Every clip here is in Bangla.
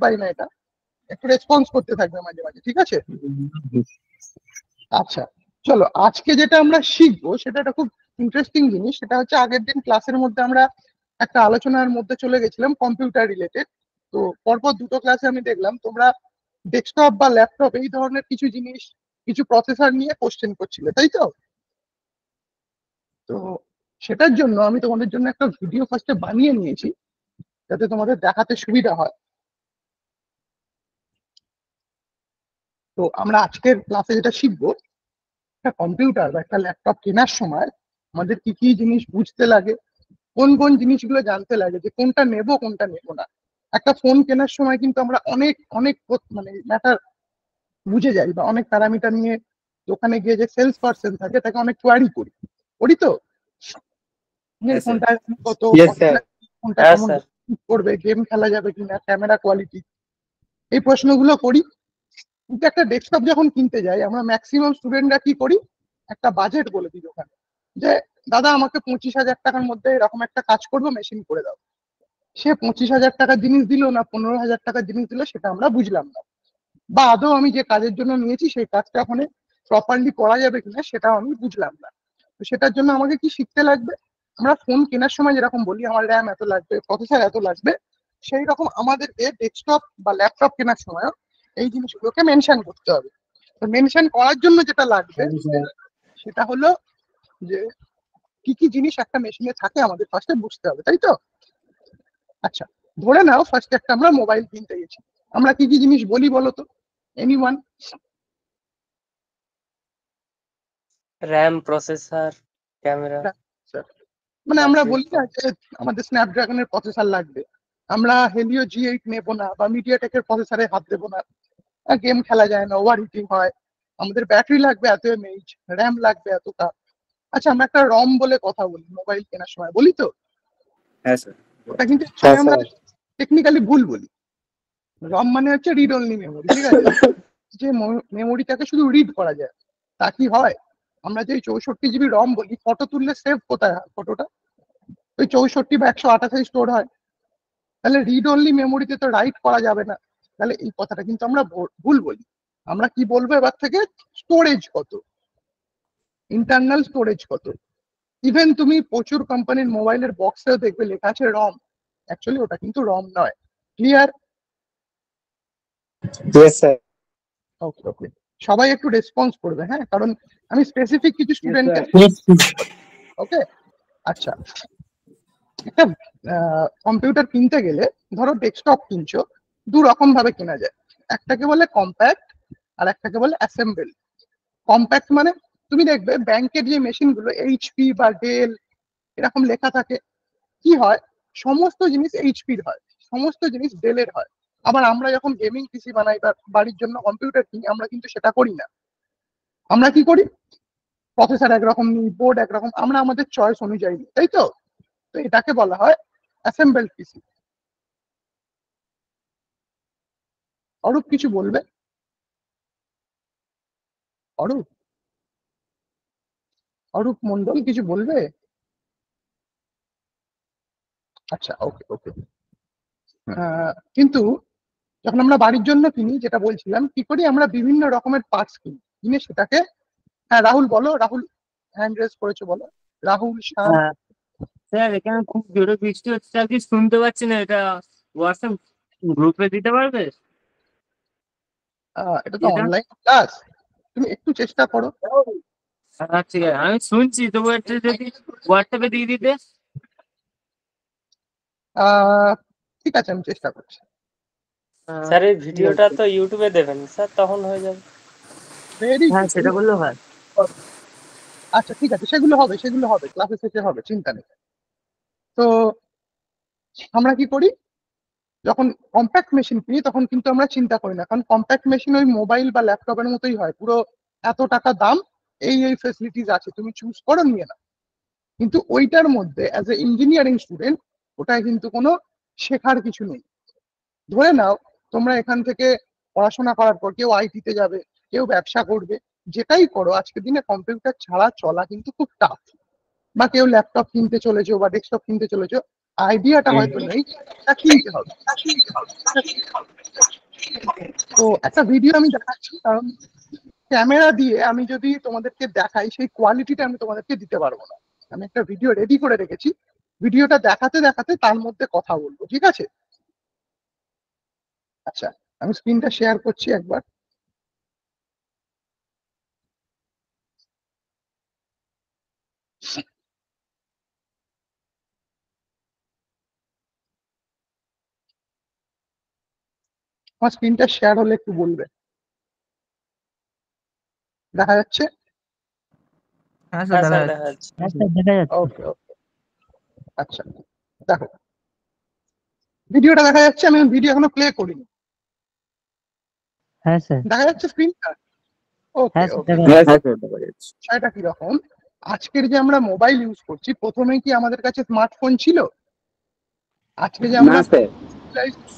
পাই না, এটা একটু রেসপন্স করতে থাকবে মাঝে মাঝে, ঠিক আছে? আচ্ছা চলো, আজকে যেটা আমরা শিখবো সেটা একটা খুব ইন্টারেস্টিং জিনিস। সেটা হচ্ছে আগের দিন ক্লাসের মধ্যে আমরা একটা আলোচনার মধ্যে চলে গেছিলাম কম্পিউটার রিলেটেড। তো পরপর দুটো ক্লাসে আমি দেখলাম তোমরা ডেস্কটপ বা ল্যাপটপ এই ধরনের কিছু জিনিস, কিছু প্রসেসর নিয়ে কোশ্চেন করছিলে, তাই তো? তো সেটার জন্য আমি তোমাদের জন্য একটা ভিডিও ফার্স্টে বানিয়ে নিয়েছি, যাতে তোমাদের দেখাতে সুবিধা হয়। তো আমরা আজকের ক্লাসে যেটা শিখবো, একটা কম্পিউটার বা একটা ল্যাপটপ কেনার সময় আমাদের কি কি জিনিস বুঝতে লাগে, কোন কোন জিনিসগুলো জানতে লাগে, যে কোনটা নেব কোনটা নেব না। একটা ফোন কেনার সময় কিন্তু আমরা অনেক অনেক মানে ম্যাটার বুঝে যাই, বা অনেক প্যারামিটার নিয়ে দোকানে গিয়ে যে সেলস পার্সন থাকে তাকে অনেক কোয়ারি করি, করি তো? ফোনটা কত, ফোনটা কেমন করবে, গেম খেলা যাবে কিনা, ক্যামেরা কোয়ালিটি, এই প্রশ্নগুলো করি। কিন্তু একটা ডেস্কটপ যখন কিনতে যাই, আমরা ম্যাক্সিমাম স্টুডেন্টরা কি করি, একটা বাজেট বলে দিই দোকানে, যে দাদা আমাকে 25,000 টাকার মধ্যে এরকম একটা কাজ করবো, মেশিন করে দাও। সে 25,000 টাকার জিনিস দিল না 15,000 টাকার জিনিস দিল, সেটা আমরা বুঝলাম না। বা আদৌ আমি যে কাজের জন্য নিয়েছি সেই কাজটা ওখানে প্রপারলি করা যাবে কিনা সেটাও আমি বুঝলাম না। তো সেটার জন্য আমাকে কি শিখতে লাগবে, আমরা ফোন কেনার সময় যেরকম বলি আমার র্যাম এত লাগবে, প্রসেসর এত লাগবে, সেই রকম আমাদেরকে ডেস্কটপ বা ল্যাপটপ কেনার সময় এই জিনিসগুলোকে মেনশন করতে হবে। তো মেনশন করার জন্য যেটা লাগবে সেটা হলো যে কি কি জিনিস একটা মেশিনে থাকে আমাদের ফার্স্টে বুঝতে হবে, তাই তো? আচ্ছা ধরে নাও ফার্স্টে একটা আমরা মোবাইল কিনতে গেছি, আমরা কি কি জিনিস বলি বলো তো, এনিওয়ান? RAM, processor, camera. মানে আমরা বলি না যে আমাদের স্ন্যাপড্রাগনের প্রসেসর লাগবে, আমরা হেলিও G8 নেব না, বা মিডিয়াটেকের প্রসেসরে হাত দেবো না, গেম খেলা যায় না, ওভার হিটিং হয়, আমাদের ব্যাটারি লাগবে এত এমএইচ, র্যাম লাগবে এতটা। আচ্ছা আমরা একটা রম বলে কথা বলি মোবাইল কেনার সময়, বলি তো? হ্যাঁ স্যার। ওটা কিন্তু আমরা টেকনিক্যালি ভুল বলি। রম মানে হচ্ছে রিড অনলি মেমোরি, ঠিক আছে? যে মেমোরিটাকে শুধু রিড করা যায়। তা কি হয়, আমরা যে 64 GB রম বলি, ফটো তুললে সেভ কোথায় হয় ফটোটা? ওই 64 বা 128 স্টোর হয়। তাহলে রিড অনলি মেমোরিতে তো রাইট করা যাবে না। তাহলে এই কথাটা কিন্তু আমরা ভুল বলি। আমরা কি বলবো এবার থেকে, স্টোরেজ কত, ইন্টারনাল স্টোরেজ কত। ইভেন তুমি প্রচুর কোম্পানির মোবাইলের বক্সেও দেখবে লেখা আছে রম, অ্যাকচুয়ালি ওটা কিন্তু রম নয়। Clear? Yes sir. Okay okay, সবাই একটু রেসপন্স করবে, হ্যাঁ, কারণ আমি স্পেসিফিক কিছু স্টুডেন্টকে। ওকে আচ্ছা, একটা কম্পিউটার কিনতে গেলে ধরো ডেস্কটপ কিনছো, দু রকম ভাবে কেনা যায়। একটাকে বলে কম্প্যাক্ট আর একটাকে বলে অ্যাসেম্বল। কম্প্যাক্ট মানে তুমি দেখবে ব্যাংকের যে মেশিনগুলো HP বা ডেল এরকম লেখা থাকে, কি হয়, সমস্ত জিনিস HPর হয়, সমস্ত জিনিস ডেলের হয়। আবার আমরা যখন গেমিং পিসি বানাই বা বাড়ির জন্য কম্পিউটার কিনি, আমরা কিন্তু সেটা করি না। আমরা কি করি, প্রসেসর একরকম নিই, বোর্ড একরকম, আমরা আমাদের চয়েস অনুযায়ী নিই, তাই তো? তো এটাকে বলা হয় অ্যাসেম্বলড পিসি। অরূপ কিছু বলবে? অরূপ, অরূপ মন্ডল কিছু বলবে? আচ্ছা ওকে ওকে। কিন্তু যখন আমরা বাড়ির জন্য কিনি, যেটা বলছিলাম, কি করি আমরা বিভিন্ন রকমের পার্টস কিনি, কিনে সেটাকে, হ্যাঁ রাহুল বলো, রাহুল হ্যান্ড রেজ করেছো, বলো রাহুল। শান? স্যার এখানে খুব জোরে বৃষ্টি হচ্ছে, আর কি শুনতে পাচ্ছি না, এটা হোয়াটসঅ্যাপ গ্রুপে দিতে পারবে? এটা তো অনলাইন ক্লাস, তুমি একটু চেষ্টা করো। ঠিক আছে আমি শুনছি, তবু একটু যদি হোয়াটসঅ্যাপে দিয়ে দিতে। ঠিক আছে আমি চেষ্টা করছি। স্যার এই ভিডিওটা তো ইউটিউবে দেবেন স্যার, তখন হয়ে যাবে। হ্যাঁ সেটা বললেও হয়। আচ্ছা ঠিক আছে, সেগুলো হবে, সেগুলো হবে ক্লাসে শেষে হবে, চিন্তা নেই। তো আমরা কি করি, যখন কম্প্যাক্ট মেশিন কিনি তখন কিন্তু আমরা চিন্তা করি না, কারণ কম্প্যাক্ট মেশিন ওই মোবাইল বা ল্যাপটপের মতোই হয়, পুরো এত টাকা দাম, এই ফেসিলিটিস আছে, তুমি চুজ করো নিয়ে নাও। কিন্তু ওইটার মধ্যে অ্যাজ এ ইঞ্জিনিয়ারিং স্টুডেন্ট ওটায় কিন্তু কোনো শেখার কিছু নেই। ধরে নাও তোমরা এখান থেকে পড়াশোনা করার পর কেউ আইটিতে যাবে, কেউ ব্যবসা করবে, যেটাই করো আজকের দিনে কম্পিউটার ছাড়া চলা কিন্তু খুব টাফ। বা কেউ ল্যাপটপ কিনতে চলেছো বা ডেস্কটপ কিনতে চলেছো, আইডিয়াটা হয়তো নেই, তা কিনতে হবে। তো একটা ভিডিও আমি দেখাচ্ছি, কারণ ক্যামেরা দিয়ে আমি যদি তোমাদেরকে দেখাই সেই কোয়ালিটিটা আমি তোমাদেরকে দিতে পারবো না। আমি একটা ভিডিও রেডি করে রেখেছি, ভিডিওটা দেখাতে দেখাতে তার মধ্যে কথা বলবো, ঠিক আছে? আচ্ছা, আমি স্ক্রিনটা শেয়ার করছি একবার। আমার স্ক্রিনটা শেয়ার হলে একটু বলবে। দেখা যাচ্ছে? হ্যাঁ হ্যাঁ স্যার স্যার দেখা দেখা যাচ্ছে। যাচ্ছে। হ্যাঁ স্যার দেখা যাচ্ছে। ওকে ওকে, আচ্ছা দেখো ভিডিওটা দেখা যাচ্ছে। আমি ভিডিও এখনো প্লে করিনি। হ্যাঁ স্যার। দেখা যাচ্ছে স্ক্রিনটা? ওকে হ্যাঁ স্যার ওকে। দেখা যাচ্ছে। বিষয়টা কিরকম, আজকের যে আমরা মোবাইল ইউজ করছি, প্রথমে কি আমাদের কাছে স্মার্টফোন ছিল? আজকে যে আমরা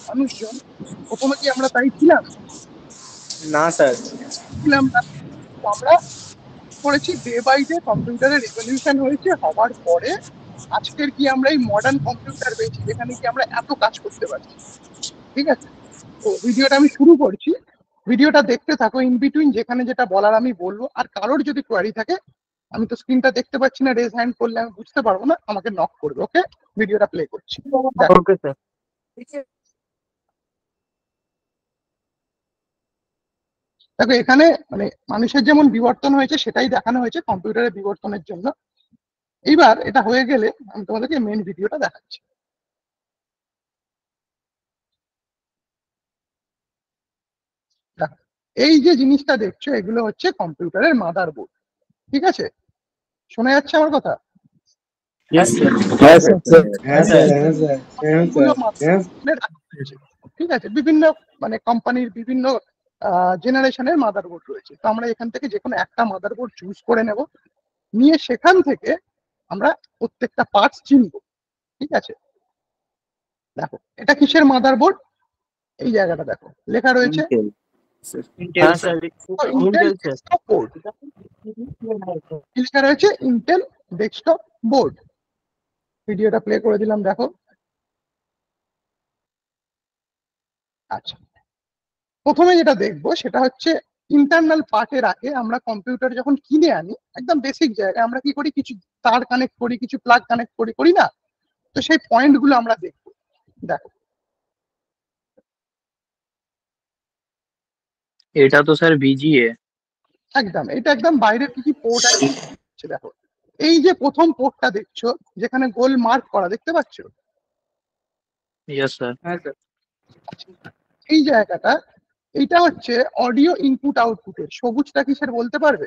মানুষজন, প্রথমে কি আমরা তাই ছিলাম? না স্যার। ছিলাম না। তো আমরা করেছি ডে বাই ডে কম্পিউটারের রেভলিউশন হয়েছে, হওয়ার পরে আজকের কি আমরা এই মডার্ন কম্পিউটার পেয়েছি যেখানে কি আমরা এত কাজ করতে পারছি, ঠিক আছে? তো ভিডিওটা আমি শুরু করছি, ভিডিওটা দেখতে থাকো। ইন বিটুইন যেখানে যেটা বলার আমি বলবো। আর কারোর যদি কোয়ারি থাকে, আমি তো স্ক্রিনটা দেখতে পাচ্ছি না, রেজ হ্যান্ড করলে আমি বুঝতে পারবো না, আমাকে নক করবে। ওকে, ভিডিওটা প্লে করছি, দেখো। Okay sir. দেখো এখানে মানে মানুষের যেমন বিবর্তন হয়েছে সেটাই দেখানো হয়েছে কম্পিউটারের বিবর্তনের জন্য। এইবার এটা হয়ে গেলে আমি তোমাদেরকে মেন ভিডিওটা দেখাচ্ছি। দেখো, এই যে জিনিসটা দেখছো এগুলো হচ্ছে কম্পিউটারের মাদারবোর্ড, ঠিক আছে? শোনা যাচ্ছে আমার কথা? Yes sir. এগুলো motherboard রয়েছে, ঠিক আছে? বিভিন্ন মানে কোম্পানির বিভিন্ন জেনারেশনের মাদারবোর্ড রয়েছে। তো আমরা এখান থেকে যে কোনো একটা মাদারবোর্ড চুজ করে নেব, নিয়ে সেখান থেকে আমরা প্রত্যেকটা পার্টস চিনবো, ঠিক আছে? দেখো এটা কিসের মাদারবোর্ড, এই জায়গাটা দেখো লেখা রয়েছে হ্যাঁ স্যার। Intel desktop board. লেখা রয়েছে ইন্টেল ডেস্কটপ বোর্ড। ভিডিওটা প্লে করে দিলাম, দেখো। আচ্ছা, প্রথমে যেটা দেখবো সেটা হচ্ছে ইন্টারনাল পার্টের আগে আমরা কম্পিউটার যখন কিনে আনি একদম বেসিক জায়গায় আমরা কি করি, কিছু তার কানেক্ট করি, কিছু প্লাগ কানেক্ট করি, করি না? তো সেই পয়েন্ট গুলো আমরা দেখবো। দেখো এটা তো স্যার বিজিএ। একদম, এটা একদম বাইরের কি কি পোর্ট আছে দেখো। এই যে প্রথম পোর্টটা দেখছো যেখানে গোল মার্ক করা, দেখতে পাচ্ছ? Yes sir. হ্যাঁ স্যার। এই জায়গাটা, এইটা হচ্ছে অডিও ইনপুট আউটপুটের। সবুজটা কিসের বলতে পারবে?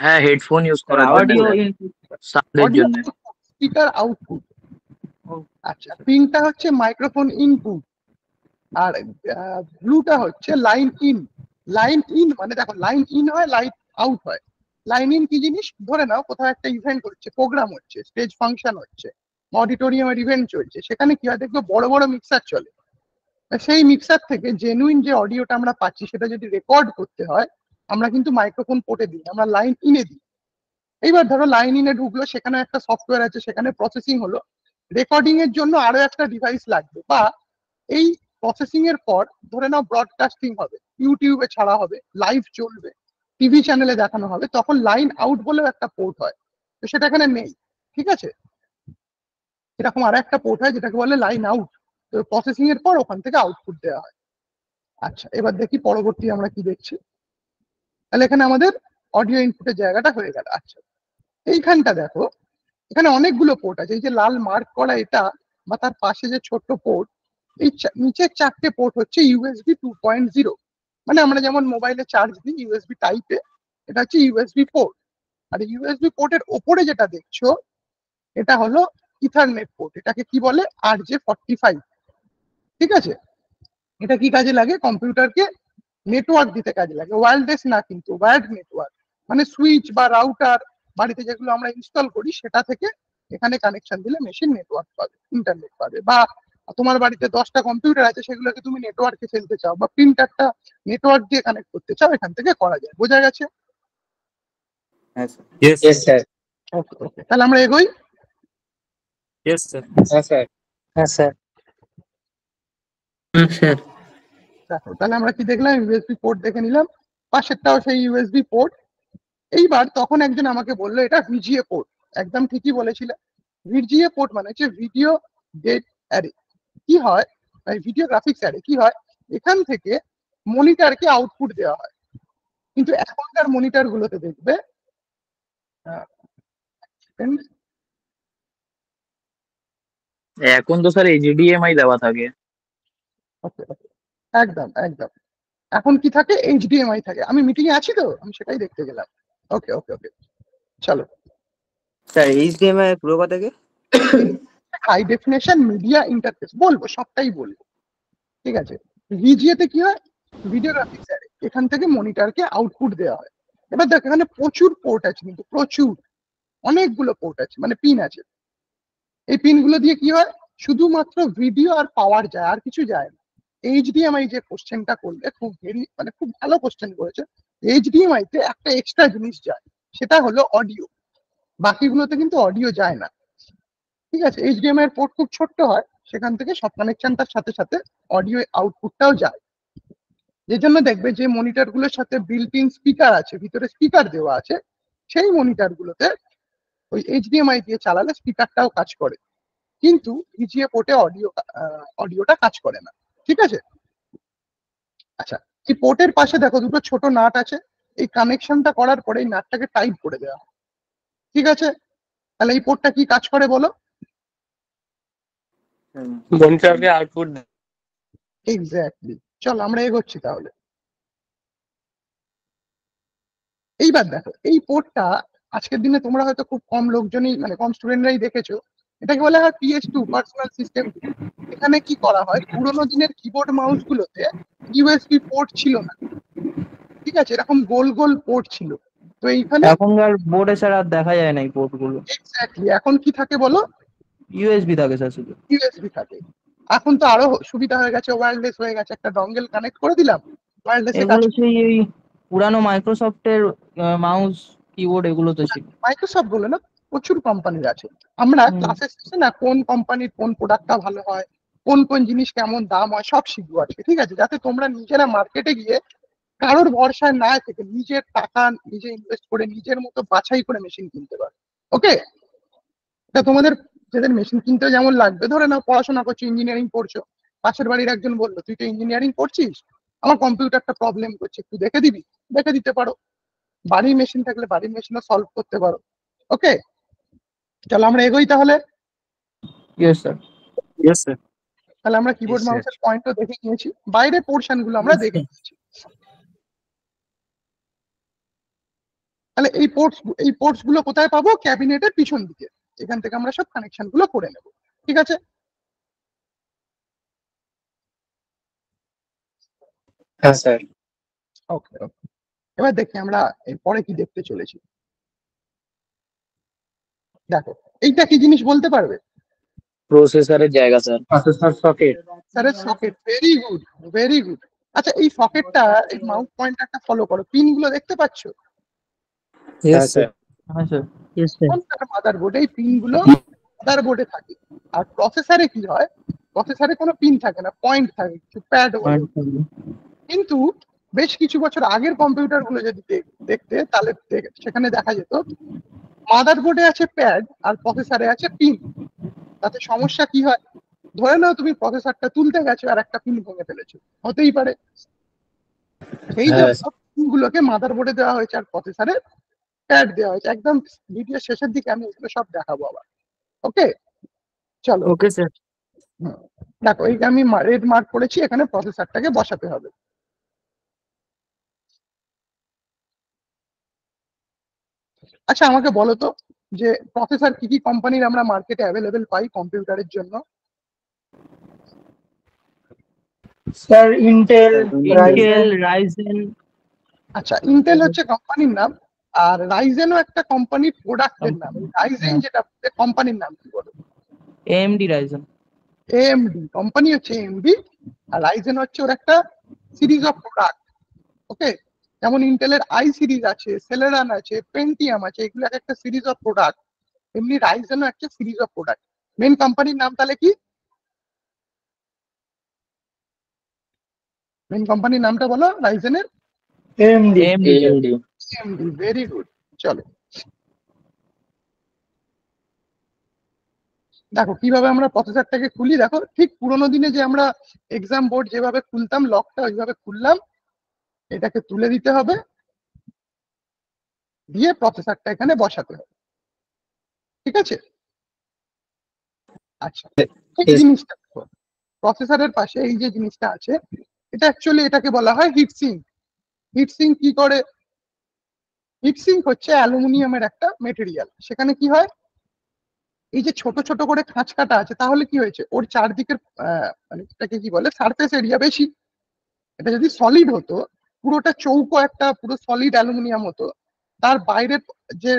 হ্যাঁ, হেডফোন ইউজ করার জন্য অডিও সাউন্ডের অডিও জন্য। Speaker output. আচ্ছা, পিনটা হচ্ছে মাইক্রোফোন ইনপুট, আর ব্লুটা হচ্ছে লাইন ইন। লাইন ইন মানে দেখো, লাইন ইন হয়, লাইট আউট হয়। লাইন ইন কি জিনিস? ধরে নাও কোথাও একটা ইভেন্ট হচ্ছে, প্রোগ্রাম হচ্ছে, স্টেজ ফাংশন হচ্ছে, অডিটোরিয়ামের ইভেন্ট চলছে, সেখানে কি হয় দেখবে বড় বড় মিক্সার চলে। সেই মিক্সার থেকে জেনুইন যে অডিওটা আমরা পাচ্ছি সেটা যদি রেকর্ড করতে হয়, আমরা কিন্তু মাইক্রোফোন পোর্টে দিই, আমরা লাইন ইনে দিই। এইবার ধরো লাইন ইনে ঢুকলো, সেখানে একটা সফটওয়্যার আছে, সেখানে প্রসেসিং হলো, রেকর্ডিং এর জন্য আরো একটা ডিভাইস লাগবে, বা এই প্রসেসিং এর পর ধরে নাও ব্রডকাস্টিং হবে, ইউটিউবে ছাড়া হবে, লাইভ চলবে, টিভি চ্যানেলে দেখানো হবে, তখন লাইন আউট বলেও একটা পোর্ট হয়। তো সেটা এখানে নেই, ঠিক আছে? এরকম আর একটা পোর্ট হয় যেটাকে বলে লাইন আউট। তো প্রসেসিং এর পর ওখান থেকে আউটপুট দেওয়া হয়। আচ্ছা, এবার দেখি পরবর্তী আমরা কি দেখছি। তাহলে এখানে আমাদের অডিও ইনপুটের জায়গাটা হয়ে গেল। আচ্ছা, এইখানটা দেখো, এখানে অনেকগুলো পোর্ট আছে। এই যে লাল মার্ক করা এটা বা তার পাশে যে ছোট্ট পোর্ট, এই নিচের চারটে পোর্ট হচ্ছে ইউএসবি 2.0। মানে আমরা যেমন মোবাইলে চার্জ দিই ইউএসবি টাইপে, এটা হচ্ছে ইউএসবি পোর্ট। আর ইউএসবি পোর্টের ওপরে যেটা দেখছো এটা হলো ইথারনেট পোর্ট। এটাকে কি বলে? RJ45, ঠিক আছে? এটা কি কাজে লাগে? কম্পিউটারকে নেটওয়ার্ক দিতে কাজে লাগে। ওয়্যারলেস না কিন্তু, ওয়্যার্ড নেটওয়ার্ক। মানে সুইচ বা রাউটার বাড়িতে যেগুলো আমরা ইনস্টল করি সেটা থেকে এখানে কানেকশন দিলে মেশিন নেটওয়ার্ক পাবে, ইন্টারনেট পাবে। বা তোমার বাড়িতে 10টা কম্পিউটার আছে, সেগুলোকে তুমি নেটওয়ার্কে ফেলতে চাও বা প্রিন্টারটা নেটওয়ার্ক দিয়ে কানেক্ট করতে চাও, এখান থেকে করা যায়। বোঝা গেছে? Yes sir. ওকে ওকে, তাহলে আমরা এগোই। Yes sir. হ্যাঁ স্যার। হ্যাঁ স্যার। স্যার। দেখো তাহলে আমরা কি দেখলাম, ইউএসবি পোর্ট দেখে নিলাম, পাশেরটাও সেই ইউএসবি পোর্ট। এইবার তখন একজন আমাকে বললো এটা ভিজিএ পোর্ট। একদম ঠিকই বলেছিল, ভিজিএ পোর্ট মানে হচ্ছে ভিডিও গেট অ্যারে। কি হয়, ভিডিও গ্রাফিক্স অ্যারে কি হয়, এখান থেকে মনিটরকে আউটপুট দেওয়া হয়। কিন্তু এখনকার মনিটর গুলোতে দেখবে এখন তো স্যার এইচডিএমআই দেওয়া থাকে। একদম একদম, এখন কি থাকে, এইচডিএমআই থাকে। আমি মিটিং এ আছি তো, আমি সেটাই দেখতে গেলাম। ওকে ওকে ওকে, চলো। স্যার এইচডিএমআই পুরো কথা কি? হাই ডেফিনেশন মিডিয়া ইন্টারফেস বলবো, সবটাই বলবো, ঠিক আছে। ভিজিএ তে কি হয়, ভিডিও গ্রাফিক্স অ্যারে, এখান থেকে মনিটরকে আউটপুট দেওয়া হয়। এবার দেখ এখানে প্রচুর পোর্ট আছে, কিন্তু প্রচুর, অনেকগুলো পোর্ট আছে, মানে পিন আছে। এই পিন গুলো দিয়ে কি হয়, শুধুমাত্র ভিডিও আর পাওয়ার যায়, আর কিছু যায় না। এইচডিএমআই যে কোশ্চেনটা করলে খুব মানে খুব ভালো কোশ্চেন করেছে। এইচডিএমআই তে একটা এক্সট্রা জিনিস যায়, সেটা হলো অডিও। বাকিগুলোতে কিন্তু অডিও যায় না, ঠিক আছে। এইচডিএমআই এর পোর্ট খুব ছোট্ট হয়, সেখান থেকে সব কানেকশনটার সাথে সাথে অডিও আউটপুটটাও যায়। যে জন্য দেখবে যে মনিটর গুলোর সাথে বিল্ট ইন স্পিকার আছে, ভিতরে স্পিকার দেওয়া আছে, সেই মনিটর গুলোতে ওই এইচডিএমআই দিয়ে চালালে স্পিকারটাও কাজ করে, কিন্তু ভিজিএ পোর্টে অডিওটা কাজ করে না, ঠিক আছে। আচ্ছা, এই পোর্টের পাশে দেখো দুটো ছোট নাট আছে, এই কানেকশনটা করার পরে এই নাটটাকে টাইট করে দেওয়া হয়, ঠিক আছে। তাহলে এই পোর্টটা কি কাজ করে বলো? মনিটরকে আউটপুট দেয়। এক্স্যাক্টলি, চল আমরা এগোচ্ছি তাহলে। এইবার দেখো এই পোর্টটা আজকের দিনে তোমরা হয়তো খুব কম লোকজনই, মানে কম স্টুডেন্টরাই দেখেছো, এটাকে বলা হয় PS2 পার্সোনাল সিস্টেম। এখানে কি করা হয়, পুরোনো দিনের কিবোর্ড মাউস গুলোতে ইউএসবি পোর্ট ছিল না, ঠিক আছে, এরকম গোল গোল পোর্ট ছিল। তো এইখানে এখনকার বোর্ডে ছাড়া আর দেখা যায় না এই পোর্ট গুলো। এক্স্যাক্টলি, এখন কি থাকে বলো, ইউএসবি থাকে স্যার শুধু। ইউএসবি থাকে। এখন তো আরো সুবিধা হয়ে গেছে, ওয়্যারলেস হয়ে গেছে, একটা ডঙ্গেল কানেক্ট করে দিলাম, ওয়্যারলেসে কাজ। এগুলো সেই এই পুরানো মাইক্রোসফটের মাউস কিবোর্ড এগুলো তো ছিল। মাইক্রোসফট বলে না, প্রচুর কোম্পানির আছে। আমরা ক্লাসে শেষে না কোন কোম্পানির কোন প্রোডাক্টটা ভালো হয়, কোন কোন জিনিস কেমন দাম হয়, সব শিখবো আজকে, ঠিক আছে, যাতে তোমরা নিজেরা মার্কেটে গিয়ে কারোর ভরসায় না থেকে নিজের টাকা নিজে ইনভেস্ট করে নিজের মতো বাছাই করে মেশিন কিনতে পারো। ওকে, তা তোমাদের যাদের মেশিন কিনতে যেমন লাগবে, ধরে নাও পড়াশোনা করছো, ইঞ্জিনিয়ারিং পড়ছো, পাশের বাড়ির একজন বললো তুই তো ইঞ্জিনিয়ারিং করছিস, আমার কম্পিউটারটা প্রবলেম করছে, একটু দেখে দিবি, দেখে দিতে পারো। বাড়ির মেশিন থাকলে বাড়ির মেশিনও সলভ করতে পারো। ওকে, চলো আমরা এগোই তাহলে। Yes sir. Yes sir. তাহলে আমরা কিবোর্ড মাউসের পয়েন্টও দেখে নিয়েছি, বাইরে পোর্শন গুলো আমরা দেখে নিয়েছি। তাহলে এই পোর্টস গুলো কোথায় পাবো, ক্যাবিনেটের পিছন দিকে, এখান থেকে আমরা সব কানেকশন গুলো করে নেব, ঠিক আছে। হ্যাঁ স্যার। ওকে ওকে, এবার দেখি আমরা এরপরে কি দেখতে চলেছি। দেখো এইটা কি জিনিস বলতে পারবে? প্রসেসরের জায়গা স্যার। Processor socket. স্যারের socket, very good very good. আচ্ছা এই সকেটটা, এই মাউস পয়েন্টারটা ফলো করো, পিন গুলো দেখতে পাচ্ছো? Yes sir. হ্যাঁ স্যার। মাদারবোর্ডে এই পিন গুলো মাদারবোর্ডে থাকে। আর প্রসেসরে কি হয়, প্রসেসরে কোনো পিন থাকে না, পয়েন্ট থাকে, কিছু প্যাড বলে। কিন্তু বেশ কিছু বছর আগের কম্পিউটার গুলো যদি দেখতে, তাহলে সেখানে দেখা যেত মাদারবোর্ডে আছে প্যাড আর প্রসেসরে আছে পিন। তাতে সমস্যা কি হয়, ধরে নাও তুমি প্রসেসরটা তুলতে গেছো আর একটা পিন ভেঙে ফেলেছো, হতেই পারে। সেই জন্য পিনগুলোকে মাদারবোর্ডে দেওয়া হয়েছে আর প্রসেসরে প্যাড দেওয়া হয়েছে। একদম ভিডিও শেষের দিকে আমি এগুলো সব দেখাবো আবার। ওকে, চলো। Okay sir. দেখো এই আমি রেড মার্ক করেছি, এখানে প্রসেসরটাকে বসাতে হবে। আচ্ছা আমাকে বলো তো, যে প্রসেসর কি কি কোম্পানির আমরা মার্কেটে অ্যাভেলেবেল পাই কম্পিউটারের জন্য? Sir Intel, Intel, Ryzen. আচ্ছা, ইন্টেল হচ্ছে কোম্পানির নাম, আর রাইজেনও একটা কোম্পানির প্রোডাক্টের নাম। রাইজেন যেটা কোম্পানির নাম কি বলো? AMD Ryzen. এএমডি কোম্পানি হচ্ছে এএমডি, আর রাইজেন হচ্ছে ওর একটা সিরিজ অফ প্রোডাক্ট। ওকে, যেমন ইন্টেলের আই সিরিজ আছে, সেলেরান আছে, পেন্টিয়াম আছে, এগুলো একটা সিরিজ অফ প্রোডাক্ট। এমনি রাইজেনও একটা সিরিজ অফ প্রোডাক্ট। মেন কোম্পানির নাম তাহলে কি? মেন কোম্পানির নামটা বলো রাইজেনের। AMD AMD MD, very good. চলো দেখো কিভাবে আমরা প্রসেসরটাকে খুলি। দেখো ঠিক পুরোনো দিনে যে আমরা এক্সাম বোর্ড যেভাবে খুলতাম, লকটা ওইভাবে খুললাম, এটাকে তুলে দিতে হবে, দিয়ে প্রসেসরটা এখানে বসাতে হবে। ঠিক আছে? আচ্ছা, এই জিনিসটা প্রসেসরের পাশে এই যে জিনিসটা আছে, এটা অ্যাকচুয়ালি এটাকে বলা হয় হিটসিঙ্ক। হিটসিঙ্ক কি করে? হিটসিঙ্ক হচ্ছে অ্যালুমিনিয়ামের একটা মেটেরিয়াল। সেখানে কি হয়, এই যে ছোট ছোট করে খাঁজ কাটা আছে, তাহলে কি হয়েছে, ওর চারদিকের মানে এটাকে কি বলে, সারফেস এরিয়া বেশি। এটা যদি সলিড হতো, পুরোটা চৌকো একটা পুরো সলিড অ্যালুমিনিয়াম হতো, তার বাইরের যে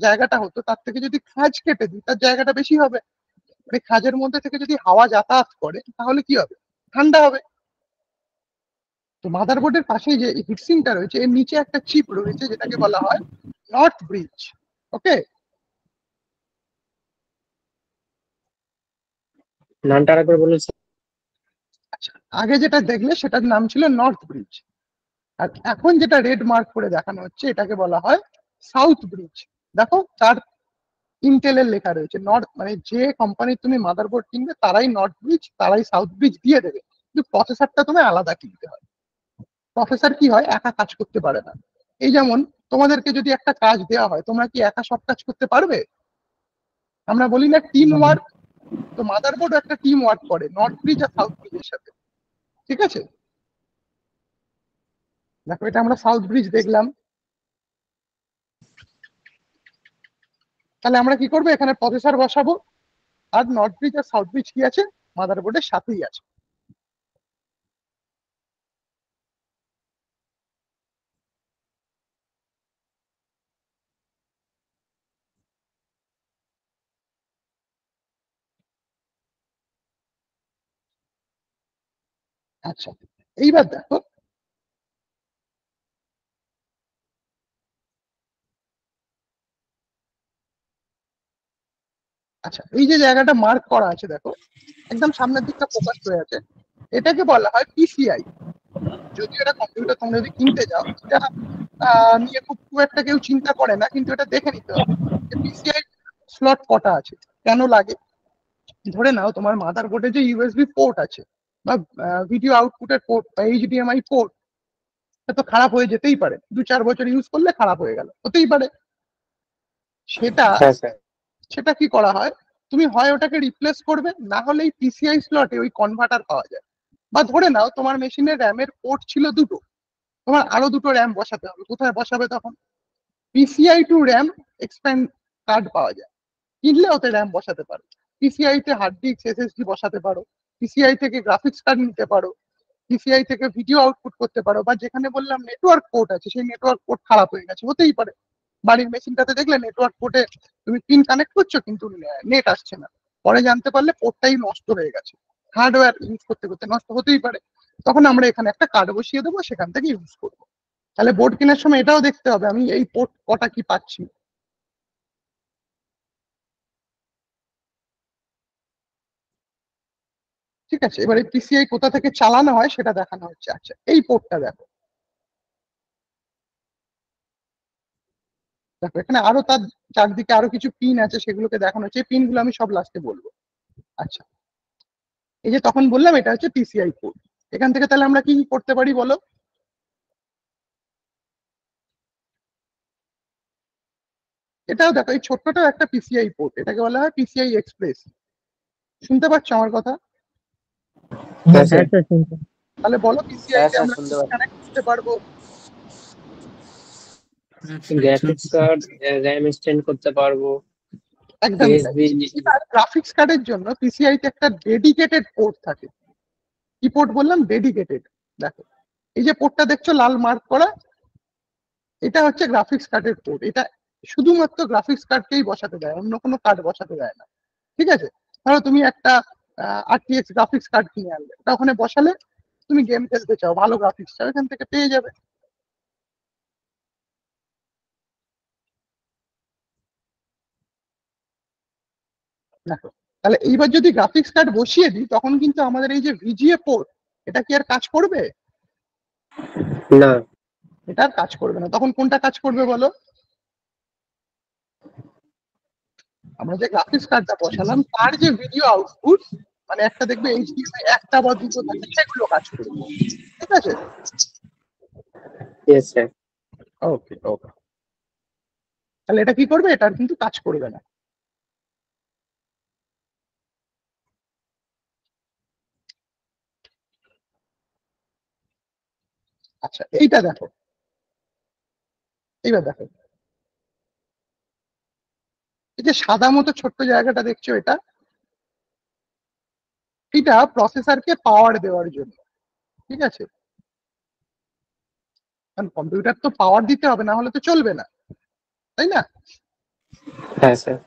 জায়গাটা হতো তার থেকে যদি খাঁজ কেটে দিই, তার জায়গাটা বেশি হবে। মানে খাঁজের মধ্যে থেকে যদি হাওয়া যাতায়াত করে তাহলে কি হবে, ঠান্ডা হবে। তো মাদারবোর্ডের পাশে যে হিটসিঙ্কটা রয়েছে, এর নিচে একটা চিপ রয়েছে যেটাকে বলা হয় নর্থ ব্রিজ। ওকে, নামটা আরেকবার বলুন স্যার। আচ্ছা, আগে যেটা দেখলে সেটার নাম ছিল নর্থ ব্রিজ, আর এখন যেটা রেড মার্ক করে দেখানো হচ্ছে এটাকে বলা হয় সাউথ ব্রিজ। দেখো তার ইন্টেলের লেখা রয়েছে নর্থ, মানে যে কোম্পানির তুমি মাদারবোর্ড কিনবে তারাই নর্থ ব্রিজ, তারাই সাউথ ব্রিজ দিয়ে দেবে, কিন্তু প্রসেসরটা তুমি আলাদা কিনতে হয়। প্রফেসর কি হয়, একা কাজ করতে পারে না। এই যেমন তোমাদেরকে যদি একটা কাজ দেওয়া হয়, তোমরা কি একা সব কাজ করতে পারবে? আমরা বলি না টিম ওয়ার্ক, তো মাদারবোর্ড একটা টিম ওয়ার্ক করে নর্থ ব্রিজ আর সাউথ ব্রিজের সাথে। ঠিক আছে, দেখো এটা আমরা সাউথ ব্রিজ দেখলাম। তাহলে আমরা কি করবো, এখানে প্রসেসর বসাবো, আর নর্থ ব্রিজ আর সাউথ ব্রিজ কি আছে, মাদারবোর্ডের সাথেই আছে। আচ্ছা, এইবার দেখো আচ্ছা, এই যে জায়গাটা মার্ক করা আছে, দেখো একদম সামনের দিকটা ফোকাস হয়ে আছে, এটাকে বলা হয় পিসিআই। যদিও এটা কম্পিউটার তোমরা যদি কিনতে যাও, এটা নিয়ে খুব খুব একটা কেউ চিন্তা করে না, কিন্তু এটা দেখে নিতে হবে যে পিসিআই স্লট কটা আছে, কেন লাগে। ধরে নাও তোমার মাদারবোর্ডে যে ইউএসবি পোর্ট আছে, বা ভিডিও আউটপুটের পোর্ট বা এইচডিএমআই পোর্ট, এটা তো খারাপ হয়ে যেতেই পারে, 2-4 বছর ইউজ করলে খারাপ হয়ে গেল, হতেই পারে। সেটা হ্যাঁ স্যার। সেটা কি করা হয়, তুমি হয় ওটাকে রিপ্লেস করবে, না হলে এই পিসিআই স্লটে ওই কনভার্টার পাওয়া যায়। বা ধরে নাও তোমার মেশিনে র্যামের পোর্ট ছিল 2টো, তোমার আরো 2টো র্যাম বসাতে হবে, কোথায় বসাবে তখন? PCI to RAM expand card পাওয়া যায়, কিনলে ওতে র্যাম বসাতে পারো। পিসিআই তে হার্ড ডিস্ক এসএসডি বসাতে পারো, পিসিআই থেকে গ্রাফিক্স কার্ড নিতে পারো, পিসিআই থেকে ভিডিও আউটপুট করতে পারো। বা যেখানে বললাম নেটওয়ার্ক পোর্ট আছে, সেই নেটওয়ার্ক পোর্ট খারাপ হয়ে গেছে, হতেই পারে। বাড়ির মেশিনটাতে দেখলে নেটওয়ার্ক পোর্টে তুমি পিন কানেক্ট করছো কিন্তু নেট আসছে না, পরে জানতে পারলে পোর্টটাই নষ্ট হয়ে গেছে, হার্ডওয়্যার ইউজ করতে করতে নষ্ট হতেই পারে। তখন আমরা এখানে একটা কার্ড বসিয়ে দেবো, সেখান থেকে ইউজ করবো। তাহলে বোর্ড কেনার সময় এটাও দেখতে হবে আমি এই পোর্ট কটা কি পাচ্ছি। ঠিক আছে, এবার এই পিসিআই কোথা থেকে চালানো হয় সেটা দেখানো হচ্ছে। আচ্ছা, এই পোর্টটা দেখো, দেখো এখানে আরো তার চারদিকে আরো কিছু পিন আছে, সেগুলোকে দেখানো হচ্ছে। এই পিনগুলো আমি সব লাস্টে বলবো। আচ্ছা, এই যে তখন বললাম এটা হচ্ছে পিসিআই পোর্ট। এখান থেকে তাহলে আমরা কি কি করতে পারি বলো? এটাও দেখো, এই ছোট্টটাও একটা পিসিআই পোর্ট, এটাকে বলা হয় পিসিআই এক্সপ্রেস। শুনতে পাচ্ছ আমার কথা? হ্যাঁ স্যার। তাহলে বলো পিসিআই হ্যাঁ তে স্যার, আমরা শুনতে পাচ্ছি। কানেক্ট করতে পারবো? গ্রাফিক্স কার্ড, র্যাম এক্সটেন্ড করতে পারবো। একদমই তাই। ইউএসবি। এবার গ্রাফিক্স কার্ডের জন্য পিসিআই তে একটা ডেডিকেটেড পোর্ট থাকে। কি পোর্ট বললাম? ডেডিকেটেড। দেখো এই যে পোর্টটা দেখছো লাল মার্ক করা, এটা হচ্ছে গ্রাফিক্স কার্ডের পোর্ট। এটা শুধুমাত্র গ্রাফিক্স কার্ডকেই বসাতে দেয়, অন্য কোনো কার্ড বসাতে দেয় না। ঠিক আছে, ধরো তুমি একটা আরটিএক্স গ্রাফিক্স কার্ড কিনে আনলে, ওটা ওখানে বসালে, তুমি গেম খেলতে চাও, ভালো গ্রাফিক্স চাও, এখান থেকে পেয়ে যাবে। দেখো, তাহলে এইবার যদি গ্রাফিক্স কার্ড বসিয়ে দিই, তখন কিন্তু আমাদের এই যে ভিজিএ পোর্ট, এটা কি আর কাজ করবে? না। এটা আর কাজ করবে না। তখন কোনটা কাজ করবে বলো? আমরা যে গ্রাফিক্স কার্ডটা বসালাম তার যে ভিডিও আউটপুট, মানে একটা দেখবে এইচডিএমআই একটা বা দুটো থাকে, সেগুলো কাজ করবে। ঠিক আছে? Yes sir. ওকে ওকে, তাহলে এটা কি করবে? এটা আর কিন্তু কাজ করবে না। আচ্ছা এইটা দেখো, এইবার দেখো, এই যে সাদা মতো ছোট্ট জায়গাটা দেখছো, এটা এটা প্রসেসরকে পাওয়ার দেওয়ার জন্য। ঠিক আছে? কারণ কম্পিউটার তো পাওয়ার দিতে হবে, না হলে তো চলবে না, তাই না? হ্যাঁ স্যার।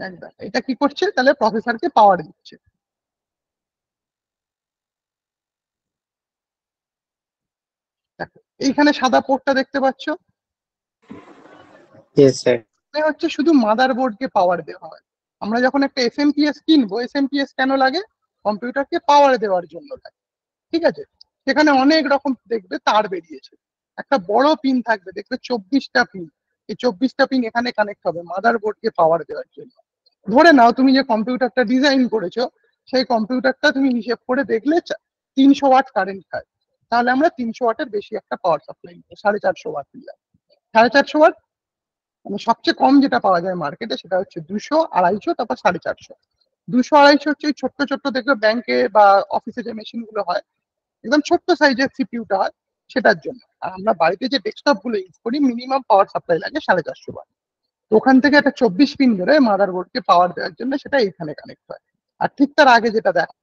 একদম। এটা কি করছে? তাহলে প্রসেসরকে পাওয়ার দিচ্ছে। দেখো এইখানে সাদা পোর্টটা দেখতে পাচ্ছ, ইয়েস স্যার। মানে হচ্ছে শুধু মাদারবোর্ডকে পাওয়ার দেওয়া হয়। আমরা যখন একটা এসএমপিএস কিনবো, এসএমপিএস কেন লাগে? কম্পিউটারকে পাওয়ার দেওয়ার জন্য লাগে। ঠিক আছে? সেখানে অনেক রকম দেখবে তার বেরিয়েছে, একটা বড় পিন থাকবে, দেখবে 24টা পিন। এই 24টা পিন এখানে কানেক্ট হবে মাদারবোর্ডকে পাওয়ার দেওয়ার জন্য। ধরে নাও তুমি যে কম্পিউটারটা ডিজাইন করেছো, সেই কম্পিউটারটা তুমি হিসেব করে দেখলে 300 ওয়াট কারেন্ট খায়, তাহলে আমরা 300 ওয়াটের বেশি একটা পাওয়ার সাপ্লাই নিই, 450 ওয়াট নিলাম। 450 ওয়াট মানে সবচেয়ে কম যেটা পাওয়া যায় মার্কেটে সেটা হচ্ছে 200, 250, তারপর 450। 200, 250 হচ্ছে ওই ছোট্ট ছোট্ট দেখবে ব্যাংকে বা অফিসে যে মেশিন গুলো হয়, একদম ছোট্ট সাইজের সিপিইউটা হয়, সেটার জন্য। আর আমরা বাড়িতে যে ডেস্কটপ গুলো ইউজ করি, মিনিমাম পাওয়ার সাপ্লাই লাগে 450 ওয়াট। তো ওখান থেকে একটা 24 পিন ধরে মাদারবোর্ডকে পাওয়ার দেওয়ার জন্য সেটা এইখানে কানেক্ট হয়। আর ঠিক তার আগে যেটা দেখা,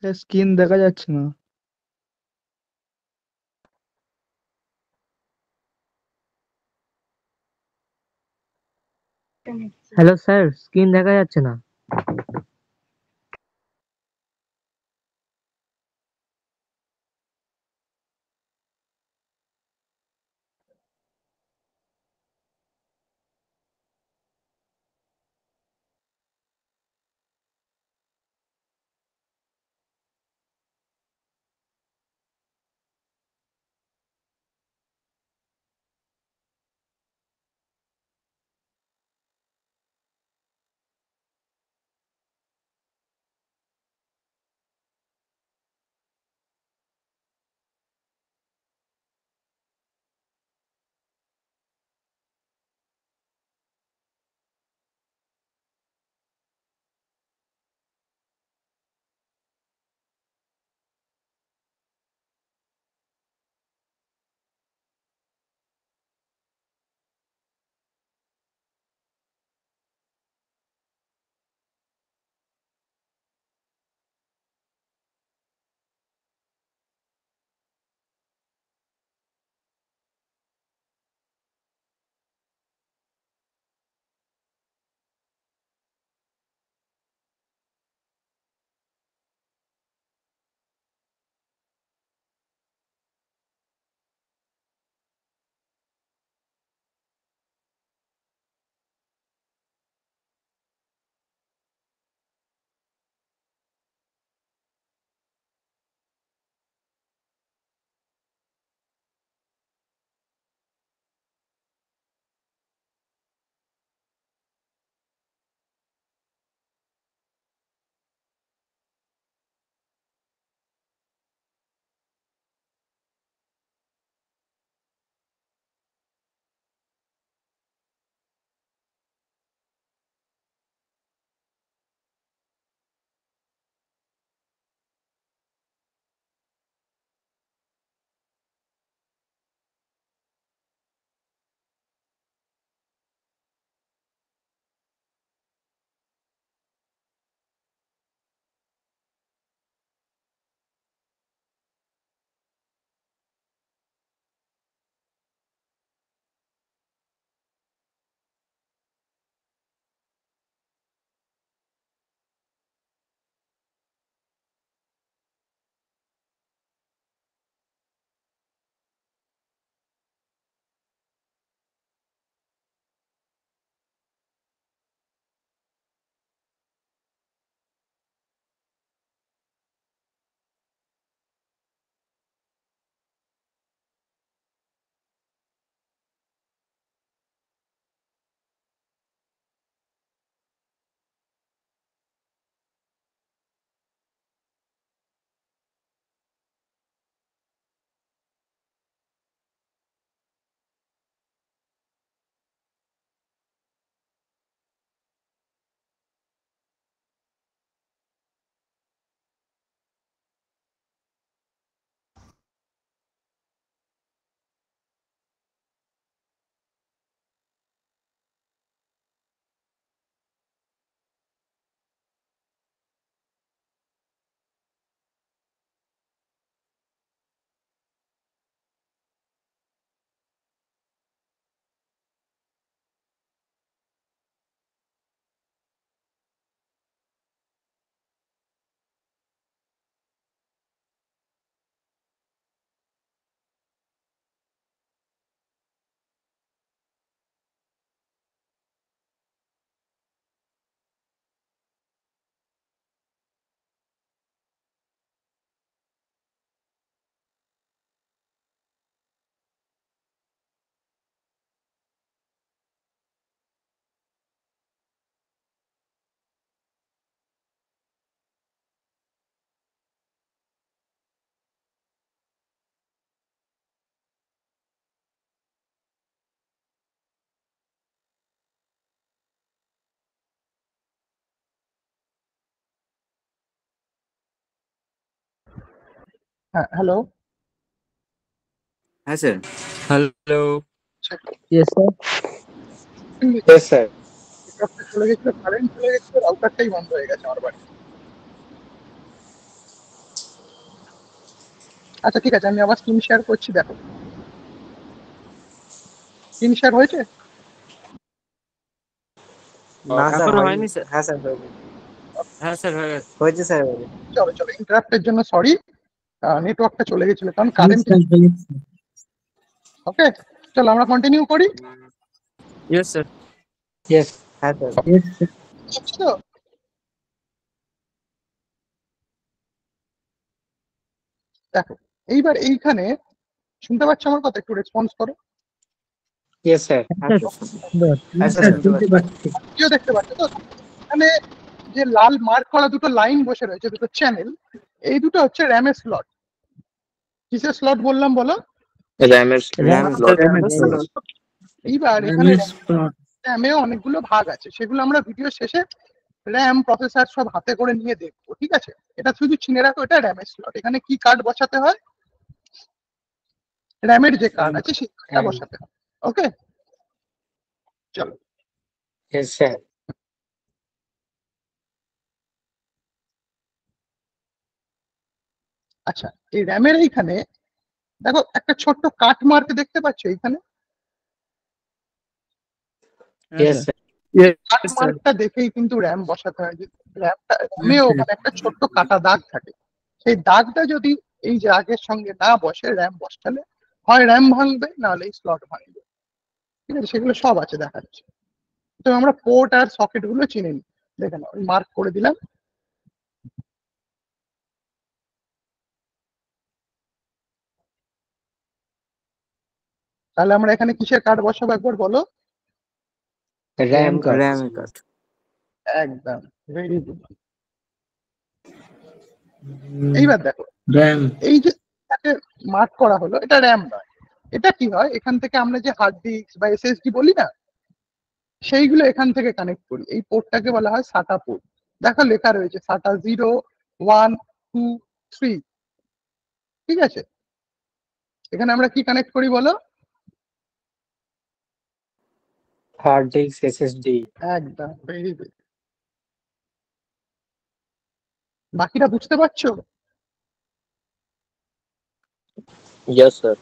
স্যার স্ক্রিন দেখা যাচ্ছে না। হ্যালো স্যার, স্ক্রিন দেখা যাচ্ছে না। হ্যাঁ, হ্যালো। হ্যাঁ sir. Hello. Yes sir. Yes, sir. নেটওয়ার্কটা চলে গেছিল, কারেন্ট চলে গেছিল, রাউটারটাই বন্ধ হয়ে গেছে আমার বাড়ি। আচ্ছা ঠিক আছে, আমি আবার স্ক্রিন শেয়ার করছি, দেখো। স্ক্রিন শেয়ার হয়েছে? না স্যার এখনো হয়নি। হয়নি স্যার। হ্যাঁ স্যার হয়েছে। হ্যাঁ স্যার হয়ে গেছে। হয়েছে স্যার। চলো চলো, ইন্টারাপ্টের জন্য সরি, নেটওয়ার্কটা চলে গেছিল কারণ কারেন্ট। ওকে, চলো আমরা কন্টিনিউ করি। Yes sir. Yes, হ্যাঁ স্যার। বুঝছো তো? দেখো, এইবার এইখানে শুনতে পাচ্ছ আমার কথা? একটু রেসপন্স করো। Yes, sir. হ্যাঁ স্যার। হ্যাঁ স্যার শুনতে পাচ্ছি। ভিডিও দেখতে পাচ্ছ তো? এখানে যে লাল মার্ক করা দুটো লাইন বসে রয়েছে, দুটো চ্যানেল, এই দুটো হচ্ছে র্যামের স্লট। কিসের স্লট বললাম বলো? র্যামের slot। এইবার এখানে র্যামেও অনেকগুলো ভাগ আছে, সেগুলো আমরা ভিডিও শেষে র্যাম প্রসেসর সব হাতে করে নিয়ে দেখবো, ঠিক আছে? এটা শুধু চিনে রাখো, এটা র্যামের স্লট। এখানে কি কার্ড বসাতে হয়? র্যামের যে কার্ড আছে সেই কার্ডটা বসাতে হয়। ওকে, চলো। Yes, sir. আচ্ছা, এই র্যামের এইখানে দেখো একটা ছোট্ট কাট মার্ক দেখতে পাচ্ছ এইখানে? Yes, sir. কাট মার্কটা দেখেই কিন্তু র্যাম বসাতে হয়। র্যামে ওখানে একটা ছোট্ট কাটা দাগ থাকে, সেই দাগটা যদি এই জায়গার সঙ্গে না বসে র্যাম বসালে হয় র্যাম ভাঙবে, নাহলে স্লট ভাঙবে, ঠিক আছে? সেগুলো সব আছে দেখাচ্ছে। তো আমরা পোর্ট আর সকেট গুলো চিনে নিই। দেখে নাও, মার্ক করে দিলাম। তাহলে আমরা এখানে কিসের কার্ড বসাবো একবার বলো? RAM card. RAM card। একদম, ভেরি গুড। এইবার দেখো, এই যে মার্ক করা হলো, এটা র্যাম নয়। এটা কি হয়, এখান থেকে আমরা যে হার্ড ডিস্ক বা এসএসডি বলি না, সেইগুলো এখান থেকে কানেক্ট করি। এই পোর্টটাকে বলা হয় সাটা পোর্ট। দেখো লেখা রয়েছে সাটা 0, 1, 2, 3, ঠিক আছে? এখানে আমরা কি কানেক্ট করি বলো? Hard disk, SSD. একদম, ভেরি গুড। বাকিটা বুঝতে পারছো? Yes, sir.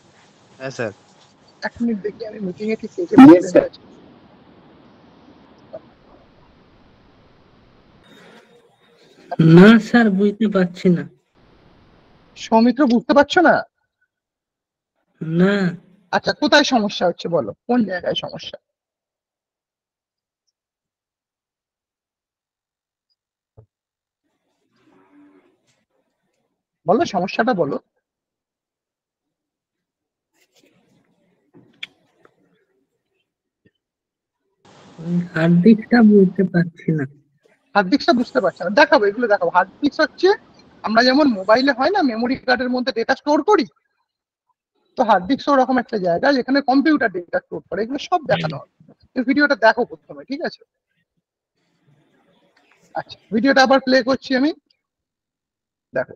হ্যাঁ স্যার। এক মিনিট দেখি, আমি মিটিং এ ঠিক Yes, sir. না স্যার, বুঝতে পারছি না। সৌমিত্র, বুঝতে পারছো না? না আচ্ছা, কোথায় সমস্যা হচ্ছে বলো, কোন জায়গায় সমস্যা? বলো সমস্যাটা বলো। হার্ড ডিস্কটা বুঝতে পারছি না। হার্ড ডিস্কটা বুঝতে পারছো না? দেখাবো, এগুলো দেখাবো। হার্ড ডিস্ক হচ্ছে, আমরা যেমন মোবাইলে হয় না মেমোরি কার্ডের মধ্যে ডেটা স্টোর করি, তো হার্ড ডিস্ক ওরকম একটা জায়গা যেখানে কম্পিউটার ডেটা স্টোর করে। এগুলো সব দেখানো হবে। এই ভিডিওটা দেখো প্রথমে, ঠিক আছে? আচ্ছা, ভিডিওটা আবার প্লে করছি আমি, দেখো।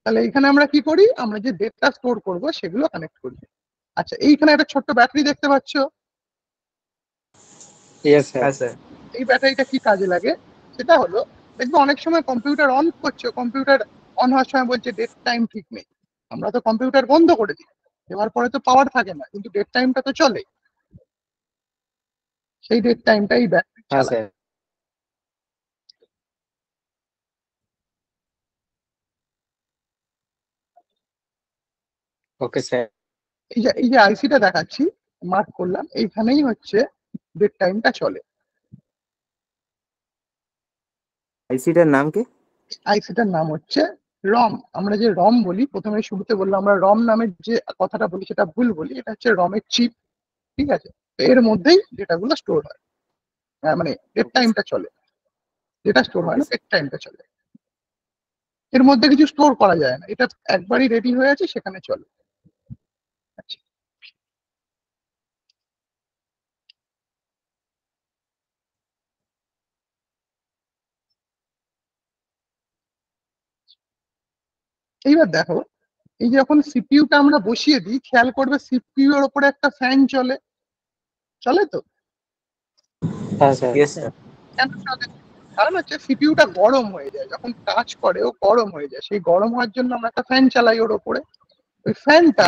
তাহলে এখানে আমরা কি করি, আমরা যে ডেটা স্টোর করব সেগুলো কানেক্ট করি। আচ্ছা, এইখানে একটা ছোট্ট ব্যাটারি দেখতে পাচ্ছ? Yes, sir. হ্যাঁ স্যার। এই ব্যাটারিটা কি কাজে লাগে? সেটা হলো, দেখবে অনেক সময় কম্পিউটার অন করছো, কম্পিউটার অন হওয়ার সময় বলছে ডেট টাইম ঠিক নেই। আমরা তো কম্পিউটার বন্ধ করে দিই, এবার পরে তো পাওয়ার থাকে না, কিন্তু ডেট টাইমটা তো চলে। সেই ডেট টাইমটা এই ব্যাটারি হ্যাঁ চালায়। স্যার। Okay sir. এই যে আইসিটা দেখাচ্ছি, মার্ক করলাম, এইখানেই হচ্ছে ডেট টাইমটা চলে। আইসিটার নাম কি? আইসিটার নাম হচ্ছে রম। আমরা যে রম বলি, প্রথমে শুরুতে বললাম আমরা রম নামের যে কথাটা বলি সেটা ভুল বলি, এটা হচ্ছে রমের চিপ, ঠিক আছে? তো এর মধ্যেই ডেটাগুলো স্টোর হয়, মানে ডেট টাইমটা চলে। ডেটা স্টোর হয় না, ডেট টাইমটা চলে। এর মধ্যে কিছু স্টোর করা যায় না, এটা একবারই রেডি হয়ে আছে, সেখানে চলে। আচ্ছা, এইবার দেখো, এই যে যখন সিপিইউটা আমরা বসিয়ে দিই, খেয়াল করবে সিপিইউ এর উপরে একটা ফ্যান চলে, চলে তো? হ্যাঁ স্যার। Yes, sir. কেন চলে? কারণ হচ্ছে সিপিইউটা গরম হয়ে যায়, যখন কাজ করে ও গরম হয়ে যায়, সেই গরম হওয়ার জন্য আমরা একটা ফ্যান চালাই ওর উপরে। ওই ফ্যানটা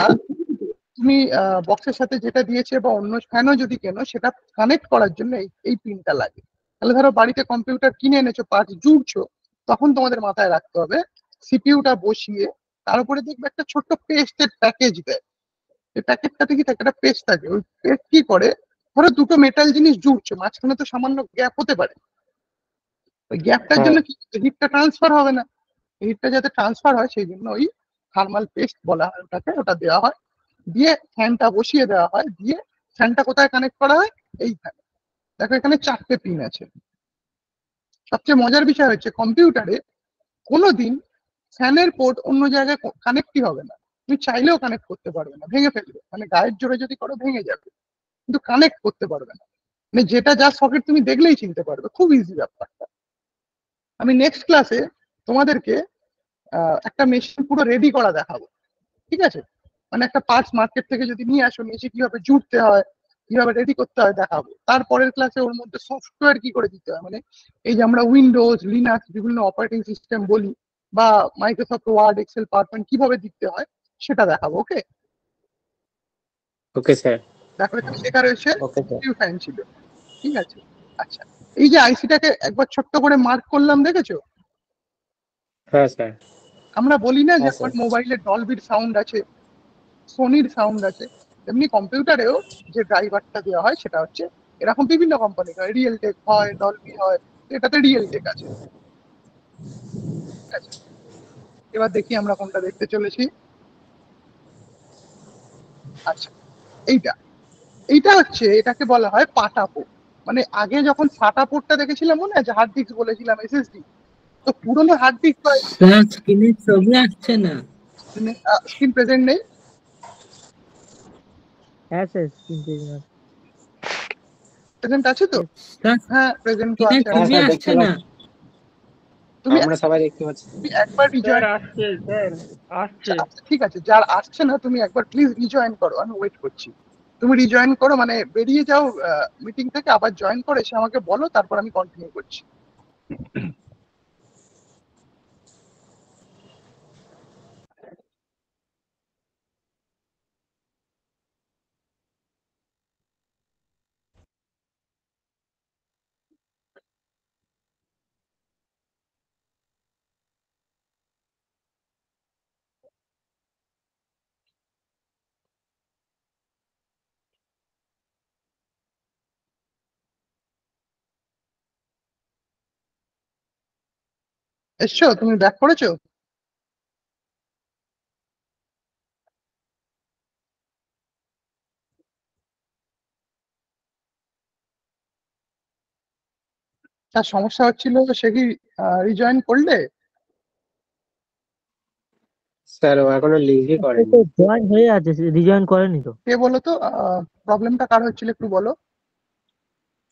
তুমি বক্সের সাথে যেটা দিয়েছে বা অন্য ফ্যানও যদি কেনো, সেটা কানেক্ট করার জন্য এই পিনটা লাগে। তাহলে ধরো বাড়িতে কম্পিউটার কিনে এনেছো, পার্টস জুড়ছো, তখন তোমাদের মাথায় রাখতে হবে সিপিইউটা বসিয়ে তার উপরে দেখবে একটা ছোট্ট পেস্টের প্যাকেজ দেয়। এই প্যাকেটটাতে কি থাকে? একটা পেস্ট থাকে। ওই পেস্ট কি করে, ধরো দুটো মেটাল জিনিস জুড়ছে, মাঝখানে তো সামান্য গ্যাপ হতে পারে, ওই গ্যাপটার জন্য কি হিটটা ট্রান্সফার হবে না। হিটটা যাতে ট্রান্সফার হয় সেই জন্য ওই থার্মাল পেস্ট বলা হয় ওটাকে, ওটা দেওয়া হয়, দিয়ে ফ্যানটা বসিয়ে দেওয়া হয়, দিয়ে ফ্যানটা কোথায় কানেক্ট করা হয়? এই ফ্যান। দেখো এখানে 4টে পিন আছে। সবচেয়ে মজার বিষয় হচ্ছে কম্পিউটারে কোনোদিন ফ্যানের পোর্ট অন্য জায়গায় কানেক্টই হবে না। তুমি চাইলেও কানেক্ট করতে পারবে না, ভেঙে ফেলবে, মানে গায়ের জোরে যদি করো ভেঙে যাবে, কিন্তু কানেক্ট করতে পারবে না। মানে যেটা যা সকেট তুমি দেখলেই চিনতে পারবে, খুব ইজি ব্যাপারটা। আমি নেক্সট ক্লাসে তোমাদেরকে একটা মেশিন পুরো রেডি করা দেখাবো, ঠিক আছে? মানে একটা পার্টস মার্কেট থেকে যদি নিয়ে আসো, নিচে কিভাবে জুড়তে হয়, কিভাবে রেডি করতে হয় দেখাবো। তারপরের ক্লাসে ওর মধ্যে সফটওয়্যার কি করে দিতে হয়, মানে এই যে আমরা উইন্ডোজ, লিনাক্স বিভিন্ন অপারেটিং সিস্টেম বলি, বা মাইক্রোসফট ওয়ার্ড, এক্সেল, পাওয়ারপয়েন্ট কিভাবে দিতে হয় সেটা দেখাবো। ওকে? Okay, sir. দেখো এখানে লেখা রয়েছে Okay, sir. সিপিইউ ফ্যান ছিল, ঠিক আছে? আচ্ছা, এই যে আইসিটাকে একবার ছোট্ট করে মার্ক করলাম, দেখেছো? হ্যাঁ স্যার। আমরা বলি না যে হ্যাঁ আমার স্যার। মোবাইলে ডলবির সাউন্ড আছে, সোনির সাউন্ড আছে, তেমনি কম্পিউটারেও যে ড্রাইভারটা দেওয়া হয় সেটা হচ্ছে এরকম বিভিন্ন কোম্পানির হয়, রিয়েলটেক হয়, ডলবি হয়, এটাতে রিয়েলটেক আছে, ঠিক আছে? এবার দেখি আমরা কোনটা দেখতে চলেছি। আচ্ছা, এইটা এইটা হচ্ছে, এটাকে বলা হয় পাটা পোর্ট। মানে আগে যখন সাটা পোর্টটা দেখেছিলাম, মনে আছে হার্ড ডিস্ক বলেছিলাম, এসএসডি, তো পুরোনো হার্ড ডিস্ক হয়, স্যার স্ক্রিনে ছবি আসছে না। স্ক্রিন প্রেজেন্ট নেই। হ্যাঁ স্যার স্ক্রিন প্রেজেন্ট আছে তো? স্যার হ্যাঁ, প্রেজেন্ট তো স্ক্রিনে আছে। হ্যাঁ ছবি স্যার, দেখতে আসছে না। পাচ্ছি। তুমি আমরা সবাই দেখতে পাচ্ছি। তুমি একবার স্যার রিজয়েন। আসছে, স্যার আসছে। আচ্ছা ঠিক আছে, যার আসছে না তুমি একবার প্লিজ রিজয়েন করো, আমি ওয়েট করছি। তুমি রিজয়েন করো, মানে বেরিয়ে যাও মিটিং থেকে, আবার জয়েন করে এসে আমাকে বলো, তারপর আমি কন্টিনিউ করছি। এসছো? তুমি ব্যাক করেছো? তার সমস্যা হচ্ছিল, সে কি রিজয়েন করলে? স্যার ও এখনো লিভই করেনি। জয়েন হয়ে আছে, রিজয়েন করেনি তো। কে বলো তো, প্রবলেমটা কার হচ্ছিল একটু বলো।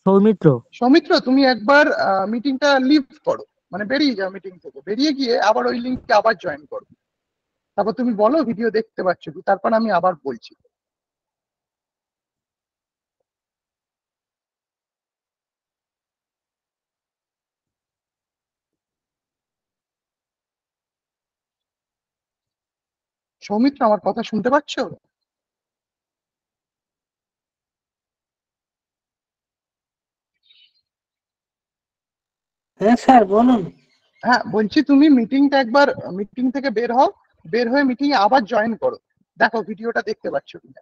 সৌমিত্র। সৌমিত্র, তুমি একবার মিটিংটা লিভ করো, মানে বেরিয়ে যাও মিটিং থেকে, বেরিয়ে গিয়ে আবার ওই লিঙ্কে আবার জয়েন করো, তারপর তুমি বলো ভিডিও দেখতে পাচ্ছ কি, তারপর আমি আবার বলছি। সৌমিত্র, আমার কথা শুনতে পাচ্ছো? হ্যাঁ স্যার বলুন। হ্যাঁ বলছি, তুমি মিটিংটা একবার, মিটিং থেকে বের হও, বের হয়ে মিটিং এ আবার জয়েন করো, দেখো ভিডিওটা দেখতে পাচ্ছ কিনা।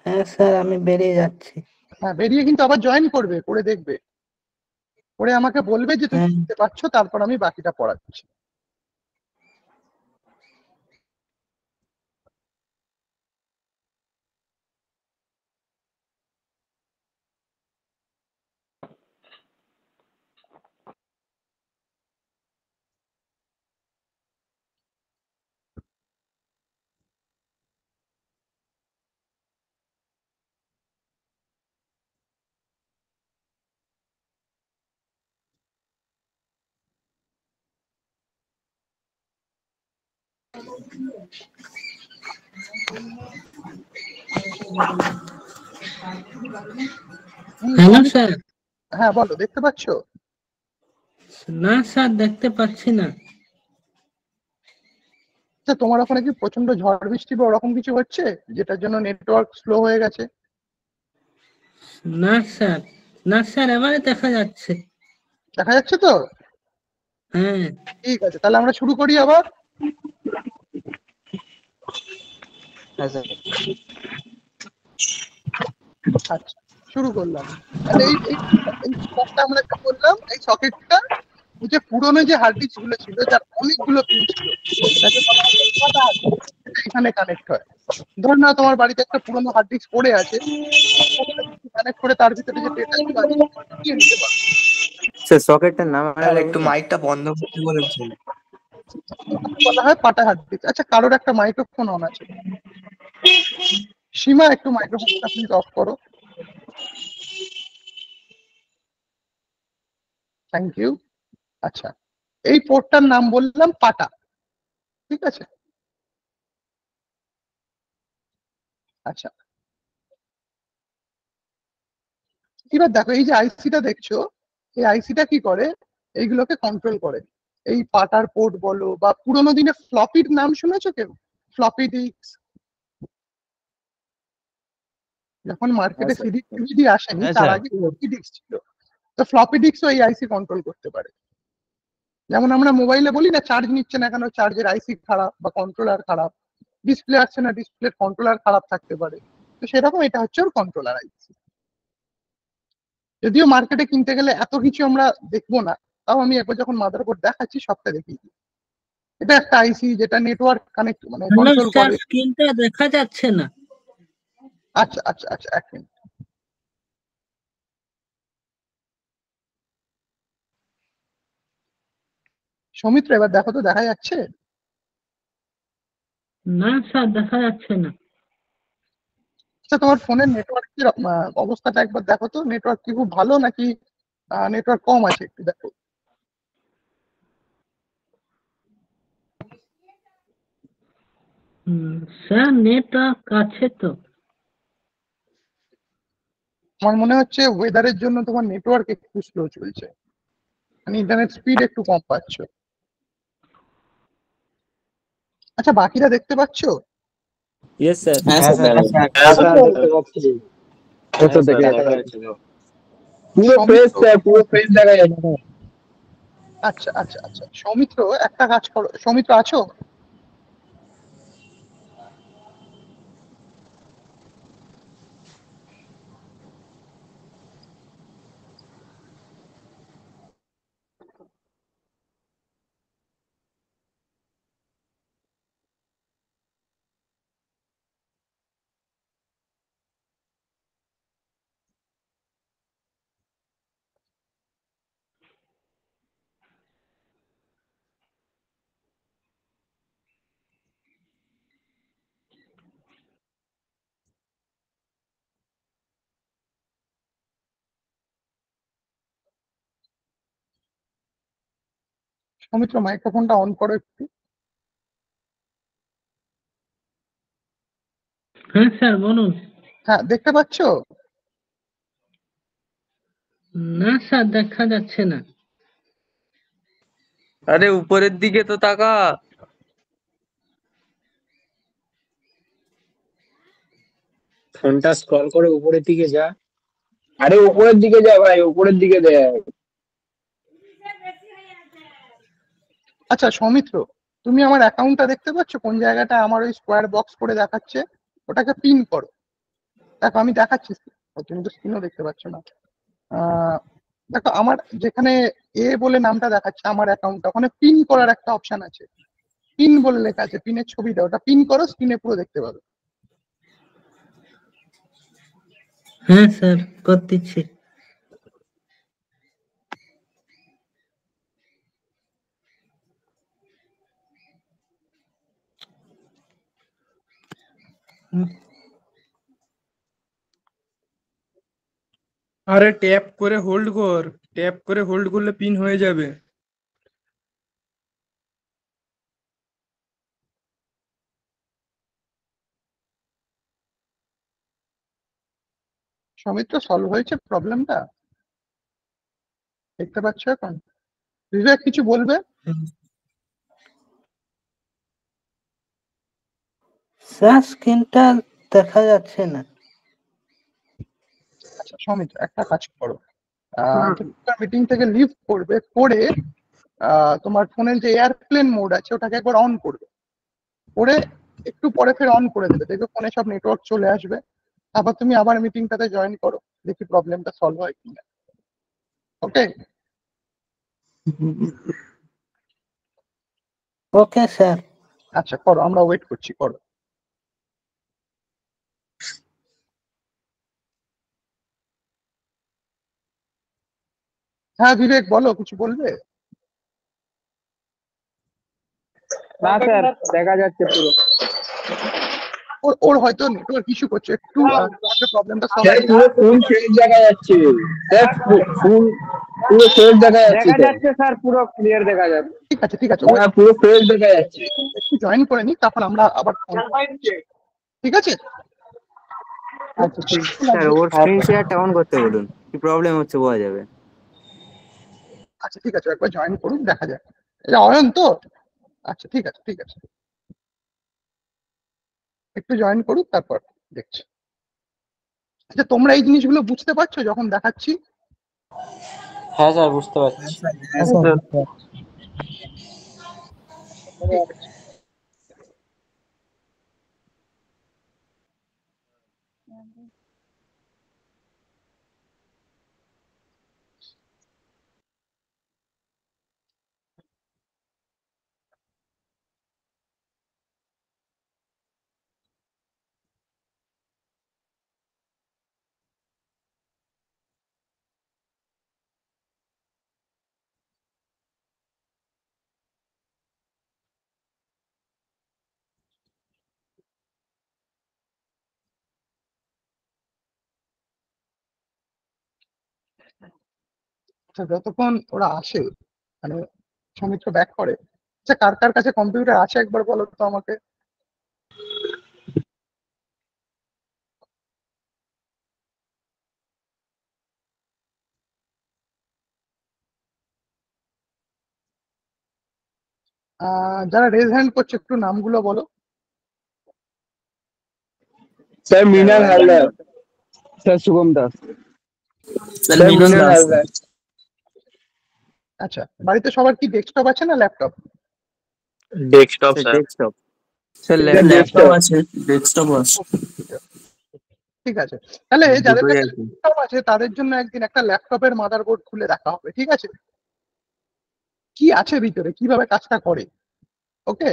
হ্যাঁ স্যার আমি বেরিয়ে যাচ্ছি। হ্যাঁ, বেরিয়ে কিন্তু আবার জয়েন করবে, করে দেখবে, করে আমাকে বলবে যে তুমি হ্যাঁ দেখতে পাচ্ছ, তারপর আমি বাকিটা পড়াচ্ছি। Hello sir. হ্যাঁ বলো, দেখতে পাচ্ছ? না স্যার, দেখতে পাচ্ছি না। আচ্ছা, তোমার ওখানে কি প্রচন্ড ঝড় বৃষ্টি বা ওরকম কিছু হচ্ছে যেটার জন্য নেটওয়ার্ক স্লো হয়ে গেছে? না স্যার, না স্যার, এবারে দেখা যাচ্ছে। দেখা যাচ্ছে তো? হ্যাঁ। ঠিক আছে, তাহলে আমরা শুরু করি আবার। আচ্ছা, শুরু করলাম। তাহলে এই সকেটটা আমরা কি করলাম, এই সকেটটা যে পুরনো যে হার্ড ডিস্ক গুলো ছিল, যার অনেকগুলো পিন ছিল, তাকে বলা হতো SATA hard disk। এটা এখানে কানেক্ট হয়। ধর না তোমার বাড়িতে একটা পুরনো হার্ড ডিস্ক পড়ে আছে, কানেক্ট করে তার ভিতরে যে ডেটা গুলো আছে নিয়ে নিতে পারো। স্যার সকেটটার নাম স্যার একটু মাইকটা বন্ধ করতে বলেছেন। বলা হয় পাটা হার্ড ডিস্ক। আচ্ছা, কারোর একটা মাইক্রোফোন অন আছে। সীমা, একটু মাইক্রোফোনটা প্লিজ অফ করো। Thank you. আচ্ছা, এই পোর্টটার নাম বললাম পাটা, ঠিক আছে? আচ্ছা, এবার দেখো, এই যে আইসিটা দেখছো, এই আইসিটা কি করে, এইগুলোকে কন্ট্রোল করে। এই পাটার পোর্ট বলো, বা পুরোনো দিনে ফ্লপির নাম শুনেছো কেউ? Floppy disk. যখন মার্কেটে স্যার। সিডি টিভিডি আসেনি, হ্যাঁ তার স্যার। আগে ফ্লপি ডিস্ক ছিল। তো ফ্লপি ডিস্কও এই আইসি কন্ট্রোল করতে পারে। যেমন আমরা মোবাইলে বলি না, চার্জ নিচ্ছে না কেন, চার্জের আইসি খারাপ বা কন্ট্রোলার খারাপ। ডিসপ্লে আসছে না, ডিসপ্লের কন্ট্রোলার খারাপ থাকতে পারে। তো সেরকম এটা হচ্ছে ওর কন্ট্রোলার আইসি। যদিও মার্কেটে কিনতে গেলে এত কিছু আমরা দেখবো না, তাও আমি একবার যখন মাদারবোর্ড দেখাচ্ছি সবটা দেখি। এটা একটা আইসি যেটা নেটওয়ার্ক কানেক্ট মানে হ্যালো কন্ট্রোল স্যার, করে। স্ক্রিনটা দেখা যাচ্ছে না। আচ্ছা আচ্ছা আচ্ছা, এক মিনিট। সৌমিত্র, এবার দেখো তো, দেখা যাচ্ছে? না স্যার, দেখা যাচ্ছে না। আচ্ছা, তোমার ফোনের নেটওয়ার্কের অবস্থাটা একবার দেখো তো, নেটওয়ার্ক কি খুব ভালো নাকি নেটওয়ার্ক কম আছে, একটু দেখো। স্যার, নেটওয়ার্ক আছে তো। আমার মনে হচ্ছে ওয়েদারের জন্য তোমার নেটওয়ার্ক একটু স্লো চলছে, মানে ইন্টারনেট স্পিড একটু কম পাচ্ছ। আচ্ছা, বাকিরা দেখতে পাচ্ছ? Yes sir. হ্যাঁ হ্যাঁ স্যার। স্যার। হ্যাঁ স্যার, সৌমিত্র, দেখতে পাচ্ছি। হ্যাঁ স্যার। দেখা যাচ্ছে। পুরো ফ্রেশ স্যার, পুরো ফ্রেশ দেখা যাচ্ছে। আচ্ছা আচ্ছা আচ্ছা, সৌমিত্র একটা কাজ করো। সৌমিত্র আছো? সৌমিত্র, মাইক্রোফোনটা অন করো একটু। হ্যাঁ স্যার, বলুন। হ্যাঁ, দেখতে পাচ্ছ? না স্যার, দেখা যাচ্ছে না। আরে উপরের দিকে তো তাকা। ফোনটা স্ক্রল করে উপরের দিকে যা। আরে উপরের দিকে যা ভাই, উপরের দিকে দেখ। আচ্ছা সৌমিত্র, তুমি আমার অ্যাকাউন্টটা দেখতে পাচ্ছ? কোন জায়গাটা আমার ওই স্কোয়ার বক্স করে দেখাচ্ছে, ওটাকে পিন করো। দেখো, আমি দেখাচ্ছি, তুমি তো স্ক্রিনও দেখতে পাচ্ছ না। দেখো, আমার যেখানে এ বলে নামটা দেখাচ্ছে আমার অ্যাকাউন্টটা, ওখানে পিন করার একটা অপশন আছে। পিন বলে লেখা আছে, পিনের ছবিটা, ওটা পিন করো, স্ক্রিনে পুরো দেখতে পাবে। হ্যাঁ স্যার, করতেছি। আরে ট্যাপ করে হোল্ড কর, ট্যাপ করে হোল্ড করলে পিন হয়ে যাবে। সৌমিত্র সলভ হয়েছে প্রবলেমটা, দেখতে পাচ্ছ এখন? বিবেক কিছু বলবে? স্যার স্ক্রিনটা দেখা যাচ্ছে না। আচ্ছা সৌমিত্র একটা কাজ করো, মিটিং থেকে লিভ করবে, করে তোমার ফোনের যে এয়ারপ্লেন মোড আছে ওটাকে একবার অন করবে, করে একটু পরে ফের অন করে দেবে, দেখবে ফোনে সব নেটওয়ার্ক চলে আসবে। তারপর তুমি আবার মিটিংটাতে জয়েন করো, দেখি প্রবলেমটা সলভ হয় কিনা। ওকে ওকে স্যার। আচ্ছা করো, আমরা ওয়েট করছি, করো। হ্যাঁ বিবেক বলো, কিছু বলবে? না স্যার দেখা যাচ্ছে পুরো। ওর হয়তো নেটওয়ার্ক ইস্যু করছে একটু, প্রবলেমটা সলভ স্যার পুরো ফুল ফ্রেশ দেখা যাচ্ছে, স্যার ফুল পুরো ফ্রেশ দেখা যাচ্ছে স্যার, পুরো ক্লিয়ার দেখা যাচ্ছে। ঠিক আছে ঠিক আছে, হ্যাঁ পুরো ফ্রেশ দেখা যাচ্ছে। একটু জয়েন করে নি, তারপর আমরা আবার ঠিক আছে। আচ্ছা ঠিক স্যার ওর স্ক্রিন শেয়ারটা অন করতে বলুন, কি প্রবলেম হচ্ছে বোঝা যাবে। আচ্ছা ঠিক আছে, একবার জয়েন করুন, দেখা যাক। এটা অয়ন তো? আচ্ছা ঠিক আছে ঠিক আছে, একটু জয়েন করুন তারপর দেখছি। আচ্ছা তোমরা এই জিনিসগুলো বুঝতে পারছো যখন দেখাচ্ছি? হ্যাঁ স্যার বুঝতে পারছি। ঠিক আছে। আচ্ছা যতক্ষণ ওরা আসে, মানে সৌমিত্র ব্যাক করে, আচ্ছা কার কার কাছে কম্পিউটার আছে একবার বলো তো আমাকে। যারা রেজ হ্যান্ড করছে একটু নামগুলো বলো। Sir Mrinal Haldar, sir Shubham Das, sir Mrinal Haldar. আচ্ছা বাড়িতে সবার কি ডেস্কটপ আছে না laptop? Desktop sir. Desktop. Sir laptop আছে, ডেস্কটপ আছে। ঠিক আছে, তাহলে যাদের দুটোই কাছে আছে। ল্যাপটপ আছে তাদের জন্য একদিন একটা ল্যাপটপের মাদারবোর্ড খুলে দেখা হবে, ঠিক আছে? কি আছে ভিতরে, কিভাবে কাজটা করে। ওকে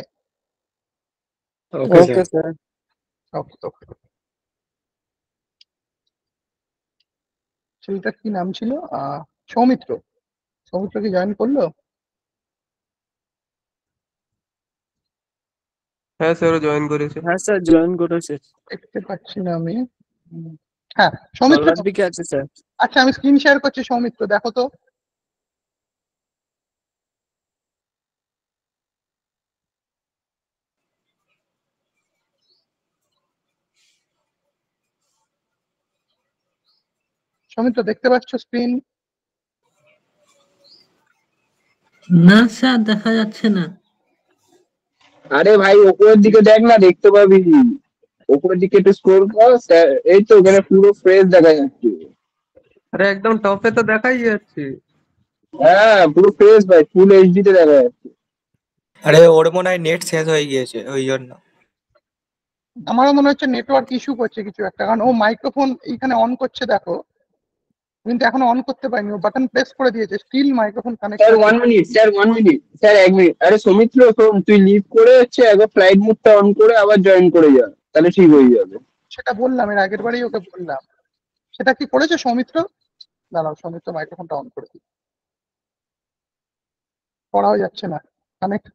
ওকে স্যার। ওকে ওকে। ছেলেটার কি নাম ছিল? সৌমিত্র। সৌমিত্র কি জয়েন করলো? হ্যাঁ স্যার জয়েন করেছে। হ্যাঁ স্যার জয়েন করেছে, দেখতে পাচ্ছি না আমি। হ্যাঁ সৌমিত্র, তলার দিকে আছে স্যার। আচ্ছা আমি স্ক্রিন শেয়ার করছি, সৌমিত্র দেখো তো। সৌমিত্র দেখতে পাচ্ছ স্ক্রিন? না স্যার দেখা যাচ্ছে না। আরে ভাই উপরের দিকে দেখ না, দেখতে পাবি। উপরের দিকে একটু স্ক্রল কর স্যার, এই তো ওখানে পুরো ফ্রেশ দেখা যাচ্ছে। আরে একদম টপে তো দেখাই যাচ্ছে। হ্যাঁ পুরো ফ্রেশ ভাই, ফুল এইচডি তে দেখা যাচ্ছে। আরে ওর মনে হয় নেট শেষ হয়ে গিয়েছে ওই জন্য। আমারও মনে হচ্ছে নেটওয়ার্ক ইস্যু করছে কিছু একটা, কারণ ও মাইক্রোফোন এইখানে অন করছে দেখো, কিন্তু এখনো অন করতে পারিনি, ও বাটন প্রেস করে দিয়েছে, স্টিল মাইক্রোফোন কানেক্ট স্যার আছে। 1 minute, sir 1 minute, sir 1 minute. আরে সৌমিত্র শোন, তুই লিভ করে হচ্ছে একবার ফ্লাইট মোডটা অন করে আবার জয়েন করে যা, তাহলে ঠিক হয়ে যাবে। সেটা বললাম, এর আগের বারেই ওকে বললাম। সেটা কি করেছে সৌমিত্র? দাঁড়াও সৌমিত্র মাইক্রোফোনটা অন করে দিই। করাও যাচ্ছে না, কানেক্ট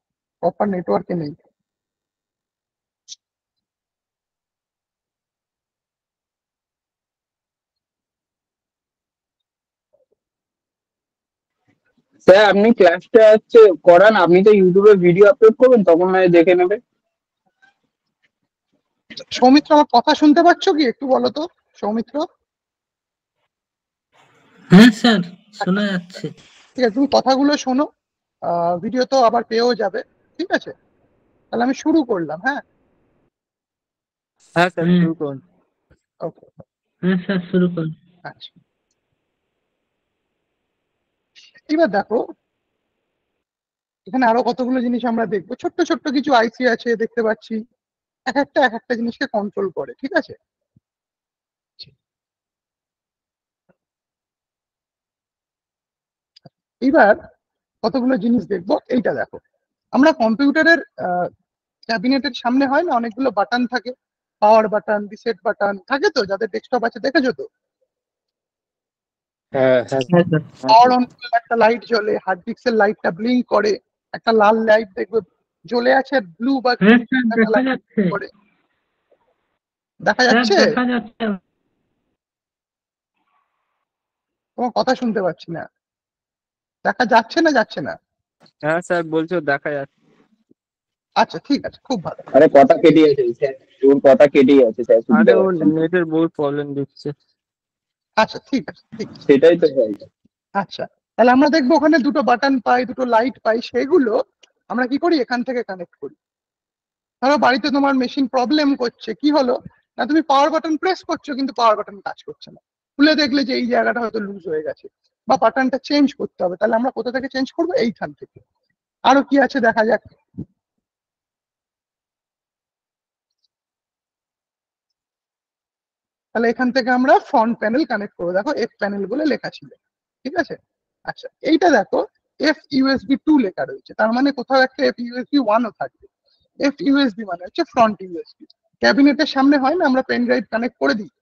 প্রপার নেটওয়ার্কে নেই। স্যার আপনি ক্লাসটা হচ্ছে করান, আপনি তো ইউটিউবে ভিডিও আপলোড করবেন, তখন নয় দেখে নেবে। সৌমিত্র আমার কথা শুনতে পাচ্ছ কি একটু বলো তো সৌমিত্র? হ্যাঁ স্যার, শোনা যাচ্ছে। ঠিক আছে, তুমি কথাগুলো শোনো, ভিডিও তো আবার পেয়েও যাবে। ঠিক আছে, তাহলে আমি শুরু করলাম। হ্যাঁ হ্যাঁ স্যার হুম। শুরু করুন। ওকে। হ্যাঁ স্যার, শুরু করুন। আচ্ছা, এবার দেখো এখানে আরো কতগুলো জিনিস আমরা দেখবো। ছোট্ট ছোট্ট কিছু আইসি আছে দেখতে পাচ্ছি, এক একটা জিনিসকে কন্ট্রোল করে। ঠিক আছে, এবার কতগুলো জিনিস দেখবো। এইটা দেখো, আমরা কম্পিউটারের ক্যাবিনেটের সামনে হয় না অনেকগুলো বাটন থাকে, পাওয়ার বাটন, রিসেট বাটন থাকে তো, যাদের ডেস্কটপ আছে দেখেছো তো। হ্যাঁ হ্যাঁ স্যার। পাওয়ার অন করলে একটা লাইট জ্বলে, হার্ড ডিস্কের লাইটটা ব্লিঙ্ক করে, একটা লাল লাইট দেখবে জ্বলে আছে, ব্লু বা হ্যাঁ স্যার, একটা দেখা লাইট যাচ্ছে। করে। দেখা স্যার যাচ্ছে? দেখা যাচ্ছে। তোমার কথা শুনতে পাচ্ছি না। দেখা যাচ্ছে না যাচ্ছে না? হ্যাঁ স্যার বলছো দেখা যাচ্ছে। আচ্ছা ঠিক আছে, খুব ভালো। আরে কথা কেটে যাচ্ছে স্যার, তোর কথা কেটে যাচ্ছে স্যার, শুনতে আরে ও পাচ্ছেন না। নেটের বহুত প্রবলেম দিচ্ছে। আচ্ছা ঠিক আছে, ঠিক আছে। সেটাই তো ভাই। আচ্ছা, তাহলে আমরা দেখবো ওখানে দুটো বাটন পাই, দুটো লাইট পাই, সেগুলো আমরা কি করি এখান থেকে কানেক্ট করি। ধরো বাড়িতে তোমার মেশিন প্রবলেম করছে, কি হলো না, তুমি পাওয়ার বাটন প্রেস করছো কিন্তু পাওয়ার বাটন কাজ করছে না, খুলে দেখলে যে এই জায়গাটা হয়তো লুজ হয়ে গেছে বা বাটনটা চেঞ্জ করতে হবে, তাহলে আমরা কোথা থেকে চেঞ্জ করবো? এইখান থেকে। আরো কি আছে দেখা যাক। তাহলে এখান থেকে আমরা ফ্রন্ট প্যানেল কানেক্ট করবো। দেখো এফ প্যানেল বলে লেখা ছিল। ঠিক আছে, আচ্ছা এইটা দেখো এফ ইউএসবি 2 লেখা রয়েছে, তার মানে কোথাও একটা এফ ইউএসবি 1 ও থাকবে। এফ ইউএসবি মানে হচ্ছে ফ্রন্ট ইউএসবি। ক্যাবিনেটের সামনে হয় না আমরা পেন ড্রাইভ কানেক্ট করে দিই,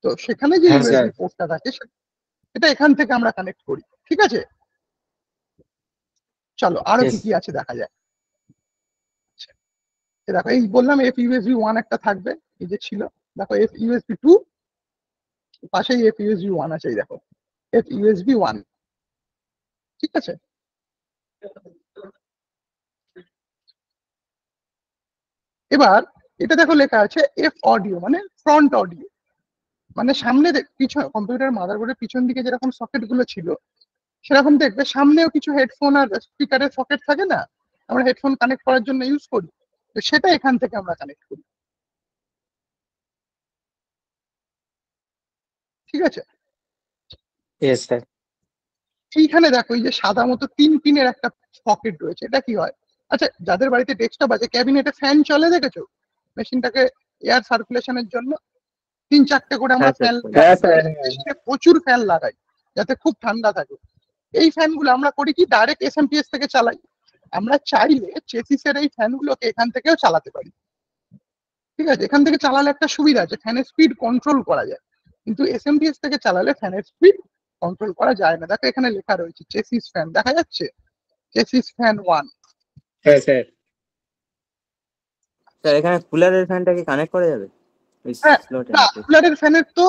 তো সেখানে যে হ্যাঁ স্যার। ইউএসবি পোর্টটা থাকে এটা এখান থেকে আমরা কানেক্ট করি। ঠিক আছে, চলো আরো কি Yes. কি আছে দেখা যায়। আচ্ছা, দেখো এই বললাম এফ ইউএসবি 1 একটা থাকবে, এই যে ছিল। দেখো এফ ইউএসবি 2, পাশেই এফ ইউএসবি 1 আছে, এই দেখো এফ ইউএসবি 1। ঠিক আছে, এবার এটা দেখো লেখা আছে এফ অডিও, মানে ফ্রন্ট অডিও, মানে সামনে পিছন কম্পিউটার মাদারবোর্ডের পিছন দিকে যেরকম সকেট গুলো ছিল সেরকম দেখবে সামনেও কিছু হেডফোন আর স্পিকারের সকেট থাকে না, আমরা হেডফোন কানেক্ট করার জন্য ইউজ করি, তো সেটা এখান থেকে আমরা কানেক্ট করি। ঠিক আছে, Yes স্যার। এইখানে দেখো এই যে সাদা মতো 3 পিনের একটা সকেট রয়েছে, এটা কি হয়? আচ্ছা, যাদের বাড়িতে ডেস্কটপ আছে ক্যাবিনেটে ফ্যান চলে দেখেছো, মেশিনটাকে এয়ার সার্কুলেশনের জন্য 3-4টে করে আমরা হ্যাঁ স্যার। ফ্যান হ্যাঁ স্যার। মেশিনে প্রচুর ফ্যান লাগাই যাতে খুব ঠান্ডা থাকে। এই ফ্যানগুলো আমরা করি কি ডাইরেক্ট এসএমপিএস থেকে চালাই। আমরা চাইলে চেসিসের এই ফ্যানগুলোকে এখান থেকেও চালাতে পারি। ঠিক আছে, এখান থেকে চালালে একটা সুবিধা আছে, ফ্যানের স্পিড কন্ট্রোল করা যায়, কিন্তু এসএমপিএস থেকে চালালে ফ্যানের স্পিড কন্ট্রোল করা যায় না। দেখো এখানে লেখা রয়েছে চেসিস ফ্যান, দেখা যাচ্ছে চেসিস ফ্যান 1। হ্যাঁ স্যার। স্যার এখানে কুলারের ফ্যানটা কি কানেক্ট করা যাবে ওই হ্যাঁ, স্লটে না নাকি? কুলারের ফ্যানের তো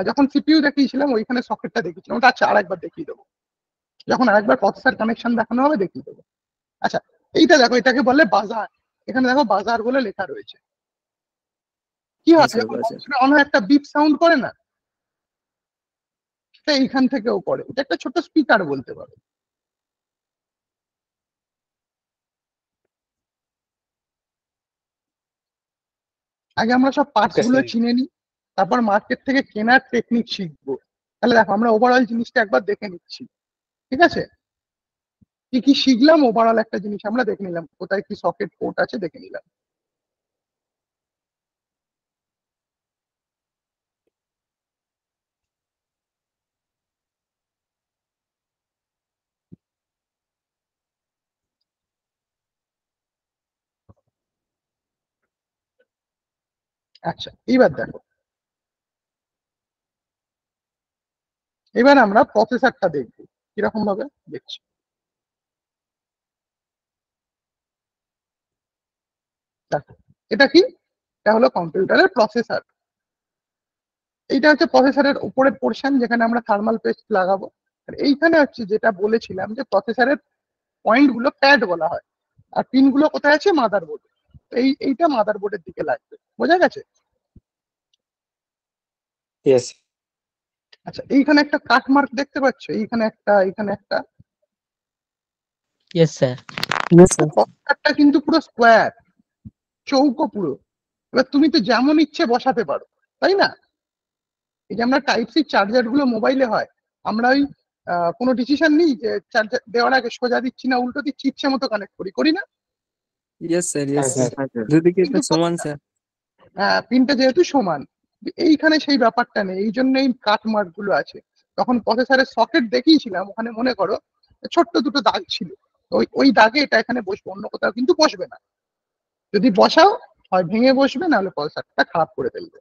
যখন সিপিইউ দেখিয়েছিলাম ওইখানে সকেটটা দেখিয়েছিলাম, ওটা আচ্ছা আরেকবার দেখিয়ে দেবো, যখন আরেকবার প্রসেসর কানেকশন দেখানো হবে দেখিয়ে দেবো। আচ্ছা, এইটা দেখো এটাকে বলে বাজার, এখানে দেখো বাজার বলে লেখা রয়েছে। কি হ্যাঁ হয় স্যার যখন বাজার। অন একটা বিপ সাউন্ড করে না, সেটা এইখান থেকেও করে, এটা একটা ছোট স্পিকার বলতে পারো। আগে আমরা সব পার্টস Okay, গুলো sir. চিনে নিই, তারপর মার্কেট থেকে কেনার টেকনিক শিখবো। তাহলে দেখো আমরা ওভারঅল জিনিসটা একবার দেখে নিচ্ছি। ঠিক আছে, কি কি শিখলাম ওভারঅল একটা জিনিস আমরা দেখে নিলাম, কোথায় কি সকেট পোর্ট আছে দেখে নিলাম। আচ্ছা এইবার দেখো, এবার আমরা প্রসেসরটা দেখবো কিরকম ভাবে দেখছি। দেখো এটা কি, এটা হলো কম্পিউটারের প্রসেসর। এইটা হচ্ছে প্রসেসরের উপরের পোর্শন যেখানে আমরা থার্মাল পেস্ট লাগাবো। আর এইখানে হচ্ছে যেটা বলেছিলাম যে প্রসেসরের পয়েন্ট গুলো প্যাড বলা হয়, আর পিন গুলো কোথায় আছে? মাদারবোর্ড। এইটা মাদারবোর্ডের দিকে লাগবে, বোঝা গেছে? Yes. আচ্ছা, এইখানে একটা কাট মার্ক দেখতে পাচ্ছ, এইখানে একটা, এখানে একটা। Yes sir. প্রসেসরটা কিন্তু পুরো স্কোয়ার, চৌকো পুরো। এবার তুমি তো যেমন ইচ্ছে বসাতে পারো, তাই না? এই যে আমরা টাইপ সি চার্জার গুলো মোবাইলে হয়, আমরা ওই কোনো ডিসিশন নিই যে চার্জার দেওয়ার আগে সোজা দিচ্ছি না উল্টো দিচ্ছি, ইচ্ছে মতো কানেক্ট করি না? ইয়েস স্যার, ইয়েস হ্যাঁ স্যার, স্যার। যদি কি কিন্তু সমান স্যার। পিনটা যেহেতু সমান, এইখানে সেই ব্যাপারটা নেই, এই জন্যই কাট মার্ক গুলো আছে। তখন প্রসেসরের সকেট দেখিয়েছিলাম, ওখানে মনে করো ছোট্ট দুটো দাগ ছিল, ওই দাগে এটা এখানে বসবে, অন্য কোথাও কিন্তু বসবে না। যদি বসাও হয় ভেঙে বসবে, নাহলে প্রসেসরটা খারাপ করে ফেলবে।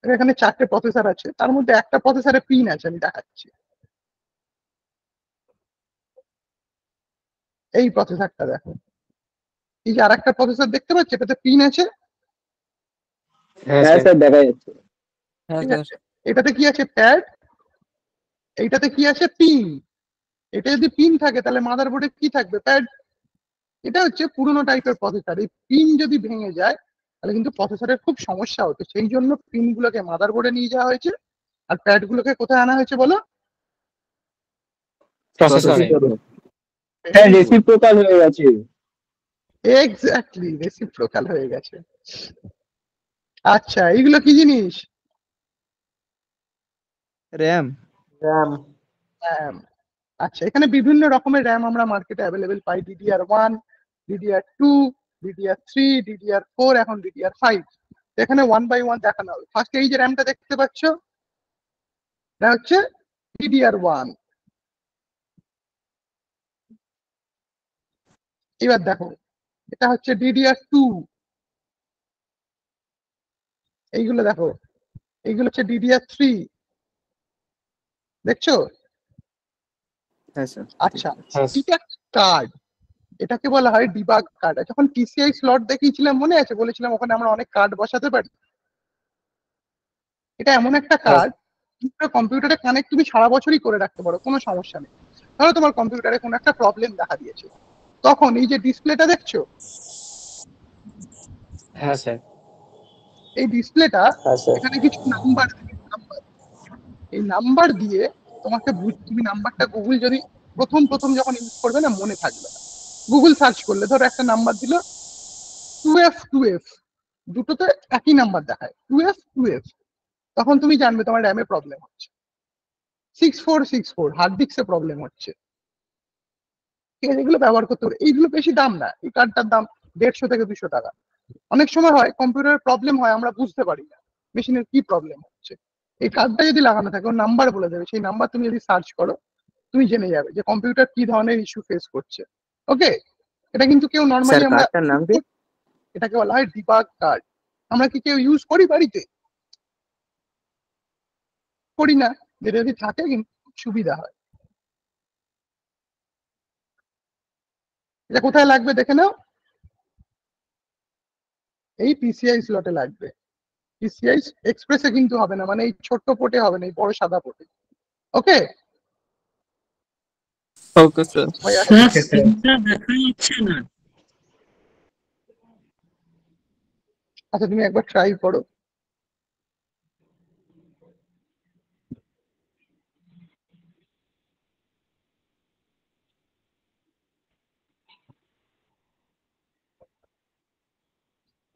এখানে 4টে প্রসেসর আছে, তার মধ্যে একটা প্রসেসরে পিন আছে, আমি দেখাচ্ছি। এই প্রসেসরটা দেখো, এই যে আরেকটা প্রসেসর দেখতে পাচ্ছ, এটাতে পিন আছে। হ্যাঁ স্যার দেখা যাচ্ছে। হ্যাঁ ঠিক স্যার। আছে, এটাতে কি আছে? প্যাড। এইটাতে কি আছে? পিন। এটা যদি পিন থাকে তাহলে মাদারবোর্ডে কি থাকবে? প্যাড। এটা হচ্ছে পুরোনো টাইপের প্রসেসর, এই পিন যদি ভেঙে যায় তাহলে কিন্তু প্রসেসরের খুব সমস্যা হতো। সেই জন্য পিন গুলোকে মাদারবোর্ডে নিয়ে যাওয়া হয়েছে, আর প্যাড গুলোকে কোথায় আনা হয়েছে বলো? হ্যাঁ রেসিপ্রোকাল হয়ে গেছে। এক্স্যাক্টলি, রেসিপ্রোকাল হয়ে গেছে। আচ্ছা, এইগুলো কি জিনিস? র্যাম। র্যাম। র্যাম। আচ্ছা, এখানে বিভিন্ন রকমের র্যাম আমরা মার্কেটে অ্যাভেলেবেল পাই। DDR1, DDR2, DDR3, DDR4, এখন DDR5। এখানে 1 বাই 1 দেখানো হবে। ফার্স্ট এই যে র্যামটা দেখতে পাচ্ছ, এটা হচ্ছে DDR1। এবার দেখো, এটা হচ্ছে DDR2। এইগুলো দেখো, এইগুলো হচ্ছে DDR3। দেখছো? হ্যাঁ স্যার। আচ্ছা, এটা কার্ড, এটাকে বলা হয় ডিবাগ কার্ড। যখন PCI স্লট দেখিয়েছিলাম মনে আছে, বলেছিলাম ওখানে আমরা অনেক কার্ড বসাতে পারি। এটা এমন একটা কার্ড, কম্পিউটারে কানেক্ট তুমি সারা বছরই করে রাখতে পারো, কোনো সমস্যা নেই। ধরো তোমার কম্পিউটারে কোনো একটা প্রবলেম দেখা দিয়েছে, তখন এই যে ডিসপ্লেটা দেখছো, হ্যাঁ স্যার। এই ডিসপ্লেটা, এখানে কিছু নাম্বার, এই নাম্বার দিয়ে তোমাকে তুমি নাম্বারটা গুগল যদি প্রথম যখন ইউজ করবে না, মনে থাকবে না। গুগল সার্চ করলে ধরো একটা নাম্বার দিল 2F, দুটোতে একই নাম্বার দেখায় 2F, তখন তুমি জানবে তোমার র্যামে প্রবলেম হচ্ছে। 6464 হার্ড ডিস্কে প্রবলেম হচ্ছে। ঠিক আছে, এগুলো ব্যবহার করতে পারে। এইগুলো বেশি দাম না, এই কার্ডটার দাম 150 থেকে 200 টাকা। অনেক সময় হয় কম্পিউটারের প্রবলেম হয়, আমরা বুঝতে পারি না মেশিনের কি প্রবলেম হচ্ছে। এই কার্ডটা যদি লাগানো থাকে, ওর নাম্বার বলে দেবে, সেই নাম্বার তুমি যদি সার্চ করো, তুমি জেনে যাবে যে কম্পিউটার কি ধরনের ইস্যু ফেস করছে। ওকে, এটা কিন্তু কেউ স্যার নর্মালি, আমরা কার্ডটার নাম কি? এটাকে বলা হয় ডিবাগ কার্ড। আমরা কি কেউ ইউজ করি বাড়িতে? করি না। যেটা যদি থাকে কিন্তু খুব সুবিধা হয়। এটা কোথায় লাগবে দেখে নাও, এই PCI স্লটে লাগবে। PCI এক্সপ্রেসে কিন্তু হবে না, মানে এই ছোট্ট পোর্টে হবে না, এই বড় সাদা পোর্টে। ওকে ওকে স্যার। স্যার পিনটা দেখা যাচ্ছে না। আচ্ছা, তুমি একবার ট্রাই করো।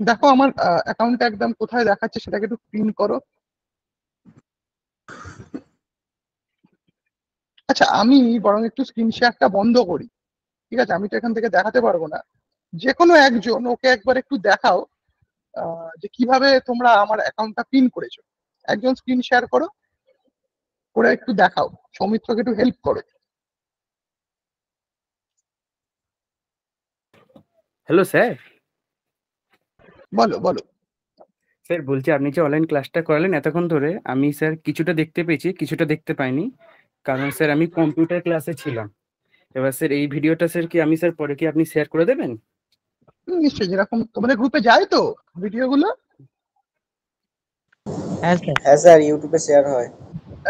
দেখো আমার অ্যাকাউন্টটা একদম কোথায় দেখাচ্ছে, সেটাকে একটু পিন করো। আচ্ছা, আমি বরং একটু স্ক্রিন শেয়ারটা বন্ধ করি। ঠিক আছে, আমি তো এখান থেকে দেখাতে পারবো না। যে কোনো একজন ওকে একবার একটু দেখাও যে কিভাবে তোমরা আমার অ্যাকাউন্টটা পিন করেছো। একজন স্ক্রিন শেয়ার করো, করে একটু দেখাও, সৌমিত্রকে একটু হেল্প করো। Hello sir. বলো বলো। স্যার বলছি, আপনি যে অনলাইন ক্লাসটা করালেন এতক্ষণ ধরে, আমি স্যার কিছুটা দেখতে পেয়েছি, কিছুটা দেখতে পাইনি। কারণ স্যার আমি কম্পিউটার ক্লাসে ছিলাম। এবার স্যার এই ভিডিওটা স্যার কি আমি স্যার পরে কি আপনি শেয়ার করে দেবেন? নিশ্চয়ই, যেরকম তোমাদের গ্রুপে যায় তো ভিডিওগুলো। হ্যাঁ স্যার ইউটিউবে শেয়ার হয়।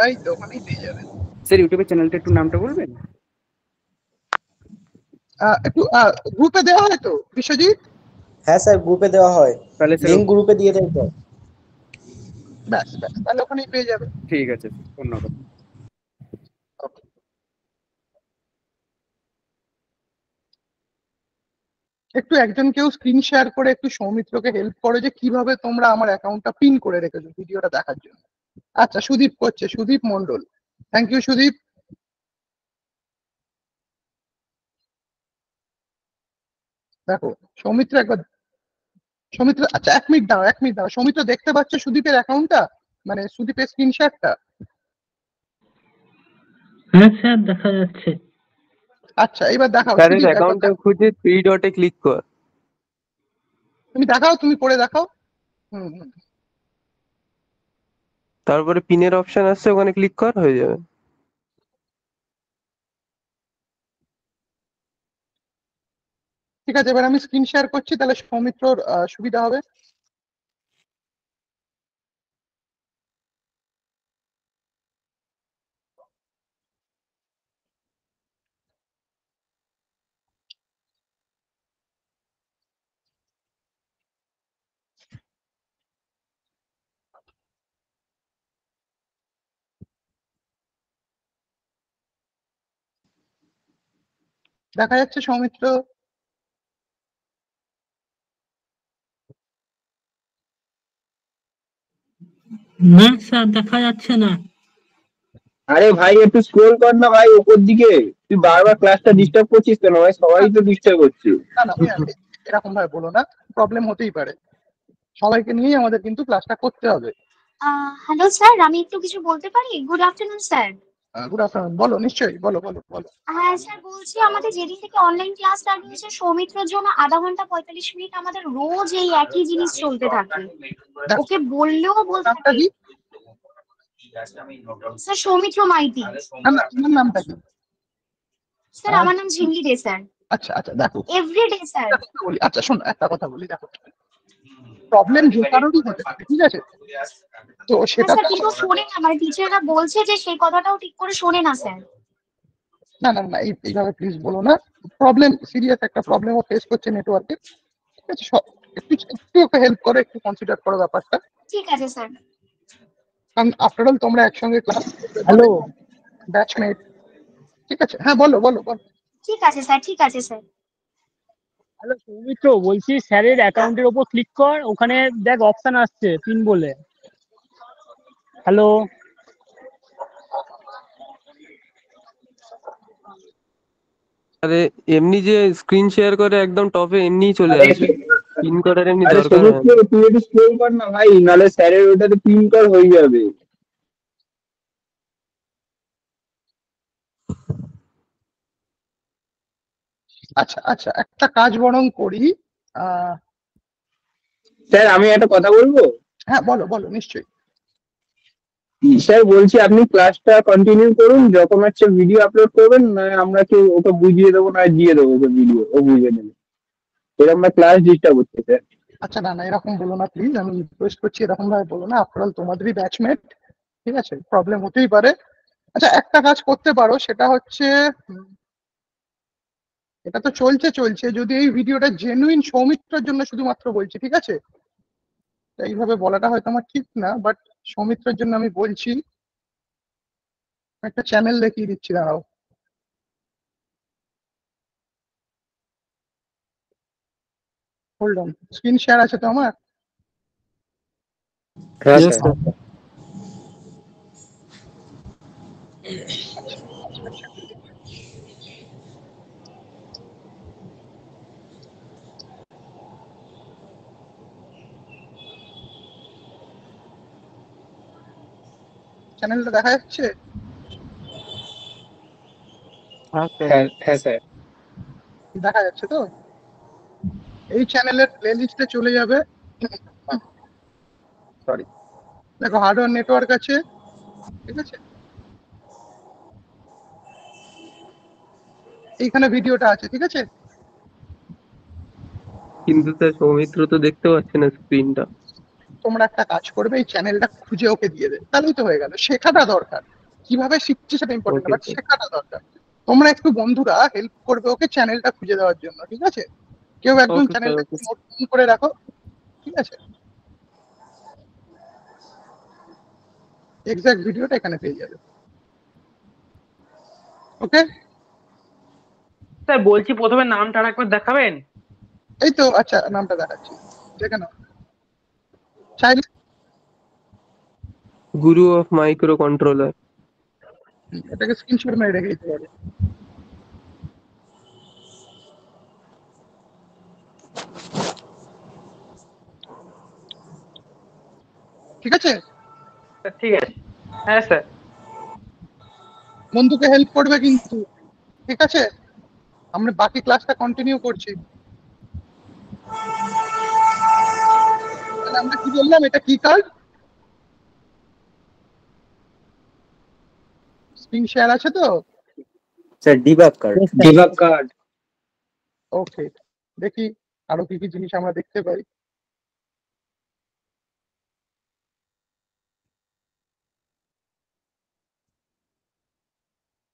এই তো ওখানেই পেয়ে যাবেন। স্যার ইউটিউবের চ্যানেলটা একটু নামটা বলবেন? একটু গ্রুপে দেওয়া হয় তো বিশ্বজিৎ? হ্যাঁ স্যার গ্রুপে দেওয়া হয়, তাহলে স্যার লিংক গ্রুপে দিয়ে দেয় তো। ব্যাস ব্যাস, তাহলে ওখানেই পেয়ে যাবে। ঠিক আছে, ধন্যবাদ। একটু একজন কেউ স্ক্রিন শেয়ার করে একটু সৌমিত্রকে হেল্প করো যে কিভাবে তোমরা আমার অ্যাকাউন্টটা পিন করে রেখেছো ভিডিওটা দেখার জন্য। আচ্ছা, সুদীপ করছে, সুদীপ মন্ডল, থ্যাংক ইউ সুদীপ। দেখো সৌমিত্র একবার, সৌমিত্র আচ্ছা 1 মিনিট দাও, 1 মিনিট দাও। সৌমিত্র দেখতে পাচ্ছে সুদীপের অ্যাকাউন্টটা, মানে সুদীপের স্ক্রিন শেয়ারটা? হ্যাঁ স্যার দেখা যাচ্ছে। আচ্ছা এবার দেখাও স্যারের সুদীপ, একবার অ্যাকাউন্টে খুঁজে 3 ডটে ক্লিক কর। তুমি দেখাও, তুমি করে দেখাও। হুম হুম। তারপরে পিনের অপশন আসছে, ওখানে ক্লিক কর, হয়ে যাবে। ঠিক আছে, এবার আমি স্ক্রিন শেয়ার করছি, তাহলে সৌমিত্রর সুবিধা হবে। দেখা যাচ্ছে সৌমিত্র? না স্যার দেখা যাচ্ছে না। আরে ভাই একটু স্ক্রোল কর না ভাই উপর দিকে, তুই বারবার ক্লাসটা ডিস্টার্ব করছিস কেন ভাই? সবাই তো ডিস্টার্ব করছে। না না ভাইয়া, এরকম ভাবে বলো না, প্রবলেম হতেই পারে। সবাইকে নিয়েই আমাদের কিন্তু ক্লাসটা করতে হবে। হ্যালো স্যার, আমি একটু কিছু বলতে পারি? Good afternoon sir. Good afternoon, বলো, নিশ্চয়ই বলো বলো বলো। হ্যাঁ স্যার, বলছি আমাদের যেদিন থেকে অনলাইন ক্লাস স্টার্ট হয়েছে সৌমিত্রর জন্য আধা ঘন্টা 45 মিনিট আমাদের রোজ এই একই জিনিস চলতে থাকে। ওকে বললেও বলতে নামটা থাকে। কি? স্যার সৌমিত্র মাইতি। না না, তোমার নামটা কি? স্যার আমার নাম ঝিঙ্গি দে স্যার। আচ্ছা আচ্ছা, দেখো এভরিডে স্যার। বলি, আচ্ছা শোনো একটা কথা বলি, দেখো প্রবলেম যে কারোরই হতে পারে, ঠিক আছে? তো হ্যাঁ সেটা স্যার, কিন্তু শোনে না, আমার টিচাররা বলছে যে সেই কথাটাও ঠিক করে শোনে না স্যার। না না না, এইভাবে প্লিজ বলো না। প্রবলেম সিরিয়াস একটা প্রবলেমও ফেস করছে নেটওয়ার্কে, ঠিক আছে? একটু একটু ওকে হেল্প করো, একটু কনসিডার করো ব্যাপারটা, ঠিক আছে স্যার। কারণ আফটার অল তোমরা একসঙ্গে ক্লাস, হ্যালো ব্যাচমেট, ঠিক আছে? হ্যাঁ বলো বলো বলো। ঠিক আছে স্যার, ঠিক আছে স্যার। হ্যালো সৌমিত্র, বলছি স্যারের অ্যাকাউন্টের ওপর ক্লিক কর, ওখানে দেখ অপশন আসছে পিন বলে। হ্যালো, আরে এমনি যে স্ক্রিন শেয়ার করে একদম টপে এমনিই চলে আসে, পিন করার এমনি আরে দরকার হয় না। সমস্ত তুই একটু স্ক্রোল কর না ভাই, নাহলে স্যারের ওটাতে পিন কর হয়ে যাবে। আচ্ছা আচ্ছা, একটা কাজ বরং করি। স্যার আমি একটা কথা বলবো? হ্যাঁ বলো বলো, নিশ্চয়ই। স্যার বলছি আপনি ক্লাসটা কন্টিনিউ করুন, যখন হচ্ছে ভিডিও আপলোড করবেন না আমরা কেউ ওকে বুঝিয়ে দেবো, না দিয়ে দেবো ওকে ভিডিও, ও বুঝে নেবে। এরকম না ক্লাস ডিস্টার্ব হচ্ছে স্যার। আচ্ছা না না, এরকম বলো না প্লিজ, আমি রিকোয়েস্ট করছি, এরকম ভাবে বলো না। আফটার অল তোমাদেরই ব্যাচমেট, ঠিক আছে? প্রবলেম হতেই পারে। আচ্ছা একটা কাজ করতে পারো, সেটা হচ্ছে এটা তো চলছে চলছে, যদি এই ভিডিওটা জেনুইন সৌমিত্রের জন্য শুধুমাত্র বলছি, ঠিক আছে? এইভাবে বলাটা হয়তো আমার ঠিক না, বাট সৌমিত্রের জন্য আমি বলছি। একটা চ্যানেল দেখিয়ে দিচ্ছি, দাঁড়াও। হোল্ড অন, স্ক্রিন শেয়ার আছে তো আমার? হ্যাঁ স্যার। চ্যানেলটা দেখা যাচ্ছে? হ্যাঁ স্যার। দেখা যাচ্ছে তো? এই চ্যানেলের প্লে লিস্টে চলে যাবে। সরি, দেখো হার্ডওয়্যার নেটওয়ার্ক আছে, ঠিক আছে? এইখানে ভিডিওটা আছে, ঠিক আছে? কিন্তু স্যার সৌমিত্র তো দেখতে পাচ্ছে না স্ক্রিনটা। তোমরা একটা কাজ করবে, এই চ্যানেলটা খুঁজে ওকে দিয়ে দেবে, তাহলেই তো হয়ে গেল। শেখাটা দরকার, কিভাবে শিখছে সেটা ইম্পর্টেন্ট, ওকে বাট শেখাটা দরকার। তোমরা একটু বন্ধুরা হেল্প করবে ওকে চ্যানেলটা খুঁজে দেওয়ার জন্য, ঠিক আছে? কেউ একজন ওকে স্যার, চ্যানেলটা ওকে। নোট করে রাখো, ঠিক আছে? এক্সাক্ট ভিডিওটা এখানে পেয়ে যাবে। ওকে স্যার বলছি প্রথমে নামটা একবার দেখাবেন। এই তো আচ্ছা নামটা দেখাচ্ছি দেখে নাও। চাইলে গুরু অফ মাইক্রো কন্ট্রোলার। এটাকে স্ক্রিনশট মেরে রেখে দিতে পারো। ঠিক আছে ঠিক আছে। হ্যাঁ স্যার। বন্ধুকে হেল্প করবে কিন্তু, ঠিক আছে? আমরা বাকি ক্লাসটা কন্টিনিউ করছি। তাহলে আমরা কি বললাম, এটা কি কার্ড? স্ক্রিন শেয়ার আছে তো? Sir debug card. Debug card. Okay, দেখি আরো কি কি জিনিস আমরা দেখতে পাই।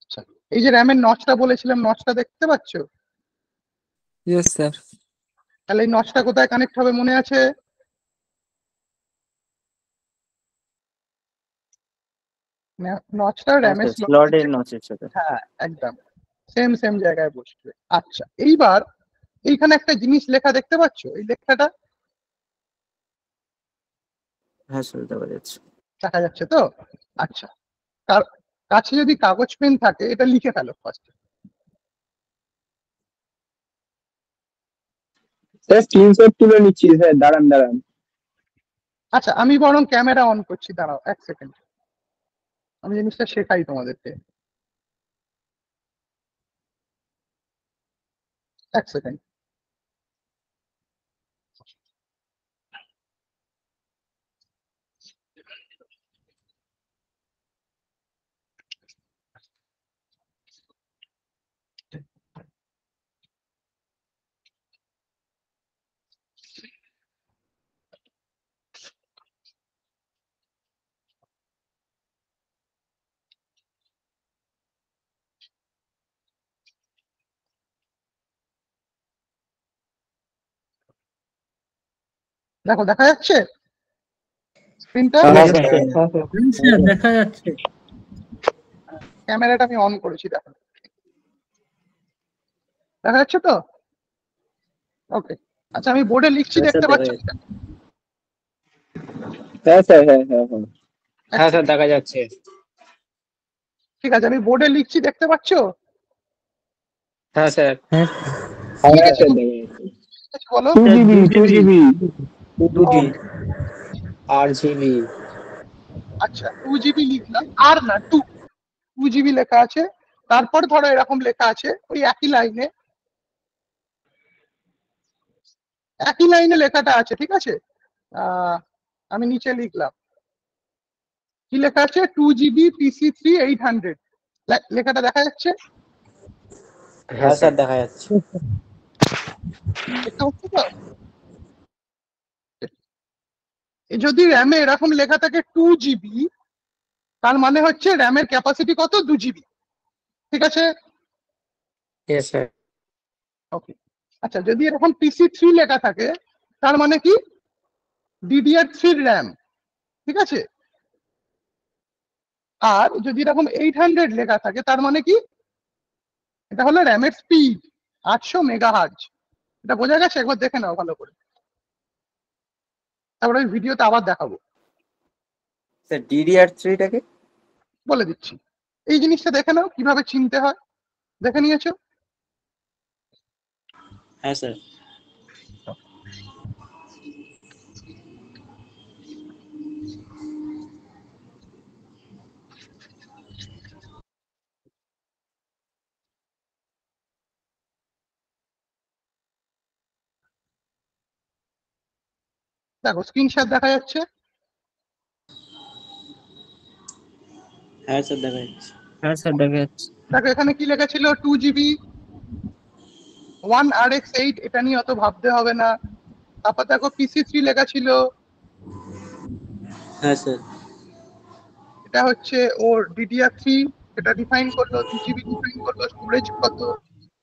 আচ্ছা, এই যে র্যামের নচটা বলেছিলাম, নচটা দেখতে পাচ্ছ? Yes sir. তাহলে এই নচটা কোথায় কানেক্ট হবে মনে আছে? নচটা র্যামের স্লটের নচের সাথে। হ্যাঁ একদম সেম জায়গায় বসবে। আচ্ছা, এইবার এইখানে একটা জিনিস লেখা দেখতে পাচ্ছ, এই লেখাটা? হ্যাঁ স্যার দেখা যাচ্ছে। দেখা যাচ্ছে তো? আচ্ছা, তার কাছে যদি কাগজ পেন থাকে এটা লিখে ফেলো ফার্স্ট। স্যার স্ক্রিনশট তুলে নিচ্ছি স্যার, দাঁড়ান। আচ্ছা, আমি বরং ক্যামেরা অন করছি, দাঁড়াও 1 সেকেন্ড, আমি জিনিসটা শেখাই তোমাদেরকে। 1 সেকেন্ড। দেখো দেখা যাচ্ছে স্ক্রিনটা? দেখা যাচ্ছে। ক্যামেরাটা আমি অন করেছি, দেখো দেখা যাচ্ছে তো? ওকে, আচ্ছা আমি বোর্ডে লিখছি, দেখতে পাচ্ছ? হ্যাঁ স্যার, হ্যাঁ স্যার দেখা যাচ্ছে। ঠিক আছে, আমি বোর্ডে লিখছি, দেখতে পাচ্ছ? হ্যাঁ স্যার। বলো। 2GB 2G 8GB। আচ্ছা 2GB লিখলাম, আর না 2GB লেখা আছে। তারপর ধরো এরকম লেখা আছে ওই একই লাইনে লেখাটা আছে, ঠিক আছে? আমি নিচে লিখলাম, কি লেখা আছে? 2GB PC3 800 লেখাটা দেখা যাচ্ছে? হ্যাঁ স্যার দেখা যাচ্ছে। যদি র্যামে এরকম লেখা থাকে 2GB, তার মানে হচ্ছে র্যামের ক্যাপাসিটি কত? 2GB, ঠিক আছে? Yes sir. ওকে, আচ্ছা যদি এরকম PC3 লেখা থাকে তার মানে কি? DDR3 র্যাম, ঠিক আছে? আর যদি এরকম 800 লেখা থাকে তার মানে কি? এটা হলো র্যামের স্পিড 800 মেগাহার্জ। এটা বোঝা গেছে? একবার দেখে নাও ভালো করে, তারপরে ওই ভিডিওতে আবার দেখাবো। স্যার DDR3 টাকে বলে দিচ্ছি, এই জিনিসটা দেখে নাও কিভাবে চিনতে হয়। দেখে নিয়েছো? হ্যাঁ স্যার। দেখো স্ক্রিনশট দেখা যাচ্ছে? হ্যাঁ স্যার দেখা যাচ্ছে। হ্যাঁ স্যার দেখা যাচ্ছে। দেখো এখানে কি লেখা ছিল? 2GB 1RX8, এটা নিয়ে অত ভাবতে হবে না। তারপর দেখো PC3 লেখা ছিল, হ্যাঁ স্যার। এটা হচ্ছে ওর DDR3, এটা ডিফাইন করলো, 2GB ডিফাইন করলো, স্টোরেজ কত।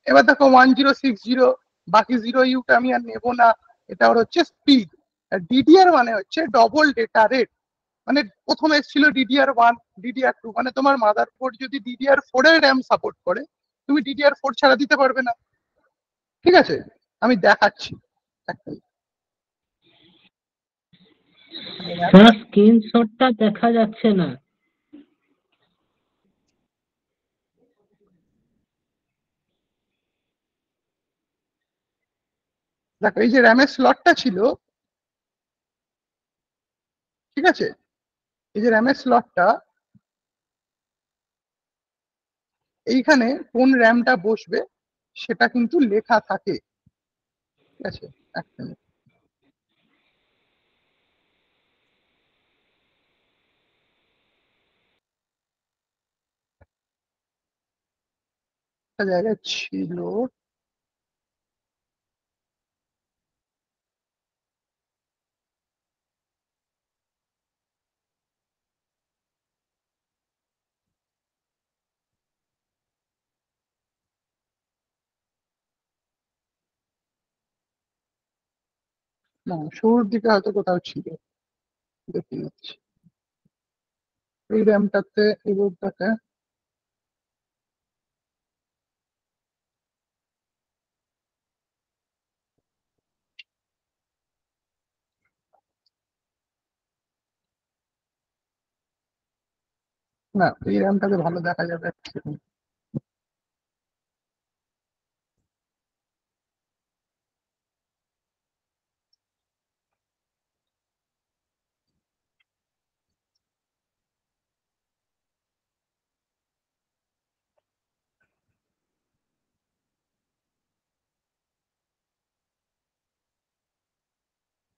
এবার দেখো 1060, বাকি 0U আমি আর নেবো না, এটা ওর হচ্ছে স্পিড। DDR মানে হচ্ছে ডবল ডেটা রেট, মানে প্রথমে এসেছিল DDR1 DDR2, মানে তোমার মাদারবোর্ড যদি DDR4 এর র্যাম সাপোর্ট করে তুমি DDR4 ছাড়া দিতে পারবে না। ঠিক আছে, আমি দেখাচ্ছি একটা। স্যার স্ক্রিনশটটা দেখা যাচ্ছে না। দেখো এই যে র্যামের স্লটটা ছিল, ঠিক আছে, এই যে র্যামের স্লটটা, এইখানে কোন র্যামটা বসবে সেটা কিন্তু লেখা থাকে। ঠিক আছে, এক মিনিট। একটা জায়গায় ছিল, না শুরুর দিকে হয়তো কোথাও ছিল, দেখে নিচ্ছি। এই র্যামটাতে এই বোর্ডটাতে না, এই র্যামটাতে ভালো দেখা যাবে।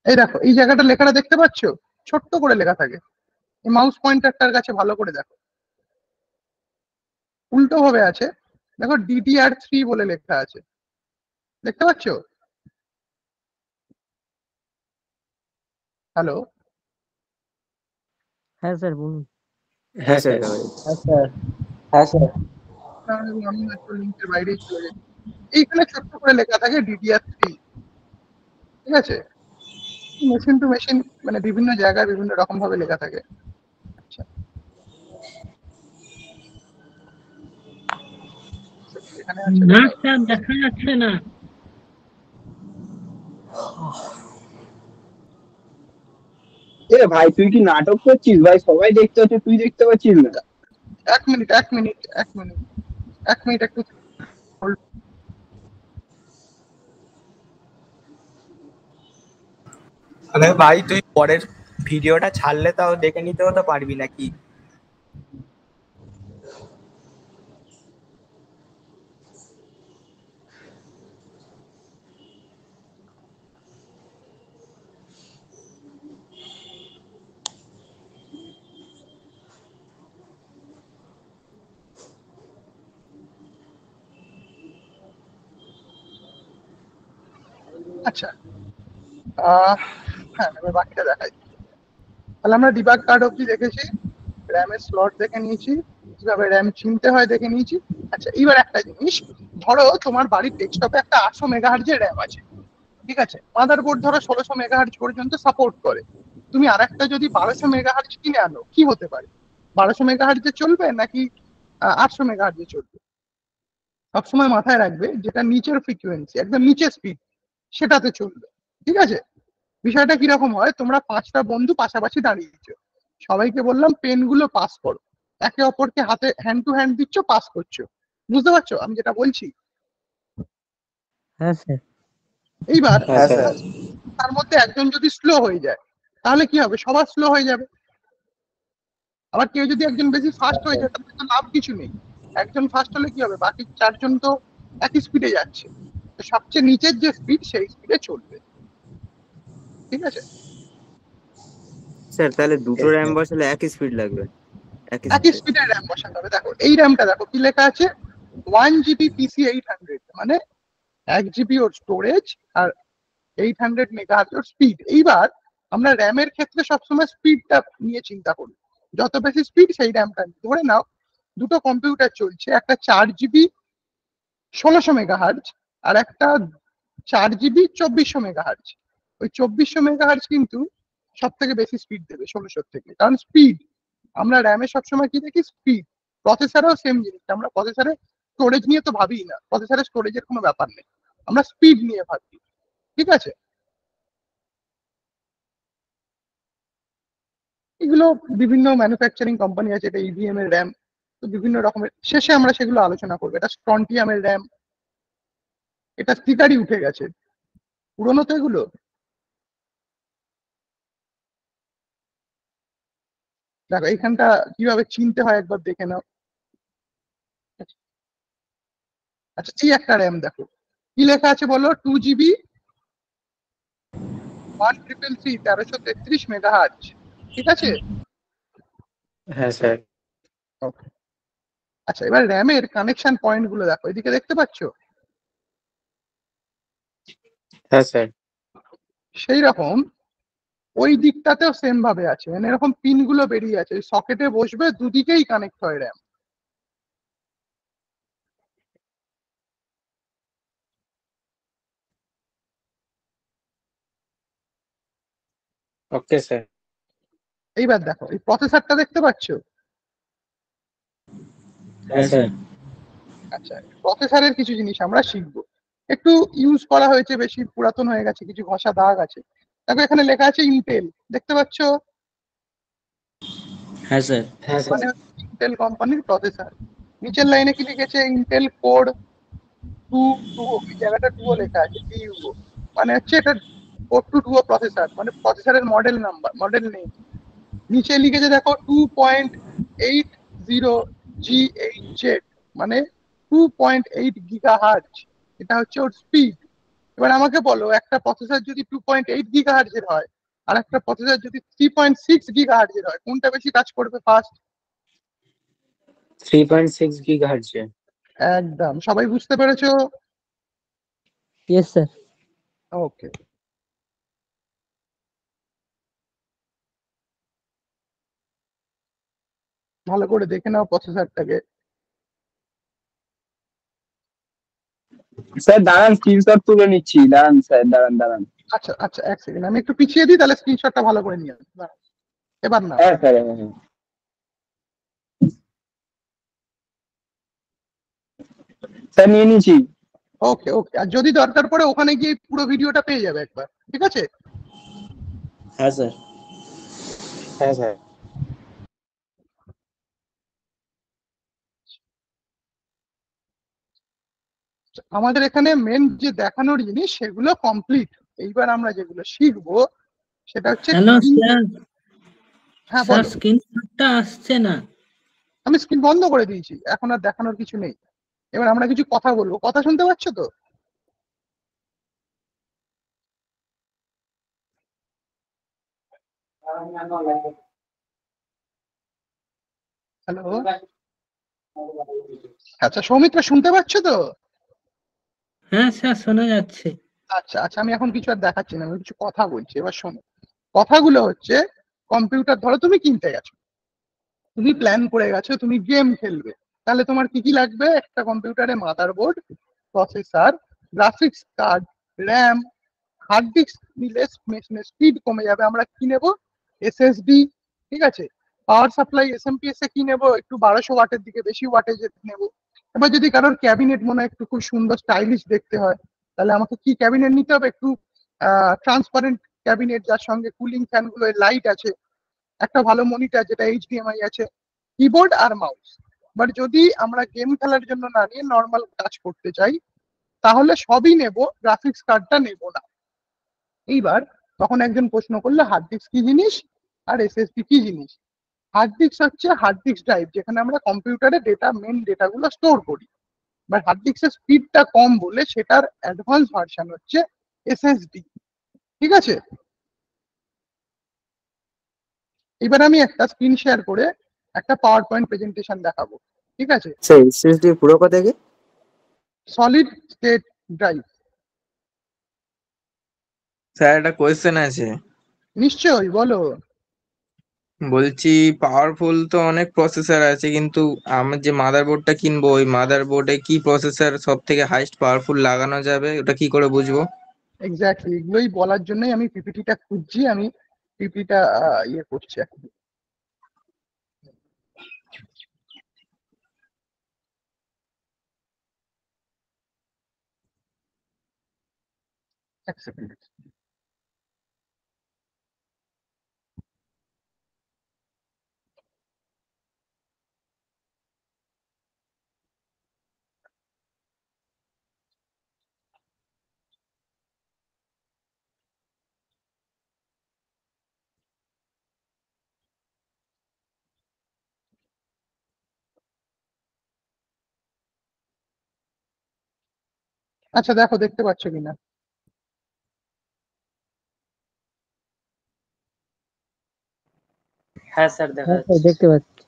এই দেখো এই জায়গাটা লেখাটা দেখতে পাচ্ছ, ছোট্ট করে লেখা থাকে। এই মাউস পয়েন্টারটার কাছে ভালো করে দেখো, উল্টো ভাবে আছে, দেখো DDR3 বলে লেখা আছে, দেখতে পাচ্ছ? হ্যালো, হ্যাঁ স্যার বলুন। হ্যাঁ স্যার আমি একটু লিঙ্কের বাইরেই চলে যাই। এইখানে ছোট্ট করে লেখা থাকে DDR3। ঠিক আছে, মেশিন টু মেশিন মানে বিভিন্ন জায়গায় বিভিন্ন রকম ভাবে লেখা থাকে। আচ্ছা, এখানে আছে না স্যার দেখা যাচ্ছে না। এ ভাই তুই কি নাটক করছিস ভাই? সবাই দেখতে হচ্ছে, তুই দেখতে পাচ্ছিস না? এক মিনিট একটু hold। মানে ভাই তুই পরের ভিডিওটা ছাড়লে তাও দেখে নিতেও তো পারবি নাকি? আচ্ছা, হ্যাঁ আমি বাকিটা দেখাই। তাহলে আমরা ডিবাগ কার্ড অবধি দেখেছি, র্যামের স্লট দেখে নিয়েছি, কিভাবে র্যাম চিনতে হয় দেখে নিয়েছি। আচ্ছা, এইবার একটা জিনিস, ধরো তোমার বাড়ির ডেস্কটপে একটা 800 মেগাহার্জের র্যাম আছে, ঠিক আছে, মাদারবোর্ড ধরো 1600 মেগাহার্জ পর্যন্ত সাপোর্ট করে। তুমি আরেকটা যদি 1200 মেগাহার্জ কিনে আনো, কি হতে পারে? 1200 মেগাহার্জে চলবে নাকি 800 মেগাহার্জে চলবে? সবসময় মাথায় রাখবে যেটা নিচের ফ্রিকোয়েন্সি, একদম নিচের স্পিড, সেটাতে চলবে। ঠিক আছে, বিষয়টা কিরকম হয়, তোমরা 5টা বন্ধু পাশাপাশি দাঁড়িয়েছো, সবাইকে বললাম পেন গুলো পাস করো, একে অপরকে হাতে হ্যান্ড টু হ্যান্ড দিচ্ছ, পাস করছো। বুঝতে পারছো আমি যেটা বলছি? হ্যাঁ স্যার। এইবার তার মধ্যে একজন যদি স্লো হয়ে যায় তাহলে কি হবে? সবার স্লো হয়ে যাবে। আবার কেউ যদি একজন বেশি ফাস্ট হয়ে যায় তাহলে তো লাভ কিছু নেই। একজন ফাস্ট হলে কি হবে? বাকি 4জন তো একই স্পিডে যাচ্ছে, তো সবচেয়ে নিচের যে স্পিড সেই স্পিডে চলবে। ঠিক আছে স্যার, তাহলে দুটো র্যাম বসালে একই স্পিড লাগবে? একই স্পিডে র্যাম বসাতে হবে। দেখো এই র্যামটা দেখো কি লেখা আছে, 1 GB PC800, মানে 1 GB ওর স্টোরেজ আর 800 মেগাহার্জ ওর স্পিড। এইবার আমরা র্যামের ক্ষেত্রে সবসময় স্পিডটা নিয়ে চিন্তা করি, যত বেশি স্পিড সেই র্যামটা। ধরে নাও দুটো কম্পিউটার চলছে, একটা 4 GB 1600 মেগাহার্জ আর একটা 4 GB 2400 মেগাহার্জ। ওই 2400 মেগাহার্জ কিন্তু সব থেকে বেশি স্পিড দেবে 1600 থেকে, কারণ স্পিড, আমরা র্যামে সবসময় কি দেখি স্পিড, প্রসেসরেও সেম জিনিস, আমরা প্রসেসরে স্টোরেজ নিয়ে তো ভাবি না, প্রসেসরে স্টোরেজের কোনো ব্যাপার নেই, আমরা স্পিড নিয়ে ভাবি, ঠিক আছে। এগুলো বিভিন্ন ম্যানুফ্যাকচারিং কোম্পানি আছে, এটা ইভিএম এর র্যাম, তো বিভিন্ন রকমের, শেষে আমরা সেগুলো আলোচনা করবো। এটা স্ট্রন্টিয়ামের র্যাম, এটা স্টিকারই উঠে গেছে, পুরোনো তো এগুলো। দেখো এইখানটা কিভাবে চিনতে হয় একবার দেখে নাও। আচ্ছা এই একটা র্যাম দেখো, কি লেখা আছে বলো, 2GB 1333 মেগাহার্জ, ঠিক আছে। হ্যাঁ স্যার। আচ্ছা এবার র্যামের কানেকশন পয়েন্ট গুলো দেখো, এদিকে দেখতে পাচ্ছো? হ্যাঁ স্যার। সেই রকম ওই দিকটাতেও সেম ভাবে আছে, মানে এরকম পিন গুলো বেরিয়ে আছে, সকেটে বসবে, দুদিকেই কানেক্ট হয় র্যাম। Okay sir. এইবার দেখো এই প্রসেসরটা দেখতে পাচ্ছো? হ্যাঁ স্যার। আচ্ছা প্রসেসরের কিছু জিনিস আমরা শিখবো, একটু ইউজ করা হয়েছে, বেশি পুরাতন হয়ে গেছে, কিছু ঘষা দাগ আছে। দেখো এখানে লেখা আছে ইন্টেল, দেখতে পাচ্ছো? হ্যাঁ স্যার। হ্যাঁ স্যার। মানে ইন্টেল কোম্পানির প্রসেসর। নিচের লাইনে কি লিখেছে, ইন্টেল কোড 2 এই জায়গাটা 2 লেখা আছে, DUO, মানে হচ্ছে এটা কোড টু 2 প্রসেসর, মানে প্রসেসরের মডেল নাম্বার, মডেল নেম। নিচে লিখেছে দেখো 2.80 GHz, মানে 2.8 গিগাহার্জ, এটা হচ্ছে ওর স্পিড। এবার আমাকে বলো, একটা প্রসেসর যদি 2.8 গিগাহার্জ এর হয় আর একটা প্রসেসর যদি 3.6 গিগাহার্জ এর হয়, কোনটা বেশি কাজ করবে ফাস্ট? 3.6 গিগাহার্জ। একদম, সবাই বুঝতে পেরেছো? Yes sir. ওকে, ভালো করে দেখে নাও প্রসেসরটাকে। স্যার দাঁড়ান, স্ক্রিনশট তুলে নিচ্ছি, দাঁড়ান স্যার, দাঁড়ান। আচ্ছা আচ্ছা এক সেকেন্ড, আমি একটু পিছিয়ে দিই, তাহলে স্ক্রিনশটটা ভালো করে নিয়ে আসবো। এবার না, হ্যাঁ স্যার, হ্যাঁ স্যার নিয়ে নিচ্ছি। ওকে ওকে, আর যদি দরকার পড়ে ওখানে গিয়ে পুরো ভিডিওটা পেয়ে যাবে একবার, ঠিক আছে? হ্যাঁ স্যার। হ্যাঁ স্যার। আমাদের এখানে মেন যে দেখানোর জিনিস সেগুলো কমপ্লিট। এইবার আমরা যেগুলো শিখবো সেটা হচ্ছে, হ্যালো স্যার। হ্যাঁ স্যার বলো। স্ক্রিনশটটা আসছে না। আমি স্ক্রিন বন্ধ করে দিয়েছি, এখন আর দেখানোর কিছু নেই। এবার আমরা কিছু কথা বলবো, কথা শুনতে পাচ্ছ তো? হ্যালো, আচ্ছা সৌমিত্র শুনতে পাচ্ছ তো? হ্যাঁ স্যার শোনা যাচ্ছে। আচ্ছা আচ্ছা, আমি এখন কিছু আর দেখাচ্ছি না, আমি কিছু কথা বলছি, এবার শোনো। কথাগুলো হচ্ছে, কম্পিউটার ধরো তুমি কিনতে গেছো, তুমি প্ল্যান করে গেছো তুমি গেম খেলবে, তাহলে তোমার কি কি লাগবে? একটা কম্পিউটারে motherboard, processor, graphics card, RAM, hard disk নিলে মেশিনের স্পিড কমে যাবে, আমরা কি নেব? SSD, ঠিক আছে। পাওয়ার সাপ্লাই SMPS এ কি নেব? একটু 1200 ওয়াটের দিকে, বেশি ওয়াটেজ নেব। এবার যদি কারোর ক্যাবিনেট মনে হয় একটু খুব সুন্দর স্টাইলিশ দেখতে হয়, তাহলে আমাকে কি ক্যাবিনেট নিতে হবে? একটু ট্রান্সপারেন্ট ক্যাবিনেট, যার সঙ্গে কুলিং ফ্যান গুলো, লাইট আছে, একটা ভালো মনিটর যেটা HDMI আছে, কিবোর্ড আর মাউস। বাট যদি আমরা গেম খেলার জন্য না নিয়ে নর্মাল কাজ করতে চাই, তাহলে সবই নেব, গ্রাফিক্স কার্ডটা নেব না। এইবার তখন একজন প্রশ্ন করলো, হার্ড ডিস্ক কি জিনিস আর SSD কি জিনিস? হার্ড ডিস্ক হচ্ছে হার্ড ডিস্ক ড্রাইভ, যেখানে আমরা কম্পিউটারে মেন ডেটাগুলো স্টোর করি। বাট হার্ড ডিস্কের স্পিডটা কম বলে সেটার অ্যাডভান্স ভার্সন হচ্ছে SSD, ঠিক আছে। এবার আমি একটা স্ক্রিন শেয়ার করে একটা পাওয়ার পয়েন্ট প্রেজেন্টেশন দেখাবো, ঠিক আছে। স্যার SSD পুরো কথা কি? Solid state drive. স্যার একটা কোয়েশ্চেন আছে। নিশ্চয়ই, বলো। বলছি পাওয়ারফুল তো অনেক প্রসেসর আছে, কিন্তু আমার যে মাদারবোর্ডটা কিনবো ওই মাদারবোর্ডে কি প্রসেসর সব থেকে হাইস্ট পাওয়ারফুল লাগানো যাবে, ওটা কি করে বুঝবো? এক্স্যাক্টলি, এগুলোই বলার জন্যই আমি পিপিটিটা খুঁজছি। আমি পিপিটা ইয়ে করছে এখন। এক সেকেন্ড। আচ্ছা দেখো, দেখতে পাচ্ছ কিনা? হ্যাঁ স্যার দেখা হ্যাঁ স্যার যাচ্ছে। দেখতে পাচ্ছি।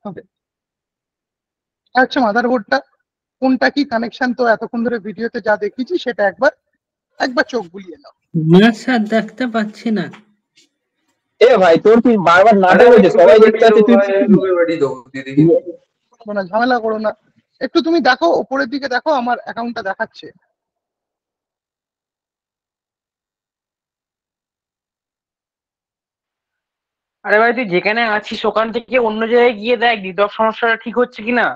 ওকে, আচ্ছা মাদারবোর্ডটা কোনটা কি কানেকশন তো এতক্ষণ ধরে ভিডিওতে যা দেখিয়েছি সেটা একবার একবার চোখ বুলিয়ে নাও। না স্যার দেখতে পাচ্ছি না। এ ভাই তোর কি বারবার নাটক হচ্ছে, সবাই দেখতে পাচ্ছে তুই কোনো ঝামেলা করো না, একটু তুমি দেখো উপরের দিকে দেখো, আমার অ্যাকাউন্টটা দেখাচ্ছে। আরে ভাই তুই যেখানে আছিস ওখান থেকে অন্য জায়গায় গিয়ে দেখ নেটওয়ার্ক সমস্যাটা ঠিক হচ্ছে কিনা।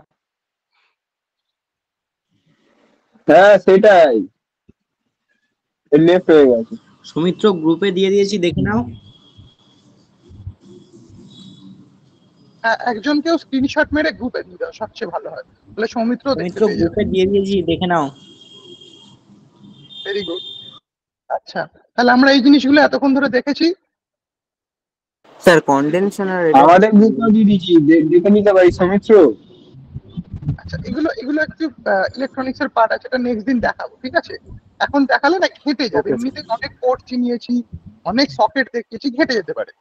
হ্যাঁ সেটাই, লেফট হয়ে গেছে। সৌমিত্র গ্রুপে দিয়ে দিয়েছি, দেখে নাও। একজনকেও স্ক্রিনশট মেরে গ্রুপে দিয়ে দাও, সবচেয়ে ভালো হয়, তাহলে সৌমিত্র দেখতে সৌমিত্র পেয়ে যাবে। গ্রুপে দিয়ে দিয়েছি, দেখে নাও। Very good. আচ্ছা তাহলে আমরা এই জিনিসগুলো এতক্ষণ ধরে দেখেছি। স্যার কন্ডেনশন আর আমাদের গ্রুপে দিয়ে দিয়েছি, দেখে নিতে পারি সৌমিত্র। আচ্ছা এগুলো এগুলো একটু ইলেকট্রনিক্স এর পার্ট আছে, এটা নেক্সট দিন দেখাবো, ঠিক আছে? এখন দেখালে না ঘেটে যাবে, এমনিতে অনেক পোর্ট চিনিয়েছি, অনেক সকেট দেখিয়েছি, ঘেটে যেতে পারে,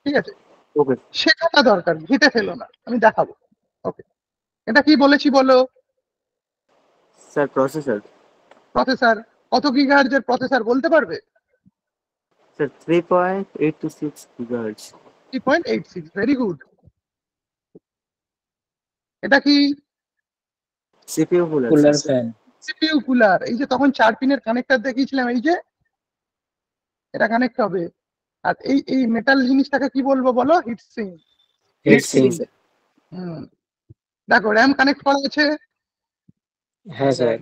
ঠিক আছে? ওকে শেখাটা দরকার, ঘেটে ফেলো না, আমি দেখাবো। ওকে, এটা কি বলেছি বলো? Sir processor. প্রসেসর কত গিগাহার্জ এর প্রসেসর বলতে পারবে? Sir 3.826 gigahertz. 3.86, very good. এটা কি? CPU cooler. Cooler fan. CPU cooler. এই যে তখন 4 পিনের কানেক্টর দেখিয়েছিলাম, এই যে এটা কানেক্ট হবে। আর এই এই মেটাল জিনিসটাকে কি বলবো বলো? Heat sink. দেখো র্যাম কানেক্ট করা আছে। হ্যাঁ স্যার।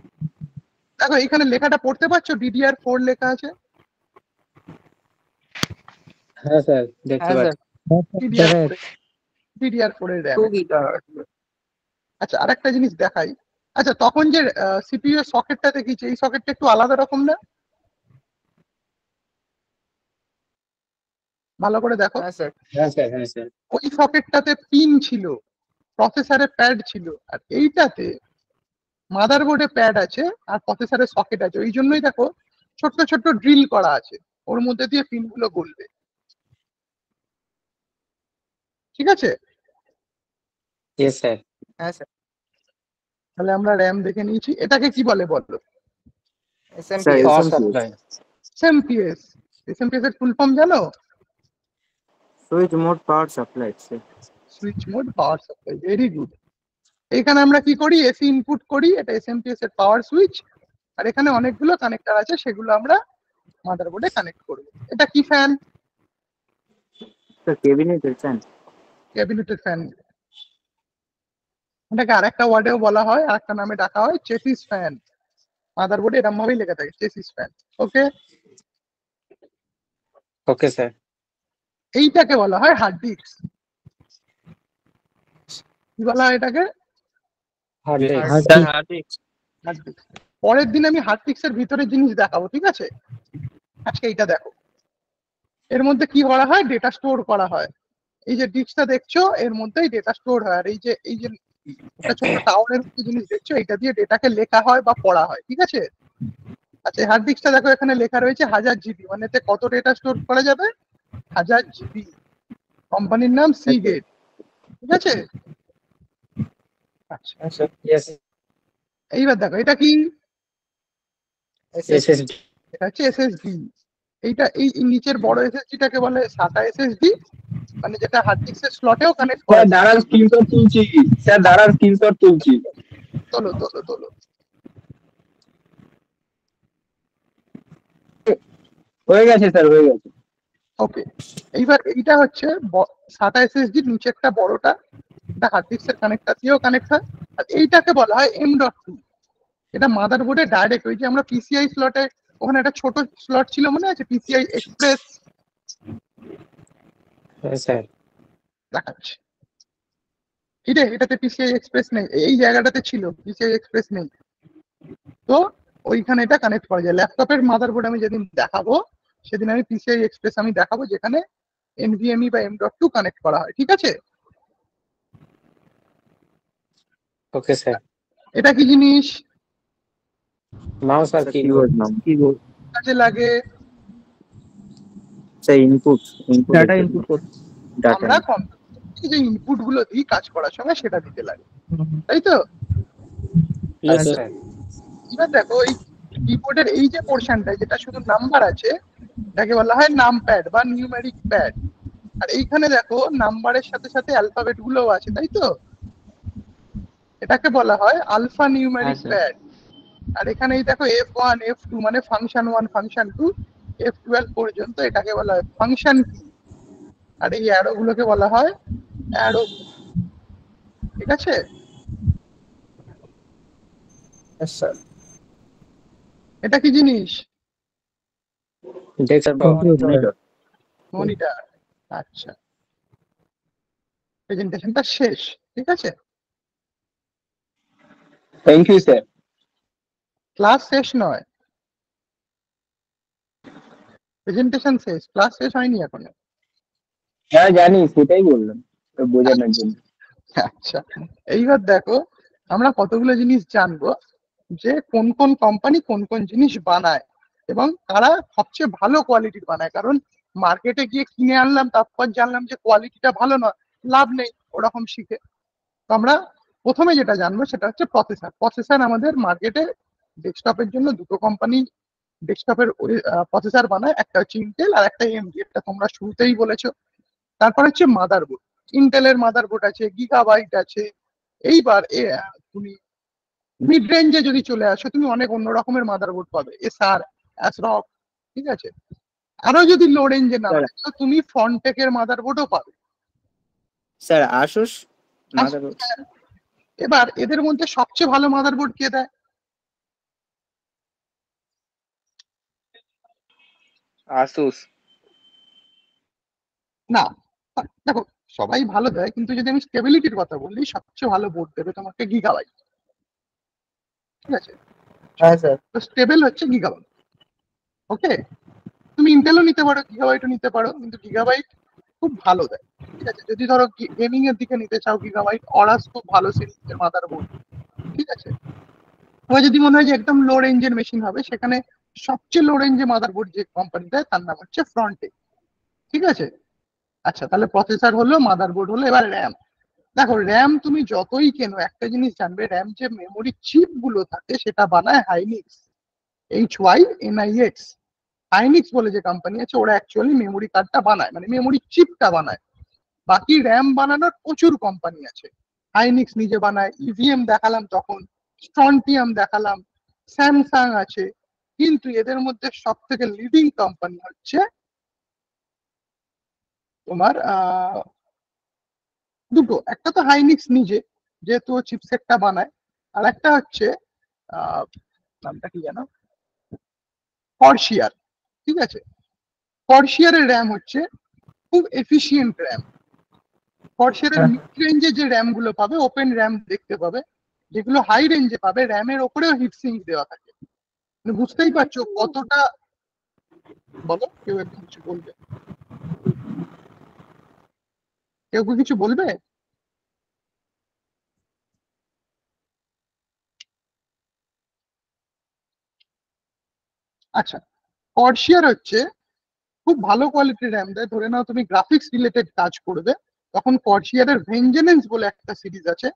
দেখো এখানে লেখাটা পড়তে পারছো, DDR4 লেখা আছে। হ্যাঁ স্যার দেখতে পাচ্ছি। DDR4 এর র্যাম। আচ্ছা আরেকটা জিনিস দেখাই। আচ্ছা তখন যে সিপিইউ এর সকেটটা দেখিয়েছি, এই সকেটটা একটু আলাদা রকম না? ভালো করে দেখো। হ্যাঁ স্যার হ্যাঁ স্যার। ওই সকেটটাতে পিন ছিল, প্রসেসরে প্যাড ছিল, আর এইটাতে মাদারবোর্ডে প্যাড আছে আর প্রসেসরে সকেট আছে। ওই জন্যই দেখো ছোট্ট ছোট্ট ড্রিল করা আছে, ওর মধ্যে দিয়ে পিনগুলো গলবে, ঠিক আছে? Yes sir. হ্যাঁ স্যার। তাহলে আমরা র্যাম দেখে নিয়েছি। এটাকে কি বলে বলো? এসএমপিএস। এসএমপিএস এর ফুল ফর্ম জানো? Switch mode power supply. Switch mode power supply, very good. এখানে আমরা কি করি? এসি ইনপুট করি, এটা এসএমপিএস এর পাওয়ার সুইচ। আর এখানে অনেকগুলো কানেক্টর আছে, সেগুলো আমরা মাদারবোর্ডে কানেক্ট করব। এটা কি ফ্যান? স্যার ক্যাবিনেটের ফ্যান। ক্যাবিনেটের ফ্যান। এটাকে আরেকটা ওয়ার্ডেও বলা হয়, আরেকটা নামে ডাকা হয়, চেসিস ফ্যান। মাদারবোর্ডে এরকম ভাবেই লেখা থাকে, chassis fan. Okay okay sir. এইটাকে বলা হয় হার্ড ডিস্ক। কি বলা হয় এটাকে? Hard disk. পরের দিন আমি হার্ড ডিস্কের ভিতরে জিনিস দেখাবো, ঠিক আছে? আজকে এইটা দেখো। এর মধ্যে কি করা হয়? ডেটা স্টোর করা হয়। এই যে ডিস্কটা দেখছো, এর মধ্যেই ডেটা স্টোর হয়। আর এই যে একটা ছোট টাওয়ারের মতো জিনিস দেখছো, এটা দিয়ে ডেটাকে লেখা হয় বা পড়া হয়, ঠিক আছে? আচ্ছা হার্ড ডিস্কটা দেখো, এখানে লেখা রয়েছে 1000 জিবি, মানে এতে কত ডেটা স্টোর করা যাবে? 1000 জিবি। কোম্পানির নাম সিগেট, ঠিক আছে? আচ্ছা এইবার দেখো এটা কি? এসএসডি। এটা হচ্ছে এসএসডি। এইটা এই নিচের বড় এসএসডিটাকে বলে SATA এসএসডি, মানে যেটা হার্ড ডিস্কের স্লটেও কানেক্ট করা স্যার যায়। দাঁড়ান স্ক্রিনশট তুলছি, স্যার দাঁড়ান স্ক্রিনশট তুলছি। তোলো তোলো তোলো। হয়ে গেছে স্যার, হয়ে গেছে। ওকে, এইবার এইটা হচ্ছে SATA SSD নিচে একটা বড়টা, এটা হার্ড ডিস্কের কানেক্টার কানেক্ট হয়, আর এইটাকে বলা হয় M.2। এটা মাদারবোর্ডে ডাইরেক্ট, ওই যে আমরা PCI স্লটে ওখানে একটা ছোট স্লট ছিল মনে আছে, PCI এক্সপ্রেস স্যার দেখাচ্ছে, এটাতে PCI এক্সপ্রেস নেই, এই জায়গাটাতে ছিল PCI এক্সপ্রেস নেই, তো ওইখানে এটা কানেক্ট করা যায়। ল্যাপটপের মাদারবোর্ড আমি যেদিন দেখাবো সেদিন আমি PCI এক্সপ্রেস আমি দেখাবো, যেখানে NVMe বা M.2 কানেক্ট করা হয়, ঠিক আছে? Okay sir. এটা কি জিনিস? মাউস আর কিবোর্ড। কিবোর্ড কাজে লাগে? স্যার ইনপুট ডাটা ইনপুট করতে। আমরা কম্পিউটার যে ইনপুট গুলো দিই কাজ করার সময় সেটা দিতে লাগে, তাই তো? এবার দেখো এই কিবোর্ডের এই যে পোর্শনটা যেটা শুধু নাম্বার আছে এটাকে বলা হয় নামপ্যাড বা নিউমেরিক প্যাড, আর এইখানে দেখো নাম্বারের সাথে সাথে অ্যালফাবেট গুলোও আছে, তাই তো? এটাকে বলা হয় আলফা নিউমেরিক প্যাড। আর এখানে এই দেখো F1 F2 মানে ফাংশন 1 ফাংশন 2 F12 পর্যন্ত, এটাকে বলা হয় ফাংশন কি, আর এই অ্যারো গুলোকে বলা হয় অ্যারো, ঠিক আছে? এটা কি জিনিস? মনিটর। আচ্ছা, প্রেজেন্টেশনটা শেষ, ঠিক আছে? Thank you sir. ক্লাস শেষ নয়, প্রেজেন্টেশন শেষ, ক্লাস শেষ হয়নি এখনো। হ্যাঁ জানি, সেটাই বললাম বোঝানোর জন্য। আচ্ছা, এইবার দেখো আমরা কতগুলো জিনিস জানবো, যে কোন কোন কোম্পানি কোন কোন জিনিস বানায় এবং তারা সবচেয়ে ভালো কোয়ালিটির বানায়। কারণ মার্কেটে গিয়ে কিনে আনলাম তারপর জানলাম যে কোয়ালিটিটা ভালো নয়, লাভ নেই ওরকম শিখে। তো আমরা প্রথমে যেটা জানবো সেটা হচ্ছে প্রসেসর। প্রসেসর আমাদের মার্কেটে ডেস্কটপের জন্য দুটো কোম্পানি ডেস্কটপের প্রসেসর বানায়, একটা হচ্ছে ইন্টেল আর একটা AMD, এটা তোমরা শুরুতেই বলেছো। তারপর হচ্ছে মাদারবোর্ড, ইন্টেলের মাদারবোর্ড আছে, গিগাবাইট আছে। এইবার তুমি মিড রেঞ্জে যদি চলে আসো তুমি অনেক অন্য রকমের মাদারবোর্ড পাবে, এসআর, অ্যাসরক, ঠিক আছে? আরো যদি লো রেঞ্জে না তো তুমি ফন্টেকের মাদারবোর্ডও পাবে। Sir Asus motherboard. এবার এদের মধ্যে সবচেয়ে ভালো মাদারবোর্ড কে দেয়? আসুস। না, দেখো সবাই ভালো দেয়, কিন্তু যদি আমি স্টেবিলিটির কথা বলি সবচেয়ে ভালো বোর্ড দেবে তোমাকে গিগাবাইট, ঠিক আছে? হ্যাঁ স্যার। তো স্টেবল হচ্ছে গিগাবাইট। ওকে, তুমি ইন্টেলও নিতে পারো, গিগাবাইটও নিতে পারো, কিন্তু গিগাবাইট খুব ভালো দেয়, ঠিক আছে? যদি ধরো গেমিং এর দিকে নিতে চাও গিগাবাইট, অরাস খুব ভালো সিরিজের মাদারবোর্ড, ঠিক আছে? তোমার যদি মনে হয় যে একদম লো রেঞ্জের মেশিন হবে, সেখানে সবচেয়ে লো রেঞ্জে মাদারবোর্ড যে কোম্পানি দেয় তার নাম হচ্ছে ফ্রন্টেক, ঠিক আছে? আচ্ছা, তাহলে প্রসেসর হলো, মাদারবোর্ড হলো, এবার র্যাম। দেখো র্যাম তুমি যতই কেনো একটা জিনিস জানবে, র্যাম যে মেমোরি চিপ গুলো থাকে সেটা বানায় হাইনিক্স, HYNIX। হাইনিক্স বলে যে কোম্পানি আছে ওরা অ্যাকচুয়ালি মেমোরি কার্ডটা বানায়, মানে মেমোরি চিপটা বানায়। বাকি র্যাম বানানোর প্রচুর কোম্পানি আছে, হাইনিক্স নিজে বানায়, ইভিএম দেখালাম তখন, স্ট্রন্টিয়াম দেখালাম, স্যামসাং আছে, কিন্তু এদের মধ্যে সব থেকে লিডিং কোম্পানি হচ্ছে তোমার দুটো, একটা তো হাইনিক্স নিজে যেহেতু চিপসেটটা বানায়, আর একটা হচ্ছে নামটা কি জানো, কর্সিয়ার, ঠিক আছে? কর্সিয়ারের র্যাম হচ্ছে খুব এফিশিয়েন্ট র্যাম। কর্সিয়ারের মিড রেঞ্জে যে র্যাম গুলো পাবে ওপেন র্যাম দেখতে পাবে, যেগুলো হাই রেঞ্জে পাবে র্যামের ওপরেও হিটসিঙ্ক দেওয়া থাকে। মানে বুঝতেই পারছো কতটা। বলো, কেউ একটু কিছু বলবে? কেউ কিছু বলবে? আচ্ছা, কর্সিয়ার হচ্ছে খুব ভালো কোয়ালিটির র্যাম দেয়। ধরে নাও তুমি গ্রাফিক্স রিলেটেড কাজ করবে, তখন কর্সিয়ারের ভেঞ্জেনেন্স বলে একটা সিরিজ আছে,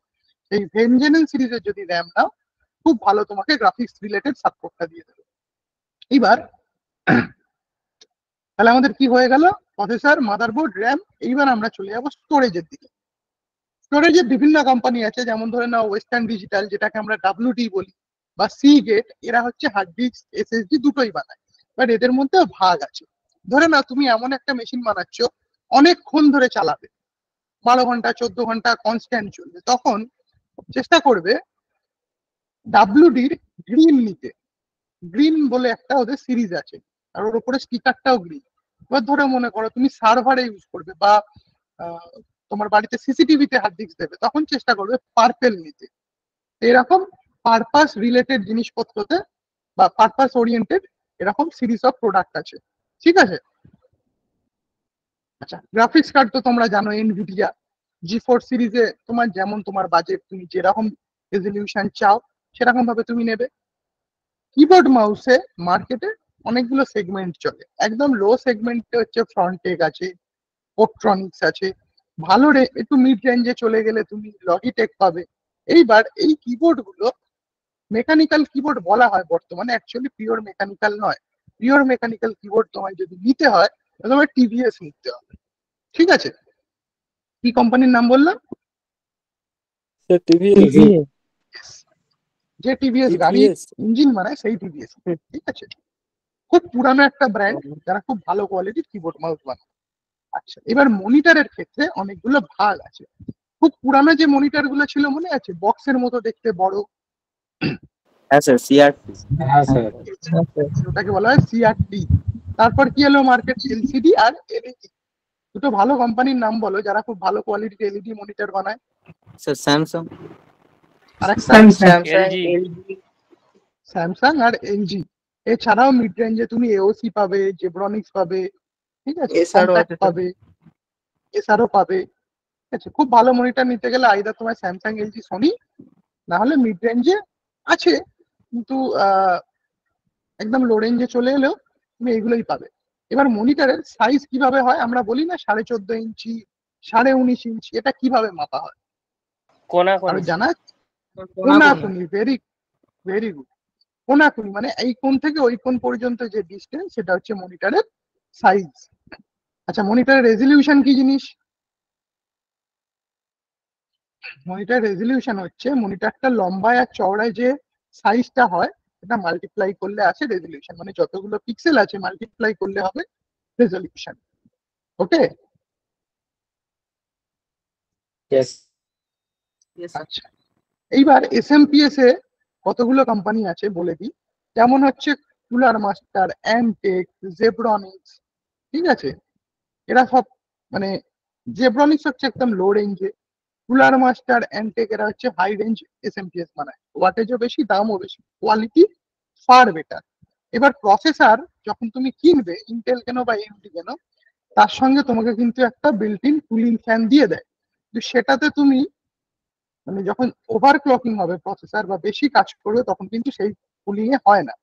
সেই ভেঞ্জেনেন্স সিরিজের যদি র্যাম নাও খুব ভালো তোমাকে গ্রাফিক্স রিলেটেড সাপোর্টটা দিয়ে দেবে। এইবার তাহলে আমাদের কি হয়ে গেল? Processor, motherboard, RAM. এইবার আমরা চলে যাবো স্টোরেজের দিকে। স্টোরেজের বিভিন্ন কোম্পানি আছে, যেমন ধরে নাও ওয়েস্টার্ন ডিজিটাল, যেটাকে আমরা WD বলি, বা সিগেট, এরা হচ্ছে হার্ড ডিস্ক SSD দুটোই বানায়। বাট এদের মধ্যে ভাগ আছে। ধরে নাও তুমি এমন একটা মেশিন বানাচ্ছ অনেকক্ষণ ধরে চালাবে, 12 ঘন্টা 14 ঘন্টা কনস্ট্যান্ট চলবে, তখন চেষ্টা করবে ডাব্লিউডির গ্রিন নিতে। গ্রিন বলে একটা ওদের সিরিজ আছে, আর ওর উপরে স্টিকারটাও গ্রিন। এবার ধরে মনে করো তুমি সার্ভারে ইউজ করবে বা তোমার বাড়িতে সিসিটিভিতে হার্ড ডিস্ক দেবে, তখন চেষ্টা করবে পার্পেল নিতে। এরকম পারপাস রিলেটেড জিনিসপত্রতে বা পারপাস ওরিয়েন্টেড এরকম সিরিজ অফ প্রোডাক্ট আছে, ঠিক আছে। আচ্ছা, গ্রাফিক্স কার্ড তো তোমরা জানো, এনভিডিয়া জি4 সিরিজে তোমার যেমন তোমার বাজেট, তুমি যেরকম রেজলিউশন চাও সেরকম ভাবে তুমি নেবে। কিবোর্ড মাউসে মার্কেটে অনেকগুলো সেগমেন্ট চলে। একদম লো সেগমেন্টে হচ্ছে ফ্রন্টেক আছে, পোট্রনিক্স আছে। ভালো একটু মিড রেঞ্জে চলে গেলে তুমি লজিটেক পাবে। এইবার এই কিবোর্ড গুলো মেকানিক্যাল কিবোর্ড বলা হয় বর্তমানে, অ্যাকচুয়ালি পিওর মেকানিক্যাল নয়। পিওর মেকানিক্যাল কিবোর্ড তোমায় যদি নিতে হয় তাহলে তোমায় টিভিএস নিতে হবে, ঠিক আছে। কি কোম্পানির নাম বললাম? যে টিভিএস গাড়ি ইঞ্জিন বানায় সেই টিভিএস, ঠিক আছে। খুব পুরানো একটা ব্র্যান্ড যারা খুব ভালো কোয়ালিটির কিবোর্ড মাউস বানায়। আচ্ছা, এবার মনিটরের ক্ষেত্রে অনেকগুলো ভাগ আছে। খুব পুরানো যে মনিটর গুলো ছিল মনে আছে, বক্সের মতো দেখতে বড়, হ্যাঁ স্যার, সিআরটি। ওটাকে বলা হয় সিআরটি। তারপর কি হলো মার্কেট, এলসিডি আর এলইডি। দুটো ভালো কোম্পানির নাম বলো যারা খুব ভালো কোয়ালিটির এলইডি মনিটর বানায়। Sir Samsung. আর একটা এলজি। স্যামসাং আর এলজি। এছাড়াও মিড রেঞ্জে তুমি এওসি পাবে, জেব্রনিক্স পাবে, ঠিক আছে, কম্প্যাক্ট পাবে, এসআরও পাবে, ঠিক আছে। খুব ভালো মনিটর নিতে গেলে আইদার তোমার স্যামসাং, এলজি, সোনি, না হলে মিড রেঞ্জে আছে কিন্তু একদম লো রেঞ্জে চলে এলেও তুমি এগুলোই পাবে। এবার মনিটরের সাইজ কিভাবে হয়, আমরা বলি না 14.5 ইঞ্চি 19.5 ইঞ্চি, এটা কিভাবে মাপা হয় আর জানা? কোনাকুনি, ভেরি ভেরি গুড। কোনাকুনি মানে এই কোণ থেকে ওই কোণ পর্যন্ত যে ডিস্টেন্স, সেটা হচ্ছে মনিটরের সাইজ। আচ্ছা, মনিটরের রেজলিউশন কি জিনিস? মনিটর রেজলিউশন হচ্ছে মনিটরটা লম্বায় আর চওড়ায় যে সাইজটা হয় এটা মাল্টিপ্লাই করলে আসে রেজলিউশন, মানে যতগুলো পিক্সেল আছে মাল্টিপ্লাই করলে হবে রেজলিউশন। ওকে, আচ্ছা। এইবার এসএমপিএস এ কতগুলো কোম্পানি আছে বলে দিই, যেমন হচ্ছে কুলার মাস্টার, অ্যান্টেক, জেব্রনিক্স, ঠিক আছে। এরা সব মানে জেব্রনিক্স হচ্ছে একদম লো রেঞ্জে, কুলার মাস্টার, অ্যান্টেক এরা হচ্ছে হাই রেঞ্জ এসএমপিএস বানায়। ওয়াটেজও বেশি, দামও বেশি, কোয়ালিটি ফার বেটার। এবার প্রসেসর যখন তুমি কিনবে, ইন্টেল কেন বা এএমডি কেন, তার সঙ্গে তোমাকে কিন্তু একটা বিল্ট ইন কুলিং ফ্যান দিয়ে দেয়। তো সেটাতে তুমি মানে যখন ওভারক্লকিং হবে প্রসেসর বা বেশি কাজ করবে তখন কিন্তু সেই কুলিং এ হয় না।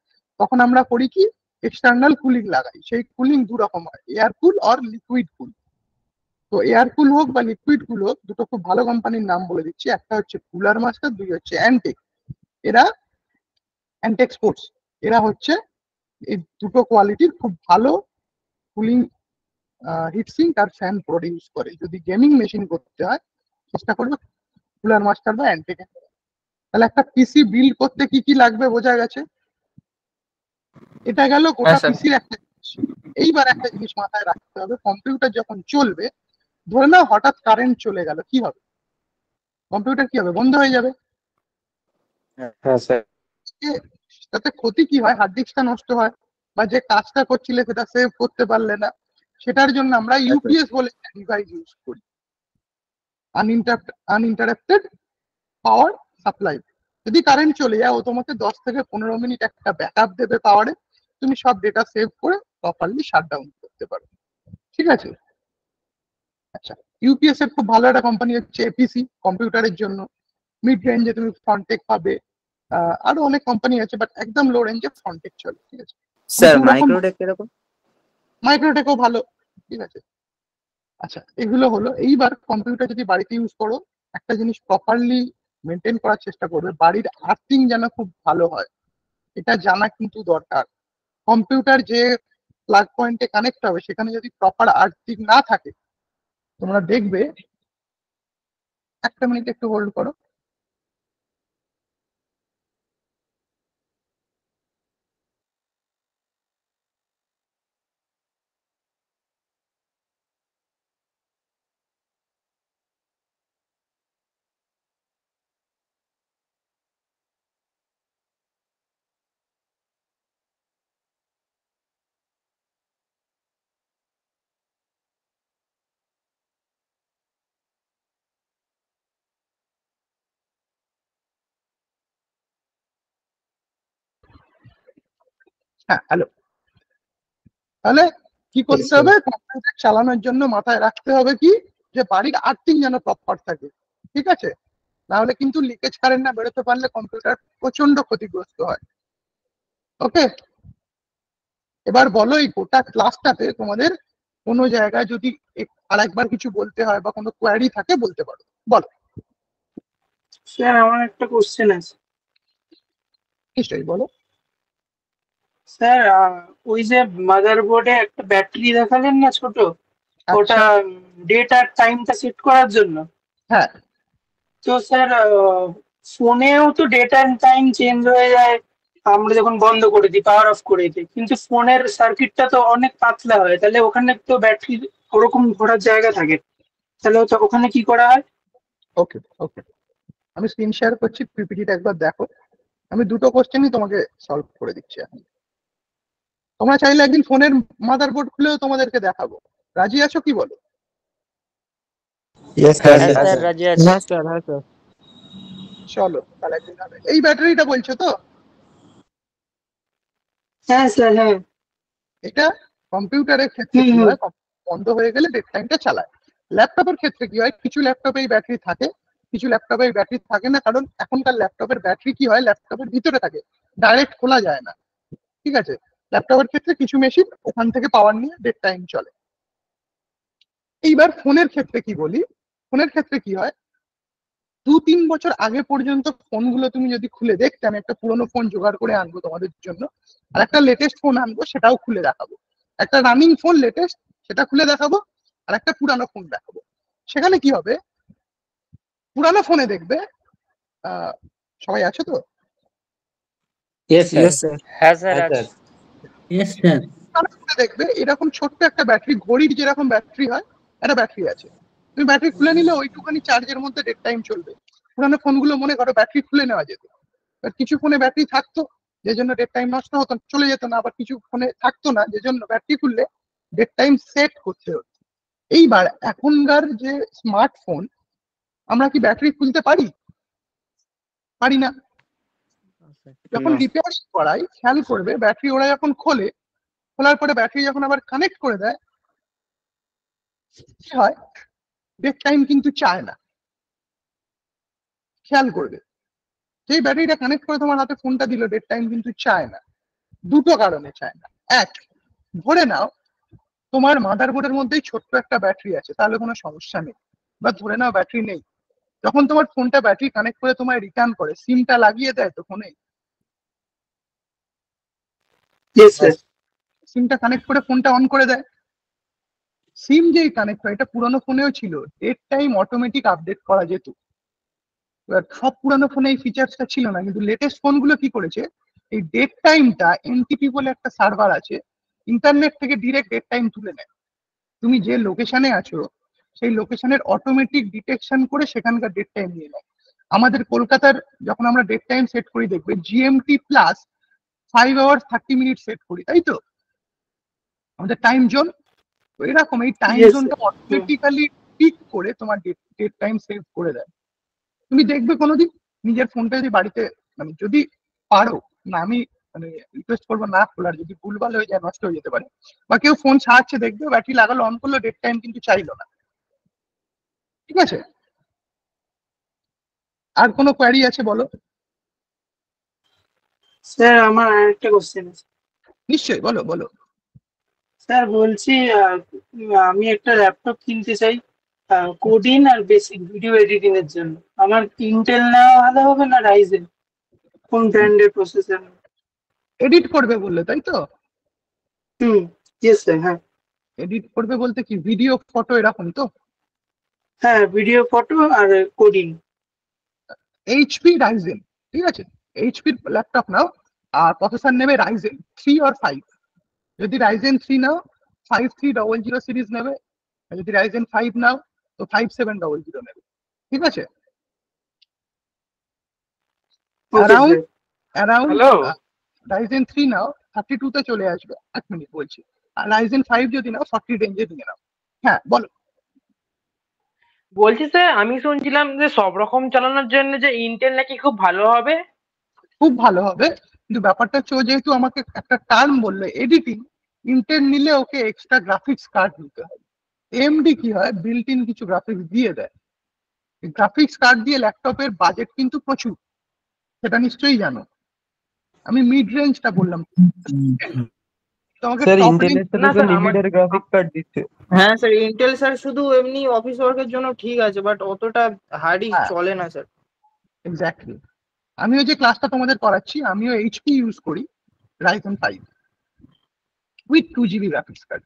তখন আমরা করি কি, এক্সটার্নাল কুলিং লাগাই। সেই কুলিং দু রকম হয়, এয়ার কুল আর লিকুইড কুল। তো এয়ার কুল হোক বা লিকুইড কুল হোক, দুটো খুব ভালো কোম্পানির নাম বলে দিচ্ছি। একটা হচ্ছে কুলার মাস্টার, দুই হচ্ছে অ্যান্টেক। এরা অ্যান্টেক স্পোর্টস, এরা হচ্ছে এই দুটো কোয়ালিটির খুব ভালো কুলিং হিটসিঙ্ক আর ফ্যান প্রডিউস করে। যদি গেমিং মেশিন করতে হয় চেষ্টা করবে কুলার মাস্টার বা অ্যান্টেক। তাহলে একটা পিসি বিল্ড করতে কি কি লাগবে বোঝা গেছে। এটা গেল গোটা পিসির একটা জিনিস। এইবার একটা জিনিস মাথায় রাখতে হবে, কম্পিউটার যখন চলবে, ধরে নাও হঠাৎ কারেন্ট চলে গেল, কি হবে? কম্পিউটার কি হবে? বন্ধ হয়ে যাবে। হ্যাঁ স্যার। তাতে ক্ষতি কি হয়? হার্ড ডিস্কটা নষ্ট হয় বা যে কাজটা করছিলে সেটা সেভ করতে পারলে না। সেটার জন্য আমরা ইউপিএস বলে একটা ডিভাইস ইউজ করি, আনইন্টারাপ্টেড পাওয়ার সাপ্লাই। যদি কারেন্ট চলে যায় ও তোমাকে 10 থেকে 15 মিনিট একটা ব্যাকআপ দেবে পাওয়ারে, তুমি সব ডেটা সেভ করে প্রপারলি শাটডাউন করতে পারো, ঠিক আছে। আচ্ছা, ইউপিএস এর খুব ভালো একটা কোম্পানি হচ্ছে এপিসি কম্পিউটারের জন্য। মিড রেঞ্জে তুমি ফ্রন্টেক পাবে, আরো অনেক কোম্পানি আছে, বাট একদম লো রেঞ্জে ফ্রন্টেক চলে, ঠিক আছে। স্যার মাইক্রোটেক কিরকম? মাইক্রোটেকও ভালো, ঠিক আছে। আচ্ছা, এগুলো হলো। এইবার কম্পিউটার যদি বাড়িতে ইউজ করো, একটা জিনিস প্রপারলি মেনটেন করার চেষ্টা করবে, বাড়ির আর্থিং যেন খুব ভালো হয়, এটা জানা কিন্তু দরকার। কম্পিউটার যে প্লাগ পয়েন্টে কানেক্ট হবে সেখানে যদি প্রপার আর্থিং না থাকে, তোমরা দেখবে, একটা মিনিট একটু হোল্ড করো। হ্যাঁ হ্যালো, তাহলে কি করতে হবে, কম্পিউটার চালানোর জন্য মাথায় রাখতে হবে কি, যে বাড়ির আর্থিং যেন প্রপার থাকে, ঠিক আছে? নাহলে কিন্তু লিকেজ কারেন্ট না বেরোতে পারলে কম্পিউটার প্রচন্ড ক্ষতিগ্রস্ত হয়। ওকে, এবার বলো এই গোটা ক্লাসটাতে তোমাদের কোনো জায়গায় যদি আরেকবার কিছু বলতে হয় বা কোনো কোয়ারি থাকে বলতে পারো, বলো। স্যার আমার একটা কোশ্চেন আছে। নিশ্চয়ই বলো। স্যার ওই যে মাদারবোর্ডে একটা ব্যাটারি দেখালেন না ছোট, ওটা ডেট আর টাইমটা সেট করার জন্য। হ্যাঁ, তো স্যার ফোনেও তো ডেট অ্যান্ড টাইম চেঞ্জ হয়ে যায় আমরা যখন বন্ধ করে দিই, পাওয়ার অফ করে দিই, কিন্তু ফোনের সার্কিটটা তো অনেক পাতলা হয়, তাহলে ওখানে তো ব্যাটারি ওরকম ভরার জায়গা থাকে, তাহলে ওখানে কি করা হয়? ওকে ওকে, আমি স্ক্রিন শেয়ার করছি, পিপিটিটা একবার দেখো। আমি দুটো কোশ্চেনই তোমাকে সলভ করে দিচ্ছি এখন। তোমরা চাইলে একদিন ফোনের মাদারবোর্ড খুলেও তোমাদেরকে দেখাবো, রাজি আছো কি বলো? চলো তাহলে একদিন হবে। এই ব্যাটারিটা বলছো তো? হ্যাঁ স্যার, হ্যাঁ। এটা কম্পিউটারের ক্ষেত্রে কি হয়, বন্ধ হয়ে গেলে ডেট টাইমটা চালায়। ল্যাপটপের ক্ষেত্রে কি হয়, কিছু ল্যাপটপে এই ব্যাটারি থাকে, কিছু ল্যাপটপে এই ব্যাটারি থাকে না, কারণ এখনকার ল্যাপটপের ব্যাটারি কি হয়, ল্যাপটপের ভিতরে থাকে, ডাইরেক্ট খোলা যায় না, ঠিক আছে? ল্যাপটপের ক্ষেত্রে কিছু মেশিন ওখান থেকে পাওয়ার নিয়ে ডেট টাইম চলে। এইবার ফোনের ক্ষেত্রে কি বলি, ফোনের ক্ষেত্রে কি হয়, 2-3 বছর আগে পর্যন্ত ফোনগুলো তুমি যদি খুলে দেখতে, আমি একটা পুরোনো ফোন জোগাড় করে আনবো তোমাদের জন্য, আর একটা লেটেস্ট ফোন আনবো, সেটাও খুলে দেখাবো। একটা রানিং ফোন লেটেস্ট সেটা খুলে দেখাবো, আর একটা পুরানো ফোন দেখাবো। সেখানে কি হবে, পুরানো ফোনে দেখবে, সবাই আছে তো? দেখবে এরকম ছোট্ট একটা ব্যাটারি, ঘড়ির যেরকম ব্যাটারি হয়, একটা ব্যাটারি আছে, তুমি ব্যাটারি খুলে নিলে ওইটুখানি চার্জের মধ্যে ডেট টাইম চলবে। পুরানো ফোনগুলো মনে করো ব্যাটারি খুলে নেওয়া যেত, কিছু ফোনে ব্যাটারি থাকতো যে জন্য ডেট টাইম নষ্ট হতো, চলে যেত না, আবার কিছু ফোনে থাকতো না যে জন্য ব্যাটারি খুললে ডেট টাইম সেট করতে হতো। এইবার এখনকার যে স্মার্টফোন, আমরা কি ব্যাটারি খুলতে পারি? পারি না। যখন রিপেয়ারিং করাই খেয়াল করবে, ব্যাটারি ওরা যখন খোলে, খোলার পরে ব্যাটারি যখন আবার কানেক্ট করে দেয়, কি হয়, ডেট টাইম কিন্তু চায় না। খেয়াল করবে, যেই ব্যাটারিটা কানেক্ট করে তোমার হাতে ফোনটা দিল, ডেট টাইম কিন্তু চায় না। দুটো কারণে চায় না। এক, ধরে নাও তোমার মাদারবোর্ডের মধ্যেই ছোট্ট একটা ব্যাটারি আছে, তাহলে কোনো সমস্যা নেই। বা ধরে নাও ব্যাটারি নেই, যখন তোমার ফোনটা ব্যাটারি কানেক্ট করে তোমায় রিটার্ন করে, সিমটা লাগিয়ে দেয় তো ফোনে, সিমটা কানেক্ট করে ফোনটা অন করে দেয়। সিম যেই কানেক্ট হয়, এটা পুরোনো ফোনেও ছিল, ডেট টাইম অটোমেটিক আপডেট করা যেত। সব পুরানো ফোনে এই ফিচার্সটা ছিল না, কিন্তু লেটেস্ট ফোনগুলো কি করেছে, এই ডেট টাইমটা এনটিপি বলে একটা সার্ভার আছে, ইন্টারনেট থেকে ডিরেক্ট ডেট টাইম তুলে নেয়। তুমি যে লোকেশনে আছো সেই লোকেশনের অটোমেটিক ডিটেকশন করে সেখানকার ডেট টাইম নিয়ে নেয়। আমাদের কলকাতার যখন আমরা ডেট টাইম সেট করি, দেখবে GMT plus 5 hours 30 minutes set করি, তাই তো? আমাদের টাইম জোন এরকম, এই টাইম জোনটা অটোমেটিক্যালি পিক করে তোমার ডেট টাইম সেভ করে দেয়। তুমি দেখবে কোনোদিন নিজের ফোনটা যদি বাড়িতে, মানে যদি পারো, না আমি মানে রিকোয়েস্ট করবো না খোলার, যদি ভুলভাল হয়ে যায় নষ্ট হয়ে যেতে পারে, বা কেউ ফোন ছাড়ছে দেখবে ব্যাটারি লাগালো, অন করলো, ডেট টাইম কিন্তু চাইলো না, ঠিক আছে? আর কোনো কোয়ারি আছে বলো। স্যার আমার আরেকটা কোশ্চেন আছে। নিশ্চয়ই, বলো বলো। স্যার বলছি আমি একটা ল্যাপটপ কিনতে চাই কোডিং আর বেসিক ভিডিও এডিটিং এর জন্য। আমার ইন্টেল নেওয়া ভালো হবে না রাইজেন? কোন ব্র্যান্ডের প্রসেসর? এডিট করবে বললে, তাই তো? ইয়েস স্যার, হ্যাঁ। এডিট করবে বলতে কি, ভিডিও ফটো এরকম তো? হ্যাঁ, ভিডিও ফটো আর কোডিং। এইচপি রাইজেন, ঠিক আছে? এইচপির ল্যাপটপ নাও, আর প্রসেসর নেবে রাইজেন 3 or 5। যদি রাইজেন 3 নাও 5300 সিরিজ নেবে, আর যদি রাইজেন 5 নাও তো 5700 নেবে, ঠিক আছে? অ্যারাউন্ড রাইজেন 3 নাও 32 তে চলে আসবে, 1 মিনিট বলছি। আর রাইজেন 5 যদি নাও 40 রেঞ্জে নিয়ে নাও। হ্যাঁ বলো। বলছি স্যার, আমি শুনছিলাম যে সব রকম চালানোর জন্য যে ইন্টেল নাকি খুব ভালো হবে। খুব ভালো হবে, কিন্তু ব্যাপারটা হচ্ছে ও যেহেতু আমাকে একটা টার্ম বললো এডিটিং, ইন্টেল নিলে ওকে এক্সট্রা গ্রাফিক্স কার্ড নিতে হয়। এমডি কি হয়, বিল্ট ইন কিছু গ্রাফিক্স দিয়ে দেয়। গ্রাফিক্স কার্ড দিয়ে ল্যাপটপের বাজেট কিন্তু প্রচুর, সেটা নিশ্চয়ই জানো। আমি মিড রেঞ্জটা বললাম, তোমাকে স্যার টপ রেঞ্জ ইন্টেলের সাথে তো নিভিডিয়ার গ্রাফিক কার্ড দিচ্ছে। হ্যাঁ স্যার, ইন্টেল স্যার শুধু এমনি অফিস ওয়ার্কের জন্য ঠিক আছে, বাট অতটা হার্ডই চলে না স্যার। এক্স্যাক্টলি। আমিও যে ক্লাসটা তোমাদের করাচ্ছি আমিও এইচপি ইউজ করি, Ryzen 5 with 2 GB graphics card.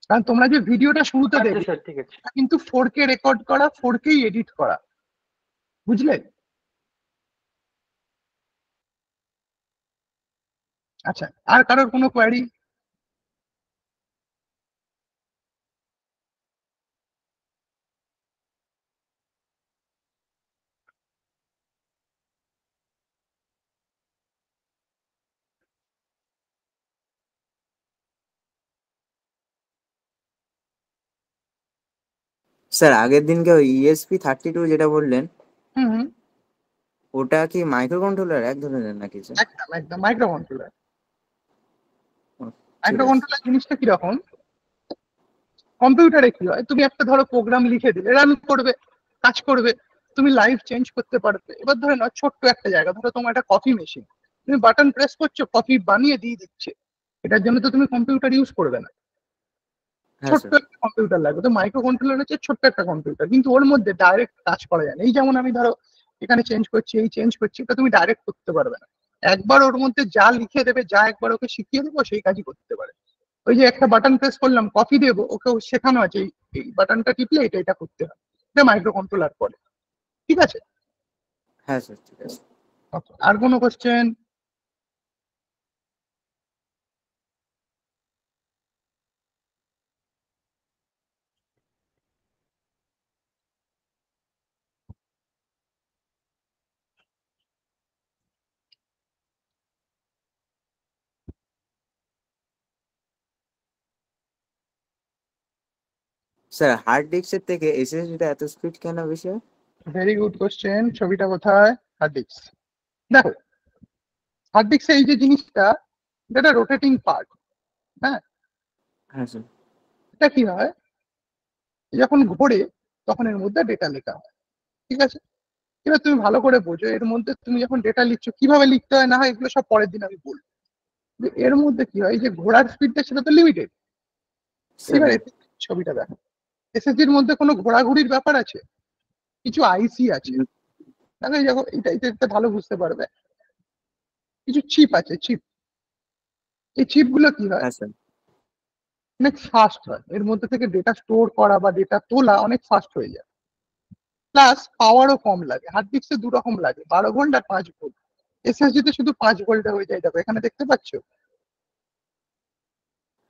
কারণ তোমরা যে ভিডিওটা শুরুতে আচ্ছা দেখলে স্যার ঠিক আছে। কিন্তু 4K রেকর্ড করা, 4K এডিট করা, বুঝলে? আচ্ছা, আর কারোর কোনো কোয়ারি? স্যার আগের দিনকে ওই ESP32 যেটা বললেন, হুম, ওটা কি মাইক্রো কন্ট্রোলার এক ধরনের নাকি স্যার? একদম একদম মাইক্রো কন্ট্রোলার। ঠিক মাইক্রো আছে। কন্ট্রোলার জিনিসটা কিরকম, কম্পিউটারে কি হয়, তুমি একটা ধরো প্রোগ্রাম লিখে দিলে, রান করবে, কাজ করবে, তুমি লাইভ চেঞ্জ করতে পারবে। এবার ধরে নাও ছোট্ট একটা জায়গা, ধরো তোমার একটা কফি মেশিন, তুমি বাটন প্রেস করছো, কফি বানিয়ে দিয়ে দিচ্ছে, এটার জন্য তো তুমি কম্পিউটার ইউজ করবে না, হ্যাঁ ছোট্ট স্যার। একটা কম্পিউটার লাগবে। তো মাইক্রো কন্ট্রোলার হচ্ছে ছোট্ট একটা কম্পিউটার, কিন্তু ওর মধ্যে ডাইরেক্ট টাচ করা যায় না। এই যেমন আমি ধরো এখানে চেঞ্জ করছি, এই চেঞ্জ করছি, এটা তুমি ডাইরেক্ট করতে পারবে না। একবার ওর মধ্যে যা লিখে দেবে, যা একবার ওকে শিখিয়ে দেবো, সেই কাজই করতে পারে। ওই যে একটা বাটন প্রেস করলাম, কফি দেবো, ওকে শেখানো আছে এই বাটনটা টিপলে এটা এটা করতে হয়, এটা মাইক্রো কন্ট্রোলার করে। ঠিক আছে? হ্যাঁ স্যার ঠিক আছে। Okay, আর কোনো কোশ্চেন? স্যার হার্ড ডিস্কের থেকে এসএসডিটা এত স্পিড কেন বেশি হয়? Very good question. ছবিটা কোথায়? Hard disk. দেখো, হার্ড ডিস্কে এই যে জিনিসটা, এটা রোটেটিং পার্ট। হ্যাঁ, হ্যাঁ স্যার। এটা কি হয়, যখন ঘোরে তখন এর মধ্যে ডেটা লেখা হয়। ঠিক আছে? এবার তুমি ভালো করে বোঝো, এর মধ্যে তুমি যখন ডেটা লিখছো, কিভাবে লিখতে হয় না হয় এগুলো সব পরের দিন আমি বলবো। এর মধ্যে কি হয়, এই যে ঘোড়ার স্পিডটা সেটা তো লিমিটেড। এবার ছবিটা দেখো, এসএসডির মধ্যে কোনো ঘোরাঘুরির ব্যাপার আছে? কিছু আইসি আছে, দেখো এই দেখো, এটা ভালো বুঝতে পারবে। কিছু চিপ আছে, চিপ। এই চিপ গুলো কি হয়, হ্যাঁ স্যার। অনেক ফাস্ট হয়, এর মধ্যে থেকে ডেটা স্টোর করা বা ডেটা তোলা অনেক ফাস্ট হয়ে যায়, প্লাস পাওয়ারও কম লাগে। হার্ড ডিস্কে 2 রকম লাগে, 12 ভোল্ট আর 5 ভোল্ট। এসএসডি তে শুধু 5 ভোল্টে হয়ে যায়। দেখো এখানে দেখতে পাচ্ছ,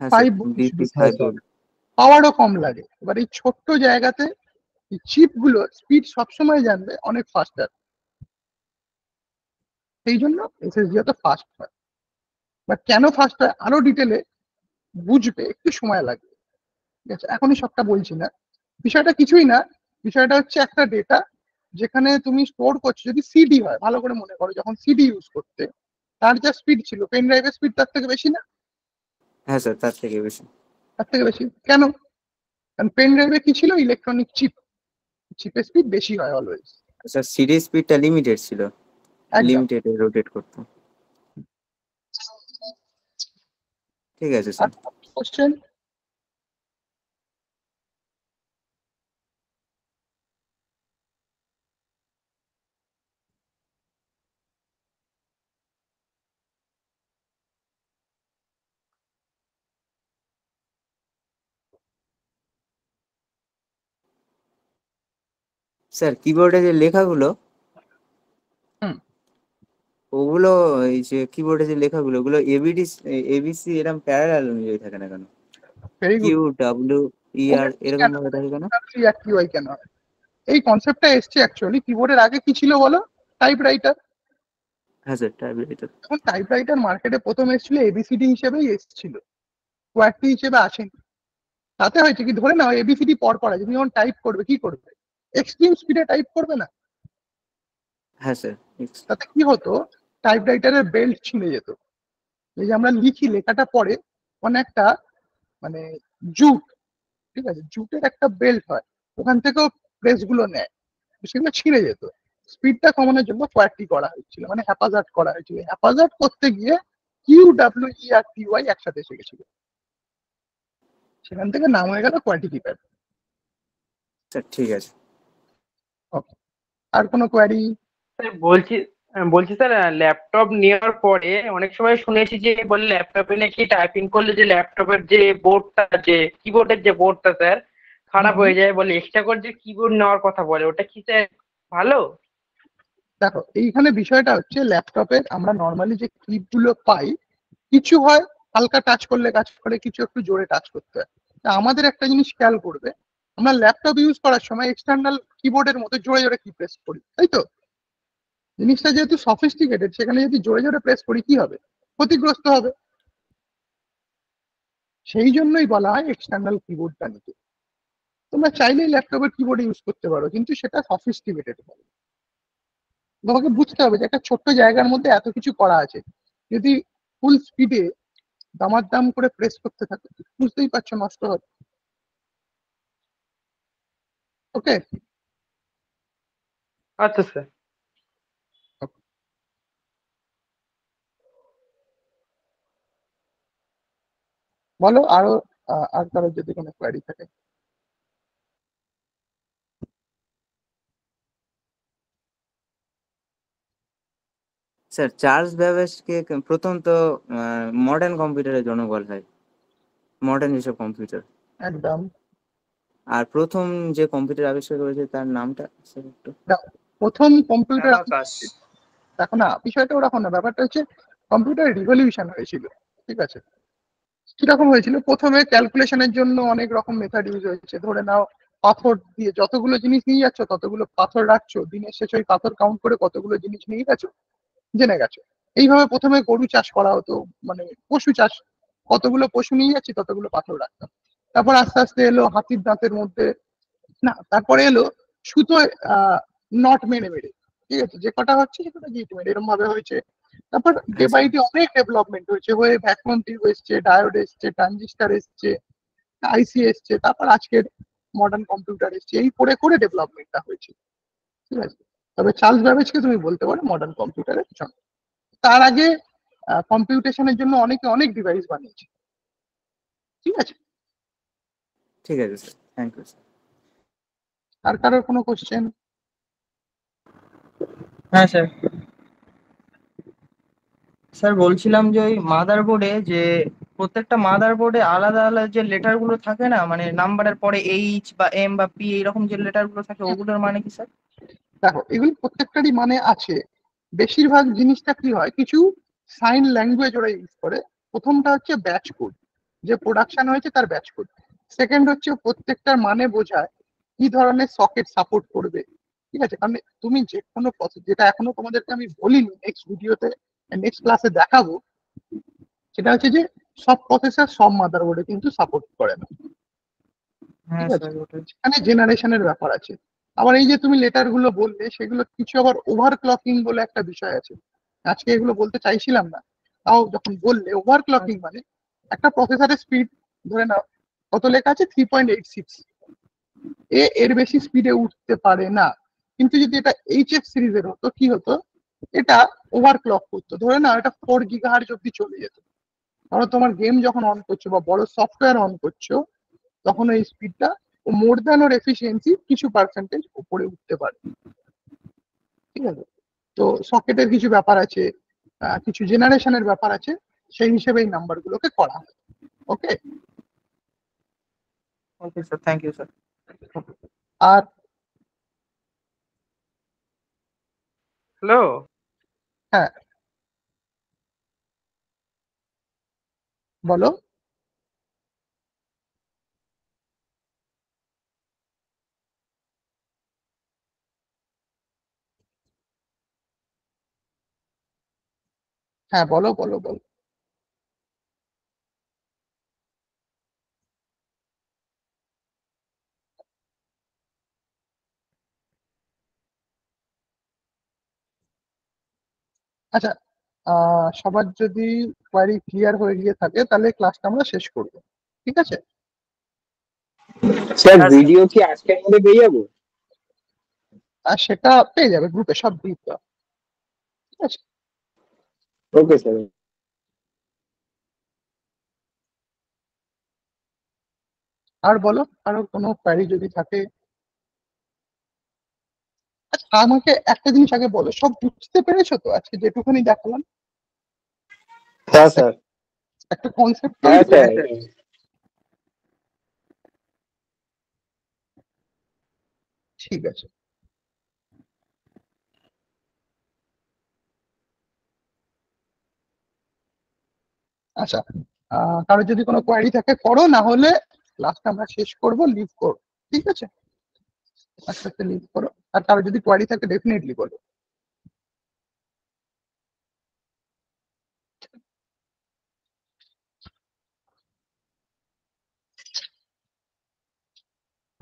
হ্যাঁ স্যার 5 ভোল্ট শুধু, 5 ভোল্ট। পাওয়ারও কম লাগে। এবার এই ছোট্ট জায়গাতে এই চিপ গুলো স্পিড সবসময় জানবে অনেক ফাস্টার, সেই জন্য এসএসডি এত ফাস্ট হয়। বাট কেন ফাস্ট হয় আরো ডিটেলে বুঝবে, একটু সময় লাগবে। ঠিক আছে, এখনই সবটা বলছি না। বিষয়টা কিছুই না, বিষয়টা হচ্ছে একটা ডেটা যেখানে তুমি স্টোর করছো, যদি সিডি হয়, ভালো করে মনে করো যখন সিডি ইউজ করতে, তার যা স্পিড ছিল, পেন ড্রাইভের স্পিড তার থেকে বেশি না? হ্যাঁ স্যার তার থেকে বেশি। তার থেকে বেশি কেন? কারণ পেন ড্রাইভে কি ছিল, ইলেকট্রনিক চিপ, চিপের স্পিড বেশি হয় অলওয়েজ। স্যার সিডি স্পিডটা লিমিটেড ছিল, লিমিটেড রোটেট করতে। ঠিক আছে স্যার। কোশ্চেন? স্যার কিবোর্ডে যে লেখাগুলো, ওগুলো এই যে কিবোর্ডে যে লেখাগুলো, ওগুলো এবিসি এরকম প্যারালাল অনুযায়ী থাকে না কেন? কিউ ডাব্লিউ ই আর এরকম ভাবে থাকে কেন? কিউআই কেন হয়? এই কনসেপ্টটা এসছে অ্যাকচুয়ালি কিবোর্ডের আগে কি ছিল বলো? টাইপরাইটার। হ্যাঁ স্যার টাইপরাইটার। এখন টাইপরাইটার মার্কেটে প্রথম এসেছিল এবিসিডি হিসেবেই এসেছিল, কোয়ার্টি হিসেবে আসেনি। তাতে হয়েছে কি, ধরে নাও এবিসিডি পর পর আছে, তুমি যখন টাইপ করবে কি করবে, এক্সট্রিম স্পিডে টাইপ করবে না? হ্যাঁ স্যার। তাতে কি হতো, টাইপরাইটারের বেল্ট ছিঁড়ে যেত। এই যে আমরা লিখি, লেখাটা পরে অনেকটা মানে জুট, ঠিক আছে, জুটের একটা বেল্ট হয়, ওখান থেকেও প্রেস গুলো নেয়, সেগুলো ছিঁড়ে যেত। স্পিডটা কমানোর জন্য কয়েকটি করা হয়েছিল, মানে হ্যাপাজার্ড করা হয়েছিল। হ্যাপাজার্ড করতে গিয়ে QWERTY একসাথে এসে গেছিল, সেখান থেকে নাম হয়ে গেল কোয়ার্টি কিপ্যাড। স্যার ঠিক আছে। আর কোনো কোয়ারি? বলছি স্যার, ল্যাপটপ নেওয়ার পরে অনেক সময় শুনেছি যে বলে ল্যাপটপে নাকি টাইপিং করলে যে ল্যাপটপের যে বোর্ডটা আছে, কিবোর্ডের যে বোর্ডটা স্যার খারাপ হয়ে যায়, বলে এক্সট্রা করে যে কিবোর্ড নেওয়ার কথা বলে, ওটা কি স্যার ভালো? দেখো, এইখানে বিষয়টা হচ্ছে ল্যাপটপের আমরা নর্মালি যে ক্লিপ গুলো পাই, কিছু হয় হালকা টাচ করলে কাজ করে, কিছু একটু জোরে টাচ করতে হয়। তা আমাদের একটা জিনিস খেয়াল করবে, আমরা ল্যাপটপ ইউজ করার সময় এক্সটার্নাল কিবোর্ডের মতো জোরে জোরে কি প্রেস করি, তাই তো? জিনিসটা যেহেতু সফিস্টিকেটেড, সেখানে যদি জোরে জোরে প্রেস করি কি হবে? ক্ষতিগ্রস্ত হবে। সেই জন্যই বলা হয় এক্সটার্নাল কিবোর্ডটা নিতে। তোমরা চাইলেই ল্যাপটপের কিবোর্ড ইউজ করতে পারো, কিন্তু সেটা সফিস্টিকেটেড হবে। তোমাকে বুঝতে হবে যে একটা ছোট্ট জায়গার মধ্যে এত কিছু করা আছে, যদি ফুল স্পিডে দামাদাম করে প্রেস করতে থাকে, বুঝতেই পারছো নষ্ট হবে। ওকে, আচ্ছা স্যার। বলো আরো, আর কারোর যদি কোনো কোয়ারি থাকে। স্যার চার্লস ব্যাবেজকে প্রথম তো মডার্ন কম্পিউটারের জনক বলা হয়, মডার্ন যেসব কম্পিউটার। একদম। আর প্রথম যে কম্পিউটার আবিষ্কার করেছে তার নামটা স্যার একটু? প্রথম কম্পিউটার, দেখো না বিষয়টা ওরকম না, ব্যাপারটা হচ্ছে কম্পিউটার রিভলিউশন হয়েছিল, ঠিক আছে? কিরকম হয়েছিল, প্রথমে ক্যালকুলেশনের জন্য অনেক রকম মেথড ইউজ হয়েছে। ধরে নাও পাথর দিয়ে যতগুলো জিনিস নিয়ে যাচ্ছ ততগুলো পাথর রাখছো, দিনের শেষে ওই পাথর কাউন্ট করে কতগুলো জিনিস নিয়ে গেছো, জেনে গেছো। এইভাবে প্রথমে গরু চাষ করা হতো, মানে পশু চাষ, কতগুলো পশু নিয়ে যাচ্ছি ততগুলো পাথর রাখতাম। তারপর আস্তে আস্তে এলো হাতির দাঁতের মধ্যে, না তারপরে এলো সুতো নট মেরে মেরে, ঠিক আছে, যে কটা হচ্ছে সে কটা গিট মেরে, এরকম ভাবে হয়েছে। তারপর ডে বাই ডে অনেক ডেভেলপমেন্ট হয়েছে, হয়ে ভ্যাকুয়াম টিউব এসছে, ডায়োড এসছে, ট্রানজিস্টার এসছে, আইসি এসছে, তারপর আজকের মডার্ন কম্পিউটার এসছে। এই করে করে ডেভেলপমেন্টটা হয়েছে, ঠিক আছে? তবে চার্লস ব্যাবেজকে তুমি বলতে পারো মডার্ন কম্পিউটারের জন্য। তার আগে কম্পিউটেশনের জন্য অনেকে অনেক ডিভাইস বানিয়েছে, ঠিক আছে? ঠিক আছে স্যার, থ্যাংক ইউ স্যার। আর কারোর কোনো কোশ্চেন? হ্যাঁ স্যার। স্যার বলছিলাম যে ওই মাদারবোর্ডে যে প্রত্যেকটা মাদারবোর্ডে আলাদা আলাদা যে লেটার গুলো থাকে না, মানে নাম্বারের পরে এইচ বা এম বা পি এইরকম যে লেটার গুলো থাকে, ওগুলোর মানে কি স্যার? দেখো, এগুলি প্রত্যেকটারই মানে আছে। বেশিরভাগ জিনিসটা কি হয়, কিছু সাইন ল্যাঙ্গুয়েজ ওরা ইউজ করে। প্রথমটা হচ্ছে ব্যাচ কোড, যে প্রোডাকশন হয়েছে তার ব্যাচ কোড। সেকেন্ড হচ্ছে প্রত্যেকটার মানে বোঝায় কি ধরনের সকেট সাপোর্ট করবে, ঠিক আছে? কারণ তুমি যে কোনো প্রসেস, যেটা এখনো তোমাদেরকে আমি বলিনি, নেক্সট ভিডিওতে নেক্সট ক্লাসে দেখাবো, সেটা হচ্ছে যে সব প্রসেসর সব মাদারবোর্ডে কিন্তু সাপোর্ট করে না, ঠিক আছে? এখানে জেনারেশনের ব্যাপার আছে। আবার এই যে তুমি লেটার গুলো বললে, সেগুলো কিছু আবার ওভারক্লকিং বলে একটা বিষয় আছে। আজকে এগুলো বলতে চাইছিলাম না, তাও যখন বললে ওভারক্লকিং মানে একটা প্রসেসরের স্পিড ধরে নাও কত লেখা আছে 3.86, এর বেশি স্পিডে উঠতে পারে না। কিন্তু যদি এটা এইচএফ সিরিজের হতো কি হতো, এটা ওভারক্লক করতো, ধরে নাও এটা 4 গিগাহার্জ অব্দি চলে যেত। কারণ তোমার গেম যখন অন করছো বা বড় সফটওয়্যার অন করছো, তখন এই স্পিডটা মোর দ্যান ওর এফিসিয়েন্সি কিছু পার্সেন্টেজ উপরে উঠতে পারে, ঠিক আছে? তো সকেটের কিছু ব্যাপার আছে, কিছু জেনারেশনের ব্যাপার আছে, সেই হিসেবে এই নাম্বার গুলোকে করা হয়। Okay, okay sir, thank you sir. আর হ্যালো, হ্যাঁ বলো। হ্যাঁ বলো বলো বলো। আচ্ছা, সবার যদি কোয়ারি ক্লিয়ার হয়ে গিয়ে থাকে তাহলে ক্লাসটা আমরা শেষ করব, ঠিক আছে? স্যার ভিডিও কি আজকের মধ্যে পেয়ে যাবো? আর সেটা পেয়ে যাবে গ্রুপে, সব গ্রুপ, ঠিক আছে? Okay sir. আর বলো, আরো কোনো কোয়ারি যদি থাকে। আচ্ছা, আমাকে একটা জিনিস আগে বলো, সব বুঝতে পেরেছো তো আজকে যেটুকুনি দেখালাম? হ্যাঁ স্যার। একটা কনসেপ্ট হ্যাঁ স্যার। ঠিক আছে। আচ্ছা, কারো যদি কোনো কোয়ারি থাকে করো, না হলে ক্লাসটা আমরা শেষ করব, লিভ করো, ঠিক আছে? আস্তে আস্তে লিভ করো, আর কারো যদি কোয়ারি থাকে ডেফিনেটলি বলো।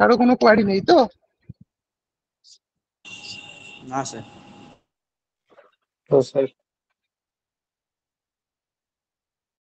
কারো কোনো কোয়ারি নেই তো? না স্যার। তো স্যার